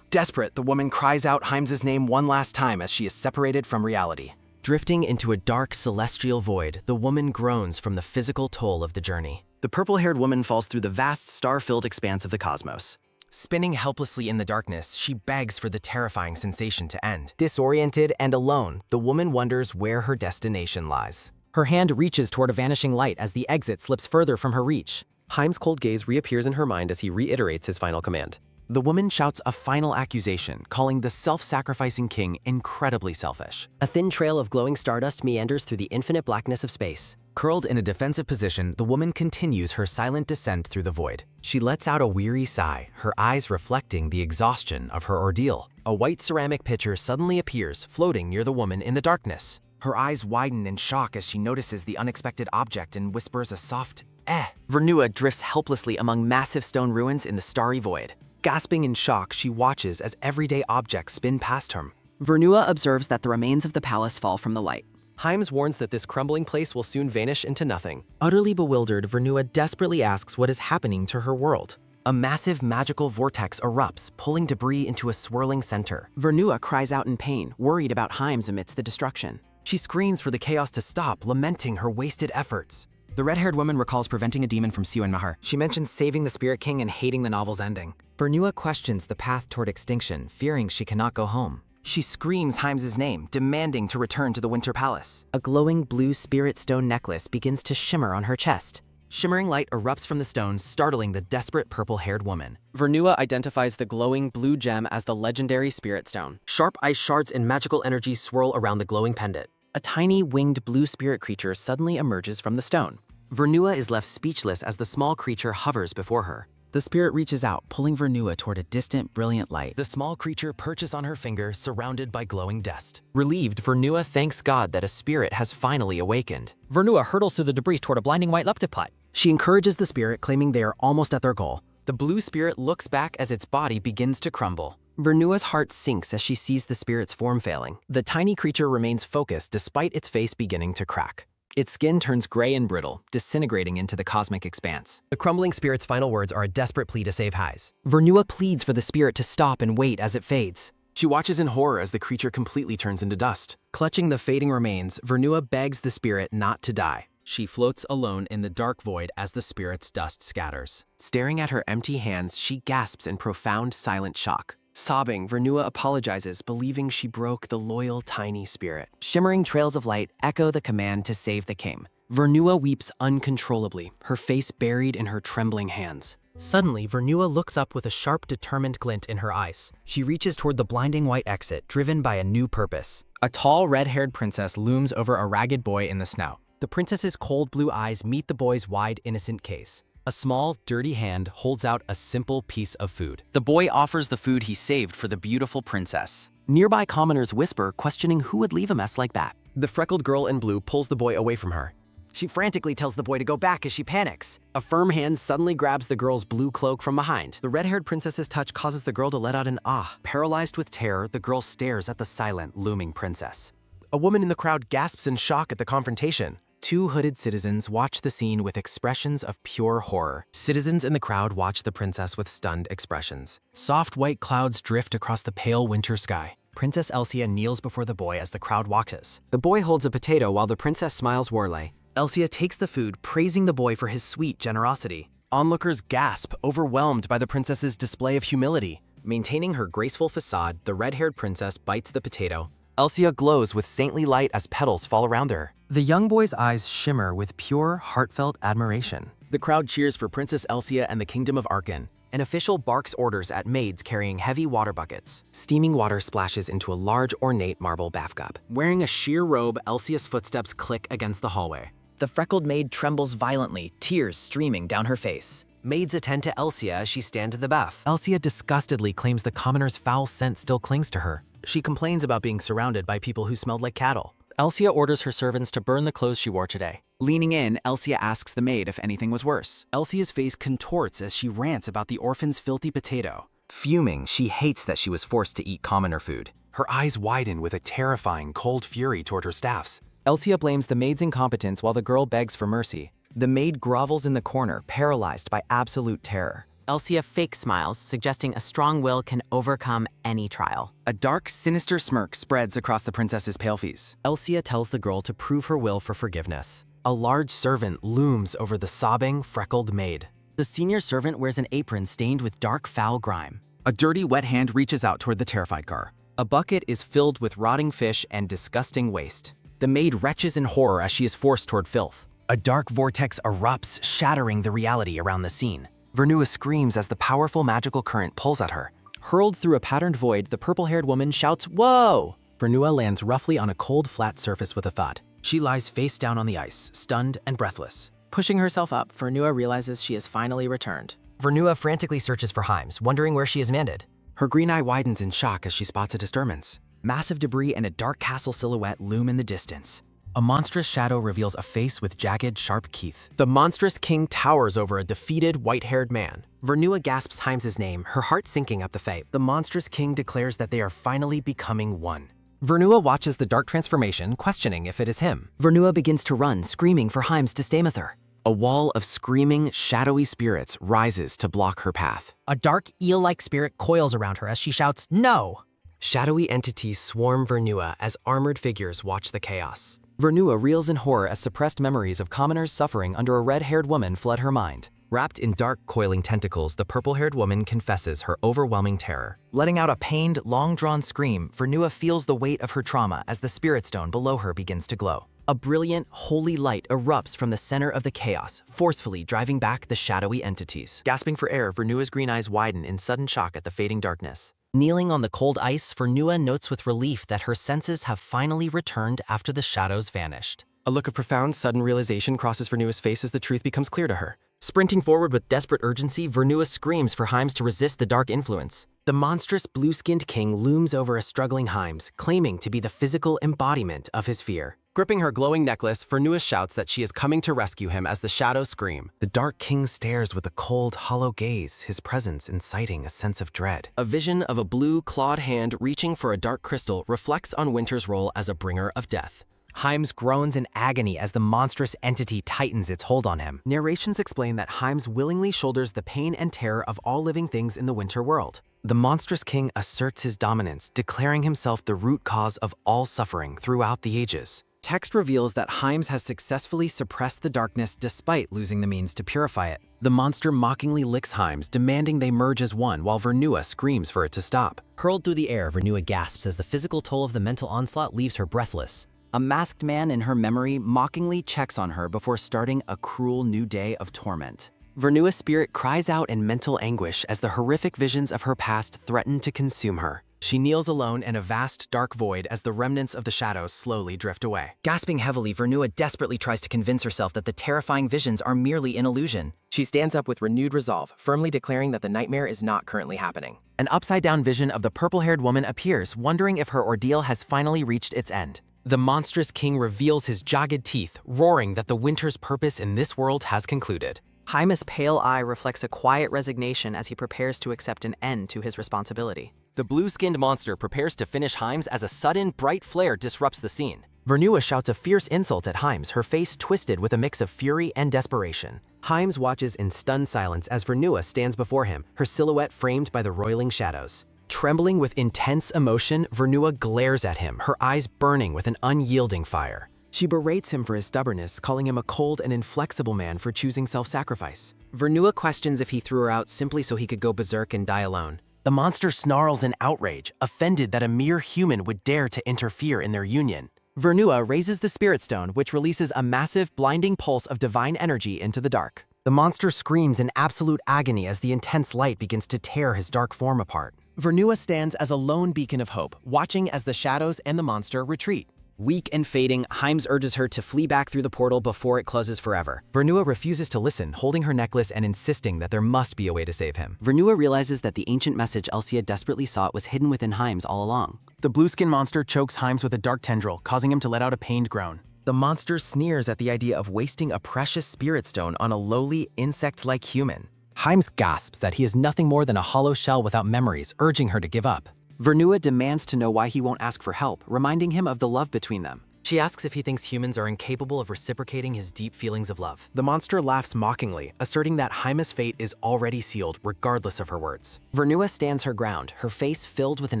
Desperate, the woman cries out Himes' name one last time as she is separated from reality. Drifting into a dark celestial void, the woman groans from the physical toll of the journey. The purple-haired woman falls through the vast star-filled expanse of the cosmos. Spinning helplessly in the darkness, she begs for the terrifying sensation to end. Disoriented and alone, the woman wonders where her destination lies. Her hand reaches toward a vanishing light as the exit slips further from her reach. Himes' cold gaze reappears in her mind as he reiterates his final command. The woman shouts a final accusation, calling the self-sacrificing king incredibly selfish. A thin trail of glowing stardust meanders through the infinite blackness of space. Curled in a defensive position, the woman continues her silent descent through the void. She lets out a weary sigh, her eyes reflecting the exhaustion of her ordeal. A white ceramic pitcher suddenly appears, floating near the woman in the darkness. Her eyes widen in shock as she notices the unexpected object and whispers a soft, "Eh." Vernua drifts helplessly among massive stone ruins in the starry void. Gasping in shock, she watches as everyday objects spin past her. Vernua observes that the remains of the palace fall from the light. Himes warns that this crumbling place will soon vanish into nothing. Utterly bewildered, Vernua desperately asks what is happening to her world. A massive magical vortex erupts, pulling debris into a swirling center. Vernua cries out in pain, worried about Himes amidst the destruction. She screams for the chaos to stop, lamenting her wasted efforts. The red-haired woman recalls preventing a demon from Siwan Mahar. She mentions saving the Spirit King and hating the novel's ending. Vernua questions the path toward extinction, fearing she cannot go home. She screams Himes' name, demanding to return to the Winter Palace. A glowing blue spirit stone necklace begins to shimmer on her chest. Shimmering light erupts from the stones, startling the desperate purple-haired woman. Vernua identifies the glowing blue gem as the legendary Spirit Stone. Sharp ice shards and magical energy swirl around the glowing pendant. A tiny winged blue spirit creature suddenly emerges from the stone. Vernua is left speechless as the small creature hovers before her. The spirit reaches out, pulling Vernua toward a distant, brilliant light. The small creature perches on her finger, surrounded by glowing dust. Relieved, Vernua thanks God that a spirit has finally awakened. Vernua hurtles through the debris toward a blinding white leptopot. She encourages the spirit, claiming they are almost at their goal. The blue spirit looks back as its body begins to crumble. Vernua's heart sinks as she sees the spirit's form failing. The tiny creature remains focused despite its face beginning to crack. Its skin turns gray and brittle, disintegrating into the cosmic expanse. The crumbling spirit's final words are a desperate plea to save Himes. Vernua pleads for the spirit to stop and wait as it fades. She watches in horror as the creature completely turns into dust. Clutching the fading remains, Vernua begs the spirit not to die. She floats alone in the dark void as the spirit's dust scatters. Staring at her empty hands, she gasps in profound, silent shock. Sobbing, Vernua apologizes, believing she broke the loyal, tiny spirit. Shimmering trails of light echo the command to save the king. Vernua weeps uncontrollably, her face buried in her trembling hands. Suddenly, Vernua looks up with a sharp, determined glint in her eyes. She reaches toward the blinding white exit, driven by a new purpose. A tall, red-haired princess looms over a ragged boy in the snow. The princess's cold blue eyes meet the boy's wide, innocent gaze. A small, dirty hand holds out a simple piece of food. The boy offers the food he saved for the beautiful princess. Nearby commoners whisper, questioning who would leave a mess like that. The freckled girl in blue pulls the boy away from her. She frantically tells the boy to go back as she panics. A firm hand suddenly grabs the girl's blue cloak from behind. The red-haired princess's touch causes the girl to let out an ah. Paralyzed with terror, the girl stares at the silent, looming princess. A woman in the crowd gasps in shock at the confrontation. Two hooded citizens watch the scene with expressions of pure horror. Citizens in the crowd watch the princess with stunned expressions. Soft white clouds drift across the pale winter sky. Princess Elsia kneels before the boy as the crowd watches. The boy holds a potato while the princess smiles warmly. Elsia takes the food, praising the boy for his sweet generosity. Onlookers gasp, overwhelmed by the princess's display of humility. Maintaining her graceful facade, the red-haired princess bites the potato. Elsia glows with saintly light as petals fall around her. The young boy's eyes shimmer with pure, heartfelt admiration. The crowd cheers for Princess Elsia and the Kingdom of Arkan. An official barks orders at maids carrying heavy water buckets. Steaming water splashes into a large, ornate marble bathtub. Wearing a sheer robe, Elsia's footsteps click against the hallway. The freckled maid trembles violently, tears streaming down her face. Maids attend to Elsia as she stands in the bath. Elsia disgustedly claims the commoner's foul scent still clings to her. She complains about being surrounded by people who smelled like cattle. Elsia orders her servants to burn the clothes she wore today. Leaning in, Elsia asks the maid if anything was worse. Elsia's face contorts as she rants about the orphan's filthy potato. Fuming, she hates that she was forced to eat commoner food. Her eyes widen with a terrifying, cold fury toward her staffs. Elsia blames the maid's incompetence while the girl begs for mercy. The maid grovels in the corner, paralyzed by absolute terror. Elsia fake smiles, suggesting a strong will can overcome any trial. A dark, sinister smirk spreads across the princess's pale face. Elsia tells the girl to prove her will for forgiveness. A large servant looms over the sobbing, freckled maid. The senior servant wears an apron stained with dark, foul grime. A dirty, wet hand reaches out toward the terrified car. A bucket is filled with rotting fish and disgusting waste. The maid retches in horror as she is forced toward filth. A dark vortex erupts, shattering the reality around the scene. Vernua screams as the powerful magical current pulls at her. Hurled through a patterned void, the purple-haired woman shouts, "Whoa!" Vernua lands roughly on a cold, flat surface with a thud. She lies face down on the ice, stunned and breathless. Pushing herself up, Vernua realizes she has finally returned. Vernua frantically searches for Himes, wondering where she is landed. Her green eye widens in shock as she spots a disturbance. Massive debris and a dark castle silhouette loom in the distance. A monstrous shadow reveals a face with jagged, sharp teeth. The monstrous king towers over a defeated, white-haired man. Vernua gasps Himes' name, her heart sinking at the fate. The monstrous king declares that they are finally becoming one. Vernua watches the dark transformation, questioning if it is him. Vernua begins to run, screaming for Himes to stay with her. A wall of screaming, shadowy spirits rises to block her path. A dark, eel-like spirit coils around her as she shouts, "No!" Shadowy entities swarm Vernua as armored figures watch the chaos. Vernua reels in horror as suppressed memories of commoners suffering under a red-haired woman flood her mind. Wrapped in dark, coiling tentacles, the purple-haired woman confesses her overwhelming terror. Letting out a pained, long-drawn scream, Vernua feels the weight of her trauma as the spirit stone below her begins to glow. A brilliant, holy light erupts from the center of the chaos, forcefully driving back the shadowy entities. Gasping for air, Vernua's green eyes widen in sudden shock at the fading darkness. Kneeling on the cold ice, Vernua notes with relief that her senses have finally returned after the shadows vanished. A look of profound, sudden realization crosses Vernua's face as the truth becomes clear to her. Sprinting forward with desperate urgency, Vernua screams for Himes to resist the dark influence. The monstrous blue-skinned king looms over a struggling Himes, claiming to be the physical embodiment of his fear. Gripping her glowing necklace, Vernua shouts that she is coming to rescue him as the shadows scream. The dark king stares with a cold, hollow gaze, his presence inciting a sense of dread. A vision of a blue, clawed hand reaching for a dark crystal reflects on Winter's role as a bringer of death. Himes groans in agony as the monstrous entity tightens its hold on him. Narrations explain that Himes willingly shoulders the pain and terror of all living things in the Winter world. The monstrous king asserts his dominance, declaring himself the root cause of all suffering throughout the ages. Text reveals that Himes has successfully suppressed the darkness despite losing the means to purify it. The monster mockingly licks Himes, demanding they merge as one, while Vernua screams for it to stop. Hurled through the air, Vernua gasps as the physical toll of the mental onslaught leaves her breathless. A masked man in her memory mockingly checks on her before starting a cruel new day of torment. Vernua's spirit cries out in mental anguish as the horrific visions of her past threaten to consume her. She kneels alone in a vast, dark void as the remnants of the shadows slowly drift away. Gasping heavily, Vernua desperately tries to convince herself that the terrifying visions are merely an illusion. She stands up with renewed resolve, firmly declaring that the nightmare is not currently happening. An upside-down vision of the purple-haired woman appears, wondering if her ordeal has finally reached its end. The monstrous king reveals his jagged teeth, roaring that the winter's purpose in this world has concluded. Hymas' pale eye reflects a quiet resignation as he prepares to accept an end to his responsibility. The blue-skinned monster prepares to finish Hymes as a sudden, bright flare disrupts the scene. Vernua shouts a fierce insult at Hymes, her face twisted with a mix of fury and desperation. Hymes watches in stunned silence as Vernua stands before him, her silhouette framed by the roiling shadows. Trembling with intense emotion, Vernua glares at him, her eyes burning with an unyielding fire. She berates him for his stubbornness, calling him a cold and inflexible man for choosing self-sacrifice. Vernua questions if he threw her out simply so he could go berserk and die alone. The monster snarls in outrage, offended that a mere human would dare to interfere in their union. Vernua raises the Spirit Stone, which releases a massive, blinding pulse of divine energy into the dark. The monster screams in absolute agony as the intense light begins to tear his dark form apart. Vernua stands as a lone beacon of hope, watching as the shadows and the monster retreat. Weak and fading, Hymes urges her to flee back through the portal before it closes forever. Vernua refuses to listen, holding her necklace and insisting that there must be a way to save him. Vernua realizes that the ancient message Elsia desperately sought was hidden within Hymes all along. The blue-skin monster chokes Hymes with a dark tendril, causing him to let out a pained groan. The monster sneers at the idea of wasting a precious spirit stone on a lowly, insect-like human. Hymes gasps that he is nothing more than a hollow shell without memories, urging her to give up. Vernua demands to know why he won't ask for help, reminding him of the love between them. She asks if he thinks humans are incapable of reciprocating his deep feelings of love. The monster laughs mockingly, asserting that Hymas' fate is already sealed, regardless of her words. Vernua stands her ground, her face filled with an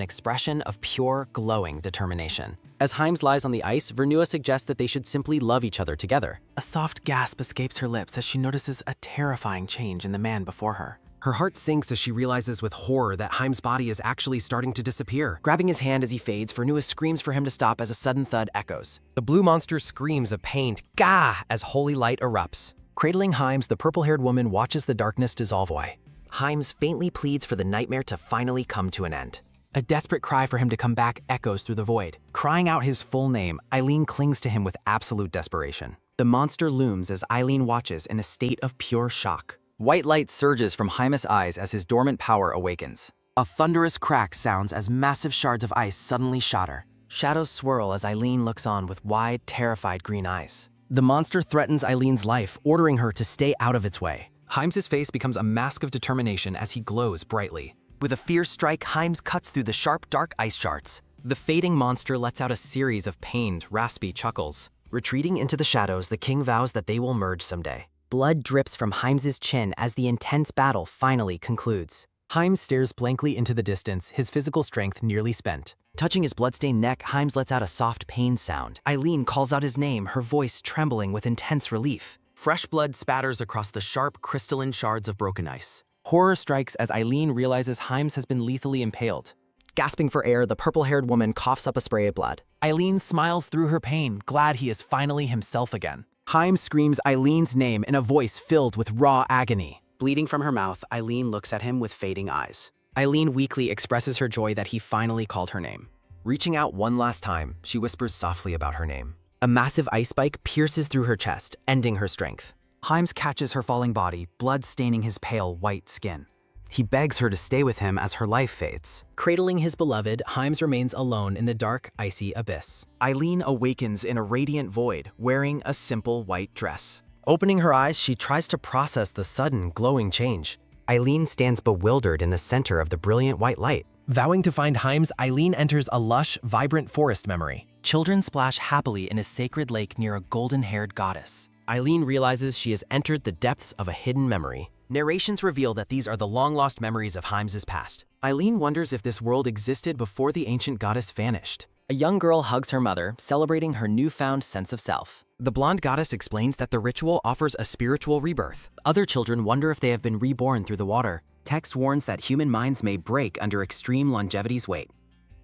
expression of pure, glowing determination. As Hymes lies on the ice, Vernua suggests that they should simply love each other together. A soft gasp escapes her lips as she notices a terrifying change in the man before her. Her heart sinks as she realizes with horror that Hymes' body is actually starting to disappear. Grabbing his hand as he fades, Vernua screams for him to stop as a sudden thud echoes. The blue monster screams a pained "Gah!" as holy light erupts. Cradling Hymes, the purple-haired woman watches the darkness dissolve away. Hymes faintly pleads for the nightmare to finally come to an end. A desperate cry for him to come back echoes through the void. Crying out his full name, Eileen clings to him with absolute desperation. The monster looms as Eileen watches in a state of pure shock. White light surges from Hymas' eyes as his dormant power awakens. A thunderous crack sounds as massive shards of ice suddenly shatter. Shadows swirl as Eileen looks on with wide, terrified green eyes. The monster threatens Eileen's life, ordering her to stay out of its way. Hymes' face becomes a mask of determination as he glows brightly. With a fierce strike, Hymes cuts through the sharp, dark ice shards. The fading monster lets out a series of pained, raspy chuckles. Retreating into the shadows, the king vows that they will merge someday. Blood drips from Hymes' chin as the intense battle finally concludes. Hymes stares blankly into the distance, his physical strength nearly spent. Touching his bloodstained neck, Hymes lets out a soft pain sound. Eileen calls out his name, her voice trembling with intense relief. Fresh blood spatters across the sharp, crystalline shards of broken ice. Horror strikes as Eileen realizes Hymes has been lethally impaled. Gasping for air, the purple-haired woman coughs up a spray of blood. Eileen smiles through her pain, glad he is finally himself again. Hymes screams Eileen's name in a voice filled with raw agony. Bleeding from her mouth, Eileen looks at him with fading eyes. Eileen weakly expresses her joy that he finally called her name. Reaching out one last time, she whispers softly about her name. A massive ice spike pierces through her chest, ending her strength. Hymes catches her falling body, blood staining his pale, white skin. He begs her to stay with him as her life fades. Cradling his beloved, Hymes remains alone in the dark, icy abyss. Eileen awakens in a radiant void, wearing a simple white dress. Opening her eyes, she tries to process the sudden, glowing change. Eileen stands bewildered in the center of the brilliant white light. Vowing to find Hymes, Eileen enters a lush, vibrant forest memory. Children splash happily in a sacred lake near a golden-haired goddess. Eileen realizes she has entered the depths of a hidden memory. Narrations reveal that these are the long-lost memories of Hymes' past. Eileen wonders if this world existed before the ancient goddess vanished. A young girl hugs her mother, celebrating her newfound sense of self. The blonde goddess explains that the ritual offers a spiritual rebirth. Other children wonder if they have been reborn through the water. Text warns that human minds may break under extreme longevity's weight.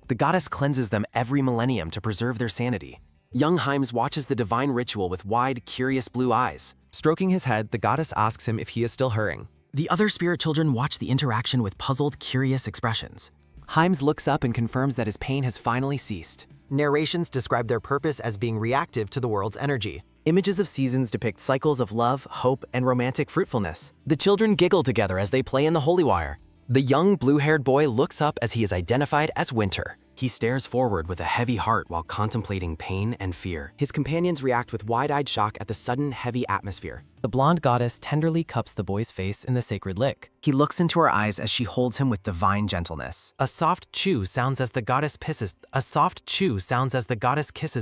The goddess cleanses them every millennium to preserve their sanity. Young Hymes watches the divine ritual with wide, curious blue eyes. Stroking his head, the goddess asks him if he is still hurrying. The other spirit children watch the interaction with puzzled, curious expressions. Himes looks up and confirms that his pain has finally ceased. Narrations describe their purpose as being reactive to the world's energy. Images of seasons depict cycles of love, hope, and romantic fruitfulness. The children giggle together as they play in the holy wire. The young blue-haired boy looks up as he is identified as Winter. He stares forward with a heavy heart while contemplating pain and fear. His companions react with wide-eyed shock at the sudden, heavy atmosphere. The blonde goddess tenderly cups the boy's face in the sacred lick. He looks into her eyes as she holds him with divine gentleness. A soft chew sounds as the goddess kisses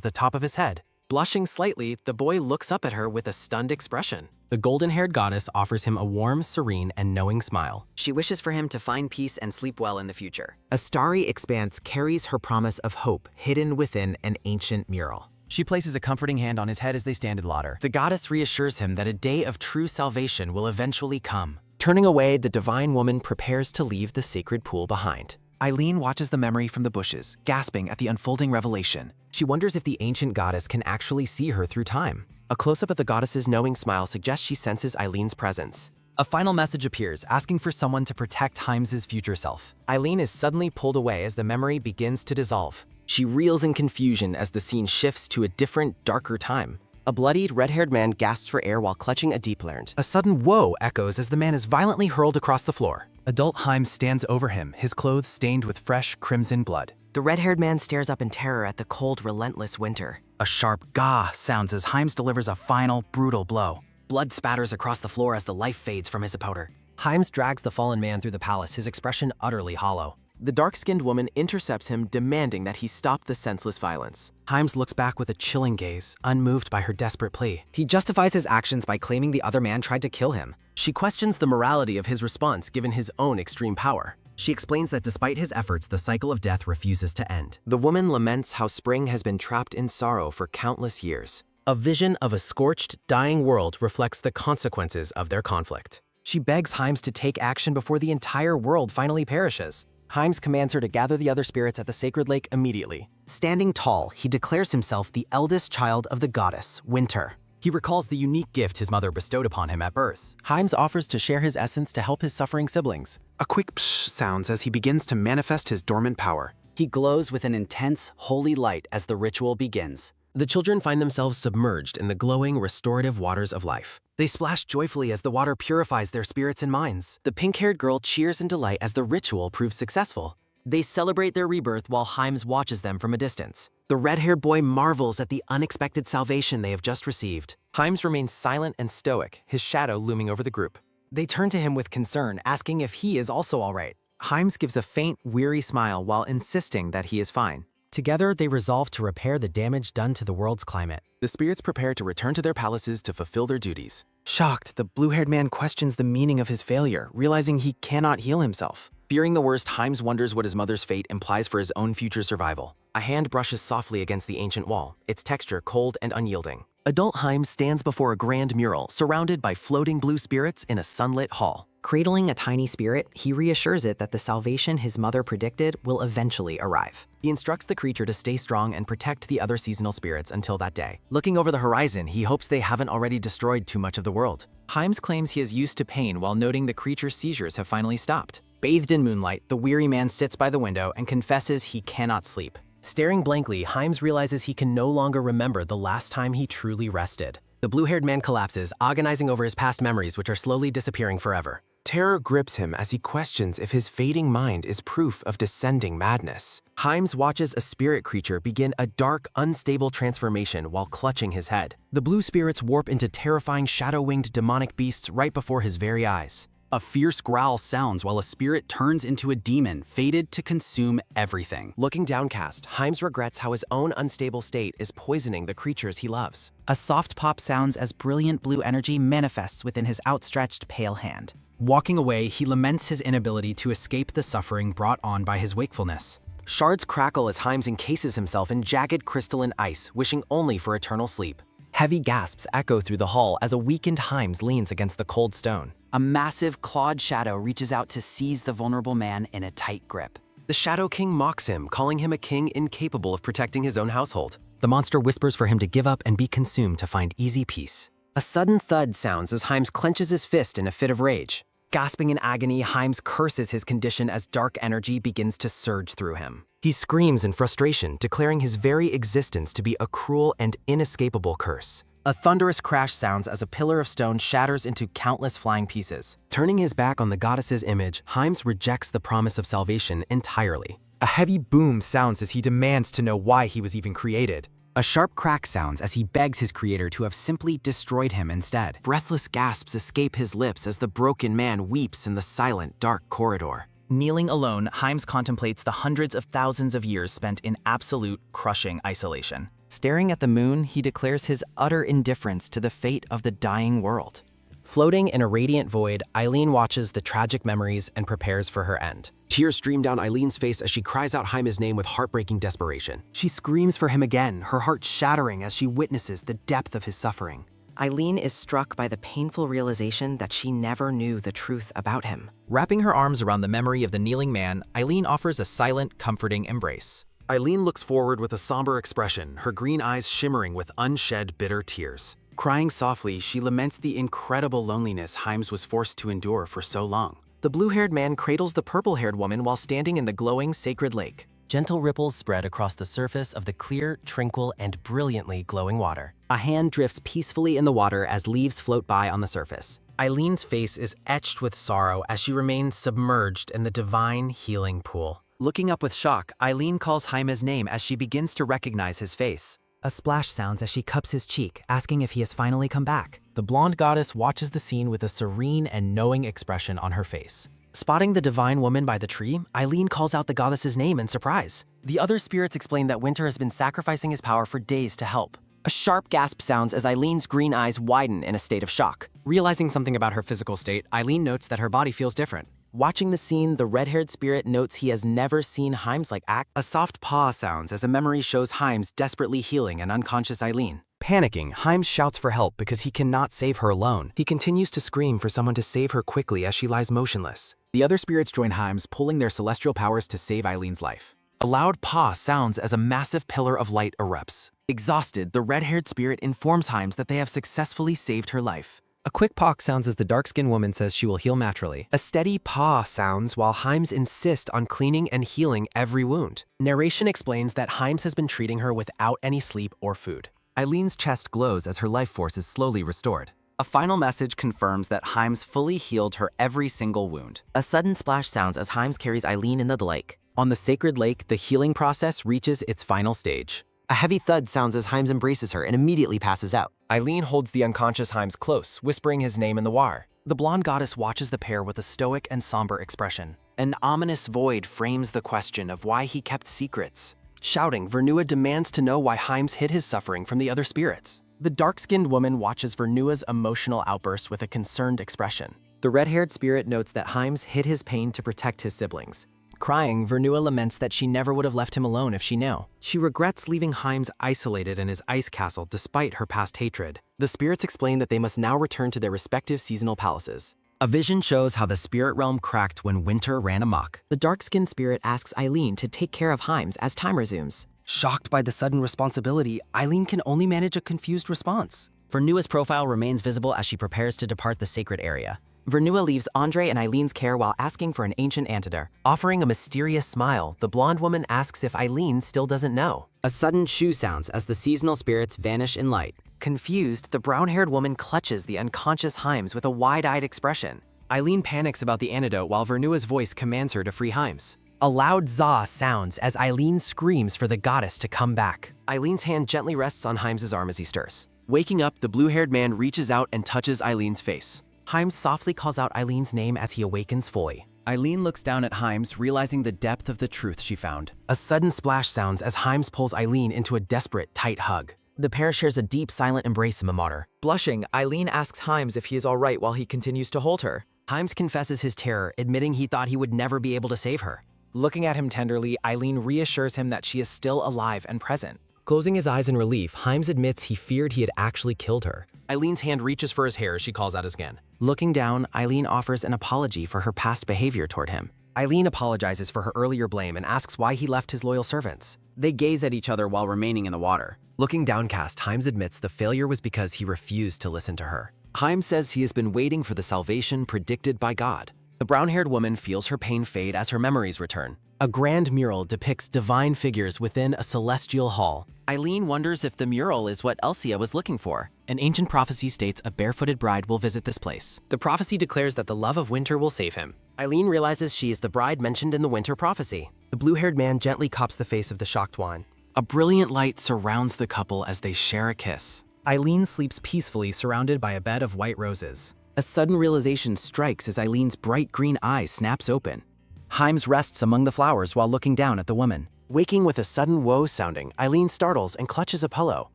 the top of his head. Blushing slightly, the boy looks up at her with a stunned expression. The golden-haired goddess offers him a warm, serene, and knowing smile. She wishes for him to find peace and sleep well in the future. A starry expanse carries her promise of hope hidden within an ancient mural. She places a comforting hand on his head as they stand in lauder. The goddess reassures him that a day of true salvation will eventually come. Turning away, the divine woman prepares to leave the sacred pool behind. Eileen watches the memory from the bushes, gasping at the unfolding revelation. She wonders if the ancient goddess can actually see her through time. A close-up of the goddess's knowing smile suggests she senses Eileen's presence. A final message appears, asking for someone to protect Himes' future self. Eileen is suddenly pulled away as the memory begins to dissolve. She reels in confusion as the scene shifts to a different, darker time. A bloodied, red-haired man gasps for air while clutching a deep lantern. A sudden whoa echoes as the man is violently hurled across the floor. Adult Himes stands over him, his clothes stained with fresh, crimson blood. The red-haired man stares up in terror at the cold, relentless Winter. A sharp gah sounds as Himes delivers a final, brutal blow. Blood spatters across the floor as the life fades from his opponent. Himes drags the fallen man through the palace, his expression utterly hollow. The dark-skinned woman intercepts him, demanding that he stop the senseless violence. Himes looks back with a chilling gaze, unmoved by her desperate plea. He justifies his actions by claiming the other man tried to kill him. She questions the morality of his response given his own extreme power. She explains that despite his efforts, the cycle of death refuses to end. The woman laments how spring has been trapped in sorrow for countless years. A vision of a scorched, dying world reflects the consequences of their conflict. She begs Himes to take action before the entire world finally perishes. Himes commands her to gather the other spirits at the sacred lake immediately. Standing tall, he declares himself the eldest child of the goddess, Winter. He recalls the unique gift his mother bestowed upon him at birth. Himes offers to share his essence to help his suffering siblings. A quick psh sounds as he begins to manifest his dormant power. He glows with an intense, holy light as the ritual begins. The children find themselves submerged in the glowing, restorative waters of life. They splash joyfully as the water purifies their spirits and minds. The pink-haired girl cheers in delight as the ritual proves successful. They celebrate their rebirth while Himes watches them from a distance. The red-haired boy marvels at the unexpected salvation they have just received. Himes remains silent and stoic, his shadow looming over the group. They turn to him with concern, asking if he is also all right. Himes gives a faint, weary smile while insisting that he is fine. Together, they resolve to repair the damage done to the world's climate. The spirits prepare to return to their palaces to fulfill their duties. Shocked, the blue-haired man questions the meaning of his failure, realizing he cannot heal himself. Fearing the worst, Himes wonders what his mother's fate implies for his own future survival. A hand brushes softly against the ancient wall, its texture cold and unyielding. Adult Himes stands before a grand mural, surrounded by floating blue spirits in a sunlit hall. Cradling a tiny spirit, he reassures it that the salvation his mother predicted will eventually arrive. He instructs the creature to stay strong and protect the other seasonal spirits until that day. Looking over the horizon, he hopes they haven't already destroyed too much of the world. Himes claims he is used to pain while noting the creature's seizures have finally stopped. Bathed in moonlight, the weary man sits by the window and confesses he cannot sleep. Staring blankly, Himes realizes he can no longer remember the last time he truly rested. The blue-haired man collapses, agonizing over his past memories which are slowly disappearing forever. Terror grips him as he questions if his fading mind is proof of descending madness. Himes watches a spirit creature begin a dark, unstable transformation while clutching his head. The blue spirits warp into terrifying shadow-winged demonic beasts right before his very eyes. A fierce growl sounds while a spirit turns into a demon, fated to consume everything. Looking downcast, Himes regrets how his own unstable state is poisoning the creatures he loves. A soft pop sounds as brilliant blue energy manifests within his outstretched pale hand. Walking away, he laments his inability to escape the suffering brought on by his wakefulness. Shards crackle as Himes encases himself in jagged crystalline ice, wishing only for eternal sleep. Heavy gasps echo through the hall as a weakened Himes leans against the cold stone. A massive clawed shadow reaches out to seize the vulnerable man in a tight grip. The Shadow King mocks him, calling him a king incapable of protecting his own household. The monster whispers for him to give up and be consumed to find easy peace. A sudden thud sounds as Himes clenches his fist in a fit of rage. Gasping in agony, Himes curses his condition as dark energy begins to surge through him. He screams in frustration, declaring his very existence to be a cruel and inescapable curse. A thunderous crash sounds as a pillar of stone shatters into countless flying pieces. Turning his back on the goddess's image, Himes rejects the promise of salvation entirely. A heavy boom sounds as he demands to know why he was even created. A sharp crack sounds as he begs his creator to have simply destroyed him instead. Breathless gasps escape his lips as the broken man weeps in the silent, dark corridor. Kneeling alone, Himes contemplates the hundreds of thousands of years spent in absolute, crushing isolation. Staring at the moon, he declares his utter indifference to the fate of the dying world. Floating in a radiant void, Eileen watches the tragic memories and prepares for her end. Tears stream down Eileen's face as she cries out Jaime's name with heartbreaking desperation. She screams for him again, her heart shattering as she witnesses the depth of his suffering. Eileen is struck by the painful realization that she never knew the truth about him. Wrapping her arms around the memory of the kneeling man, Eileen offers a silent, comforting embrace. Eileen looks forward with a somber expression, her green eyes shimmering with unshed, bitter tears. Crying softly, she laments the incredible loneliness Himes was forced to endure for so long. The blue-haired man cradles the purple-haired woman while standing in the glowing sacred lake. Gentle ripples spread across the surface of the clear, tranquil, and brilliantly glowing water. A hand drifts peacefully in the water as leaves float by on the surface. Eileen's face is etched with sorrow as she remains submerged in the divine healing pool. Looking up with shock, Eileen calls Jaime's name as she begins to recognize his face. A splash sounds as she cups his cheek, asking if he has finally come back. The blonde goddess watches the scene with a serene and knowing expression on her face. Spotting the divine woman by the tree, Eileen calls out the goddess's name in surprise. The other spirits explain that Winter has been sacrificing his power for days to help. A sharp gasp sounds as Eileen's green eyes widen in a state of shock. Realizing something about her physical state, Eileen notes that her body feels different. Watching the scene, the red-haired spirit notes he has never seen Himes like act. A soft paw sounds as a memory shows Himes desperately healing an unconscious Eileen. Panicking, Himes shouts for help because he cannot save her alone. He continues to scream for someone to save her quickly as she lies motionless. The other spirits join Himes, pulling their celestial powers to save Eileen's life. A loud paw sounds as a massive pillar of light erupts. Exhausted, the red-haired spirit informs Himes that they have successfully saved her life. A quick pock sounds as the dark-skinned woman says she will heal naturally. A steady paw sounds while Himes insists on cleaning and healing every wound. Narration explains that Himes has been treating her without any sleep or food. Eileen's chest glows as her life force is slowly restored. A final message confirms that Himes fully healed her every single wound. A sudden splash sounds as Himes carries Eileen in the lake. On the sacred lake, the healing process reaches its final stage. A heavy thud sounds as Himes embraces her and immediately passes out. Eileen holds the unconscious Himes close, whispering his name in the water. The blonde goddess watches the pair with a stoic and somber expression. An ominous void frames the question of why he kept secrets. Shouting, Vernua demands to know why Himes hid his suffering from the other spirits. The dark-skinned woman watches Vernua's emotional outburst with a concerned expression. The red-haired spirit notes that Himes hid his pain to protect his siblings. Crying, Vernua laments that she never would have left him alone if she knew. She regrets leaving Himes isolated in his ice castle despite her past hatred. The spirits explain that they must now return to their respective seasonal palaces. A vision shows how the spirit realm cracked when winter ran amok. The dark-skinned spirit asks Eileen to take care of Himes as time resumes. Shocked by the sudden responsibility, Eileen can only manage a confused response. Vernua's profile remains visible as she prepares to depart the sacred area. Vernua leaves Andre and Eileen's care while asking for an ancient antidote. Offering a mysterious smile, the blonde woman asks if Eileen still doesn't know. A sudden shoo sounds as the seasonal spirits vanish in light. Confused, the brown-haired woman clutches the unconscious Himes with a wide-eyed expression. Eileen panics about the antidote while Vernua's voice commands her to free Himes. A loud za sounds as Eileen screams for the goddess to come back. Eileen's hand gently rests on Himes' arm as he stirs. Waking up, the blue-haired man reaches out and touches Eileen's face. Himes softly calls out Eileen's name as he awakens fully. Eileen looks down at Himes, realizing the depth of the truth she found. A sudden splash sounds as Himes pulls Eileen into a desperate, tight hug. The pair shares a deep, silent embrace in the water. Blushing, Eileen asks Himes if he is all right while he continues to hold her. Himes confesses his terror, admitting he thought he would never be able to save her. Looking at him tenderly, Eileen reassures him that she is still alive and present. Closing his eyes in relief, Himes admits he feared he had actually killed her. Eileen's hand reaches for his hair as she calls out again. Looking down, Eileen offers an apology for her past behavior toward him. Eileen apologizes for her earlier blame and asks why he left his loyal servants. They gaze at each other while remaining in the water. Looking downcast, Himes admits the failure was because he refused to listen to her. Haim says he has been waiting for the salvation predicted by God. The brown-haired woman feels her pain fade as her memories return. A grand mural depicts divine figures within a celestial hall. Eileen wonders if the mural is what Elsia was looking for. An ancient prophecy states a barefooted bride will visit this place. The prophecy declares that the love of winter will save him. Eileen realizes she is the bride mentioned in the winter prophecy. The blue-haired man gently cups the face of the shocked one. A brilliant light surrounds the couple as they share a kiss. Eileen sleeps peacefully surrounded by a bed of white roses. A sudden realization strikes as Eileen's bright green eye snaps open. Himes rests among the flowers while looking down at the woman. Waking with a sudden woe sounding, Eileen startles and clutches a pillow.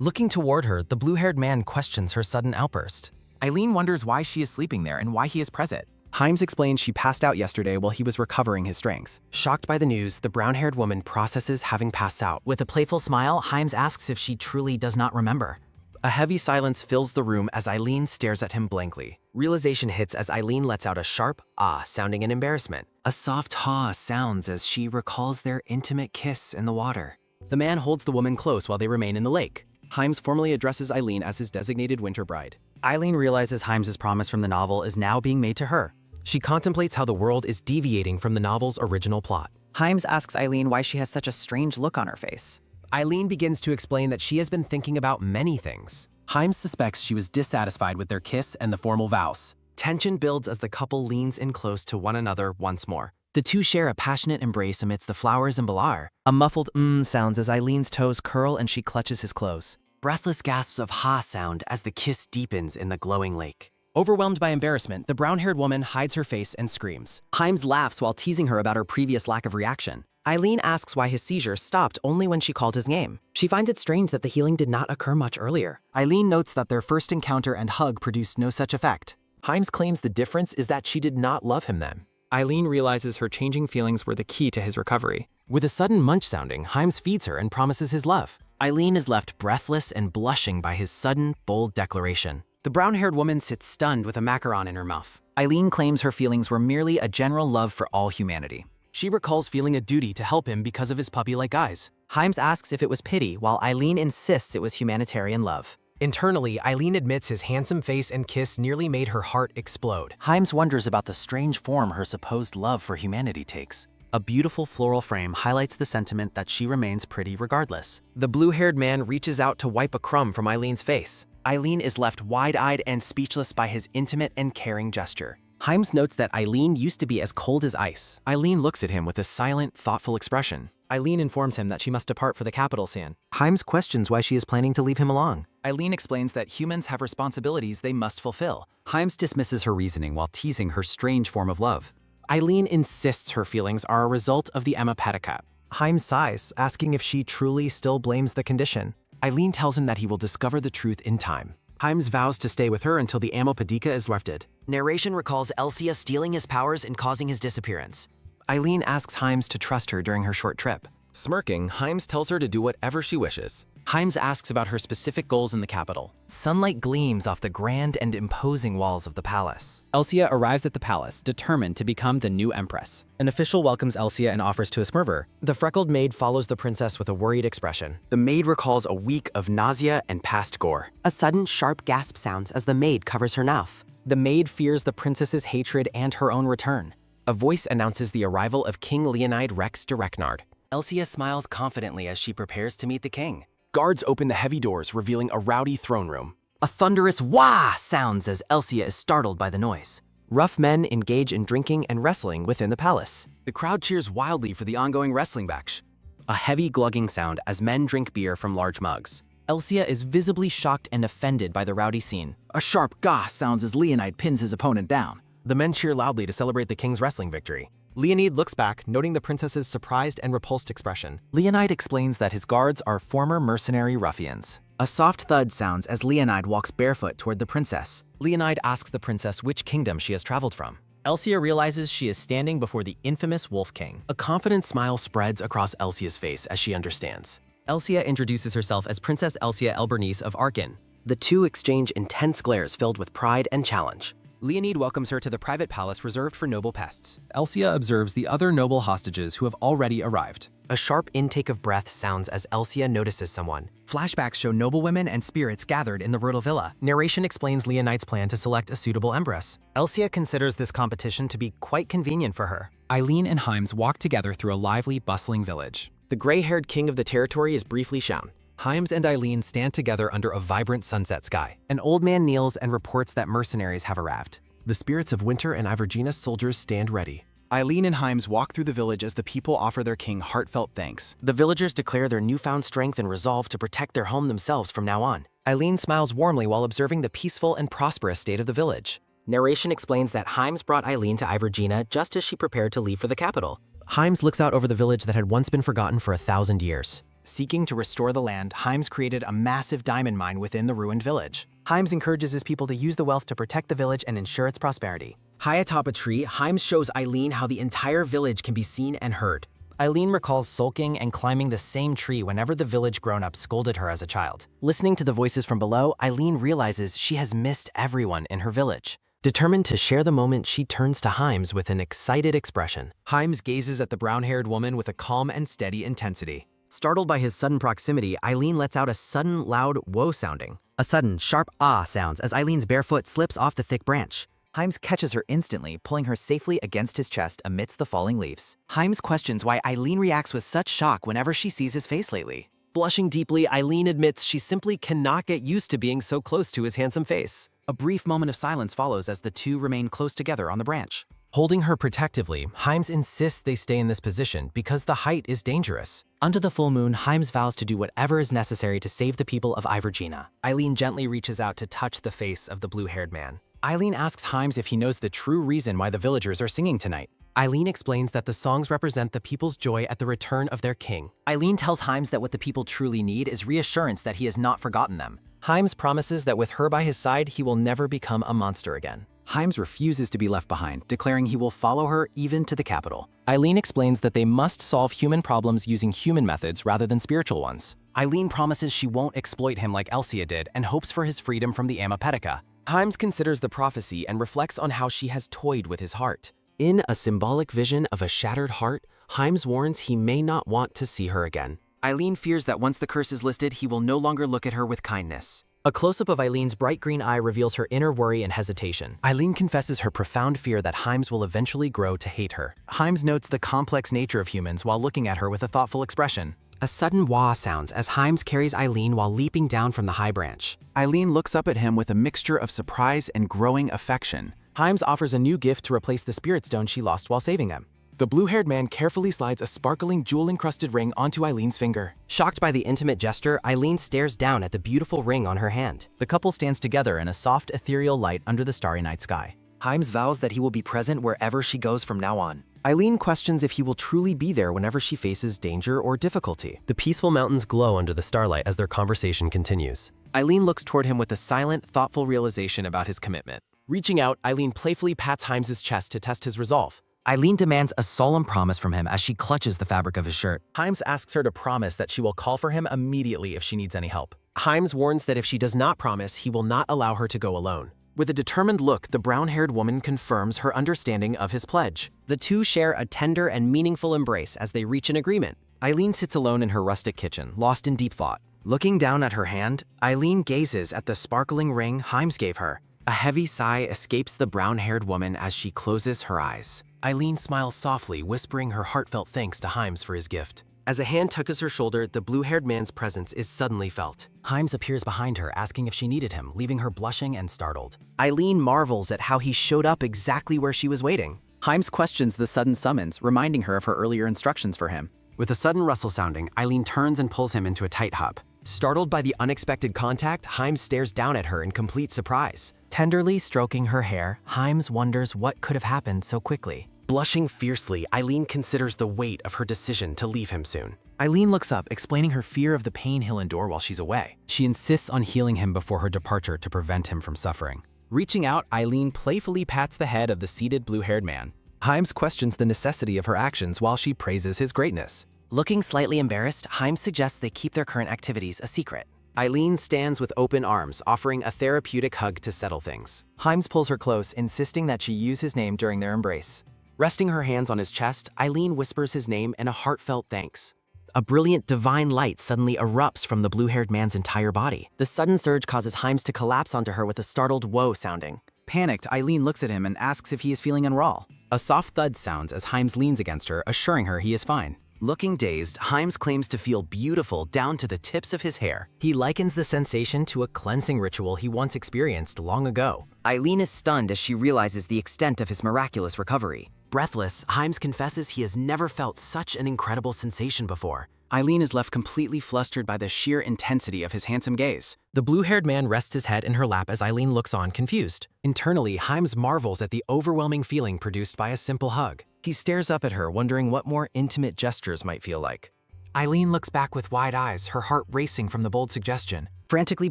Looking toward her, the blue-haired man questions her sudden outburst. Eileen wonders why she is sleeping there and why he is present. Himes explains she passed out yesterday while he was recovering his strength. Shocked by the news, the brown-haired woman processes having passed out. With a playful smile, Himes asks if she truly does not remember. A heavy silence fills the room as Eileen stares at him blankly. Realization hits as Eileen lets out a sharp ah sounding in embarrassment. A soft ha sounds as she recalls their intimate kiss in the water. The man holds the woman close while they remain in the lake. Himes formally addresses Eileen as his designated winter bride. Eileen realizes Himes' promise from the novel is now being made to her. She contemplates how the world is deviating from the novel's original plot. Himes asks Eileen why she has such a strange look on her face. Eileen begins to explain that she has been thinking about many things. Himes suspects she was dissatisfied with their kiss and the formal vows. Tension builds as the couple leans in close to one another once more. The two share a passionate embrace amidst the flowers and balar. A muffled sounds as Eileen's toes curl and she clutches his clothes. Breathless gasps of ha sound as the kiss deepens in the glowing lake. Overwhelmed by embarrassment, the brown-haired woman hides her face and screams. Himes laughs while teasing her about her previous lack of reaction. Eileen asks why his seizure stopped only when she called his name. She finds it strange that the healing did not occur much earlier. Eileen notes that their first encounter and hug produced no such effect. Himes claims the difference is that she did not love him then. Eileen realizes her changing feelings were the key to his recovery. With a sudden munch sounding, Himes feeds her and promises his love. Eileen is left breathless and blushing by his sudden, bold declaration. The brown-haired woman sits stunned with a macaron in her mouth. Eileen claims her feelings were merely a general love for all humanity. She recalls feeling a duty to help him because of his puppy-like eyes. Himes asks if it was pity, while Eileen insists it was humanitarian love. Internally, Eileen admits his handsome face and kiss nearly made her heart explode. Himes wonders about the strange form her supposed love for humanity takes. A beautiful floral frame highlights the sentiment that she remains pretty regardless. The blue-haired man reaches out to wipe a crumb from Eileen's face. Eileen is left wide-eyed and speechless by his intimate and caring gesture. Himes notes that Eileen used to be as cold as ice. Eileen looks at him with a silent, thoughtful expression. Eileen informs him that she must depart for the capital soon. Himes questions why she is planning to leave him along. Eileen explains that humans have responsibilities they must fulfill. Himes dismisses her reasoning while teasing her strange form of love. Eileen insists her feelings are a result of the Emma-Petticat. Himes sighs, asking if she truly still blames the condition. Eileen tells him that he will discover the truth in time. Himes vows to stay with her until the Amopadika is lifted. Narration recalls Elsia stealing his powers and causing his disappearance. Eileen asks Himes to trust her during her short trip. Smirking, Himes tells her to do whatever she wishes. Himes asks about her specific goals in the capital. Sunlight gleams off the grand and imposing walls of the palace. Elsia arrives at the palace, determined to become the new empress. An official welcomes Elsia and offers to escort her. The freckled maid follows the princess with a worried expression. The maid recalls a week of nausea and past gore. A sudden sharp gasp sounds as the maid covers her mouth. The maid fears the princess's hatred and her own return. A voice announces the arrival of King Leonide Rex de Reknard. Elsia smiles confidently as she prepares to meet the king. Guards open the heavy doors, revealing a rowdy throne room. A thunderous wah sounds as Elsia is startled by the noise. Rough men engage in drinking and wrestling within the palace. The crowd cheers wildly for the ongoing wrestling match. A heavy glugging sound as men drink beer from large mugs. Elsia is visibly shocked and offended by the rowdy scene. A sharp gah sounds as Leonide pins his opponent down. The men cheer loudly to celebrate the king's wrestling victory. Leonide looks back, noting the princess's surprised and repulsed expression. Leonide explains that his guards are former mercenary ruffians. A soft thud sounds as Leonide walks barefoot toward the princess. Leonide asks the princess which kingdom she has traveled from. Elsia realizes she is standing before the infamous Wolf King. A confident smile spreads across Elsia's face as she understands. Elsia introduces herself as Princess Elsia Elbernice of Arkin. The two exchange intense glares filled with pride and challenge. Leonid welcomes her to the private palace reserved for noble pests. Elsia observes the other noble hostages who have already arrived. A sharp intake of breath sounds as Elsia notices someone. Flashbacks show noblewomen and spirits gathered in the royal villa. Narration explains Leonid's plan to select a suitable empress. Elsia considers this competition to be quite convenient for her. Eileen and Hymes walk together through a lively, bustling village. The gray-haired king of the territory is briefly shown. Hymes and Eileen stand together under a vibrant sunset sky. An old man kneels and reports that mercenaries have arrived. The spirits of Winter and Ivergina's soldiers stand ready. Eileen and Hymes walk through the village as the people offer their king heartfelt thanks. The villagers declare their newfound strength and resolve to protect their home themselves from now on. Eileen smiles warmly while observing the peaceful and prosperous state of the village. Narration explains that Hymes brought Eileen to Ivergina just as she prepared to leave for the capital. Hymes looks out over the village that had once been forgotten for 1,000 years. Seeking to restore the land, Hymes created a massive diamond mine within the ruined village. Hymes encourages his people to use the wealth to protect the village and ensure its prosperity. High atop a tree, Hymes shows Eileen how the entire village can be seen and heard. Eileen recalls sulking and climbing the same tree whenever the village grown-ups scolded her as a child. Listening to the voices from below, Eileen realizes she has missed everyone in her village. Determined to share the moment, she turns to Hymes with an excited expression. Hymes gazes at the brown-haired woman with a calm and steady intensity. Startled by his sudden proximity, Eileen lets out a sudden, loud whoa sounding. A sudden, sharp ah sounds as Eileen's bare foot slips off the thick branch. Hymes catches her instantly, pulling her safely against his chest amidst the falling leaves. Hymes questions why Eileen reacts with such shock whenever she sees his face lately. Blushing deeply, Eileen admits she simply cannot get used to being so close to his handsome face. A brief moment of silence follows as the two remain close together on the branch. Holding her protectively, Hymes insists they stay in this position because the height is dangerous. Under the full moon, Hymes vows to do whatever is necessary to save the people of Ivergina. Eileen gently reaches out to touch the face of the blue-haired man. Eileen asks Hymes if he knows the true reason why the villagers are singing tonight. Eileen explains that the songs represent the people's joy at the return of their king. Eileen tells Hymes that what the people truly need is reassurance that he has not forgotten them. Hymes promises that with her by his side, he will never become a monster again. Hymes refuses to be left behind, declaring he will follow her even to the capital. Eileen explains that they must solve human problems using human methods rather than spiritual ones. Eileen promises she won't exploit him like Elsia did and hopes for his freedom from the Amapetica. Hymes considers the prophecy and reflects on how she has toyed with his heart. In a symbolic vision of a shattered heart, Hymes warns he may not want to see her again. Eileen fears that once the curse is listed, he will no longer look at her with kindness. A close-up of Eileen's bright green eye reveals her inner worry and hesitation. Eileen confesses her profound fear that Hymes will eventually grow to hate her. Hymes notes the complex nature of humans while looking at her with a thoughtful expression. A sudden wah sounds as Hymes carries Eileen while leaping down from the high branch. Eileen looks up at him with a mixture of surprise and growing affection. Hymes offers a new gift to replace the spirit stone she lost while saving him. The blue-haired man carefully slides a sparkling jewel-encrusted ring onto Eileen's finger. Shocked by the intimate gesture, Eileen stares down at the beautiful ring on her hand. The couple stands together in a soft, ethereal light under the starry night sky. Hymes vows that he will be present wherever she goes from now on. Eileen questions if he will truly be there whenever she faces danger or difficulty. The peaceful mountains glow under the starlight as their conversation continues. Eileen looks toward him with a silent, thoughtful realization about his commitment. Reaching out, Eileen playfully pats Hymes's chest to test his resolve. Eileen demands a solemn promise from him as she clutches the fabric of his shirt. Hymes asks her to promise that she will call for him immediately if she needs any help. Hymes warns that if she does not promise, he will not allow her to go alone. With a determined look, the brown-haired woman confirms her understanding of his pledge. The two share a tender and meaningful embrace as they reach an agreement. Eileen sits alone in her rustic kitchen, lost in deep thought. Looking down at her hand, Eileen gazes at the sparkling ring Hymes gave her. A heavy sigh escapes the brown-haired woman as she closes her eyes. Eileen smiles softly, whispering her heartfelt thanks to Hymes for his gift. As a hand tugs her shoulder, the blue-haired man's presence is suddenly felt. Hymes appears behind her, asking if she needed him, leaving her blushing and startled. Eileen marvels at how he showed up exactly where she was waiting. Hymes questions the sudden summons, reminding her of her earlier instructions for him. With a sudden rustle sounding, Eileen turns and pulls him into a tight hug. Startled by the unexpected contact, Hymes stares down at her in complete surprise. Tenderly stroking her hair, Hymes wonders what could have happened so quickly. Blushing fiercely, Eileen considers the weight of her decision to leave him soon. Eileen looks up, explaining her fear of the pain he'll endure while she's away. She insists on healing him before her departure to prevent him from suffering. Reaching out, Eileen playfully pats the head of the seated blue-haired man. Hymes questions the necessity of her actions while she praises his greatness. Looking slightly embarrassed, Hymes suggests they keep their current activities a secret. Eileen stands with open arms, offering a therapeutic hug to settle things. Himes pulls her close, insisting that she use his name during their embrace. Resting her hands on his chest, Eileen whispers his name in a heartfelt thanks. A brilliant divine light suddenly erupts from the blue-haired man's entire body. The sudden surge causes Himes to collapse onto her with a startled whoa sounding. Panicked, Eileen looks at him and asks if he is feeling unravel. A soft thud sounds as Himes leans against her, assuring her he is fine. Looking dazed, Himes claims to feel beautiful down to the tips of his hair. He likens the sensation to a cleansing ritual he once experienced long ago. Eileen is stunned as she realizes the extent of his miraculous recovery. Breathless, Himes confesses he has never felt such an incredible sensation before. Eileen is left completely flustered by the sheer intensity of his handsome gaze. The blue-haired man rests his head in her lap as Eileen looks on, confused. Internally, Himes marvels at the overwhelming feeling produced by a simple hug. He stares up at her, wondering what more intimate gestures might feel like. Eileen looks back with wide eyes, her heart racing from the bold suggestion. Frantically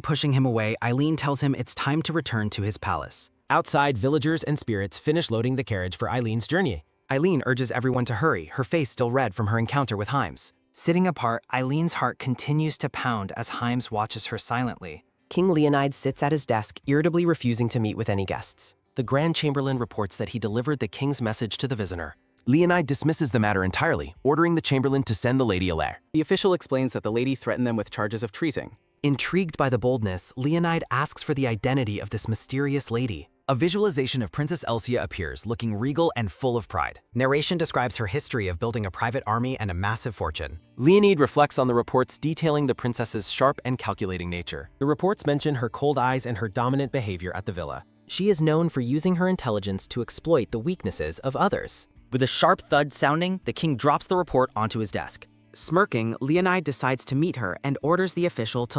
pushing him away, Eileen tells him it's time to return to his palace. Outside, villagers and spirits finish loading the carriage for Eileen's journey. Eileen urges everyone to hurry, her face still red from her encounter with Himes. Sitting apart, Eileen's heart continues to pound as Himes watches her silently. King Leonide sits at his desk, irritably refusing to meet with any guests. The Grand Chamberlain reports that he delivered the king's message to the visitor. Leonide dismisses the matter entirely, ordering the Chamberlain to send the lady a letter. The official explains that the lady threatened them with charges of treason. Intrigued by the boldness, Leonide asks for the identity of this mysterious lady. A visualization of Princess Elsia appears, looking regal and full of pride. Narration describes her history of building a private army and a massive fortune. Leonide reflects on the reports detailing the princess's sharp and calculating nature. The reports mention her cold eyes and her dominant behavior at the villa. She is known for using her intelligence to exploit the weaknesses of others. With a sharp thud sounding, the king drops the report onto his desk. Smirking, Leonide decides to meet her and orders the official to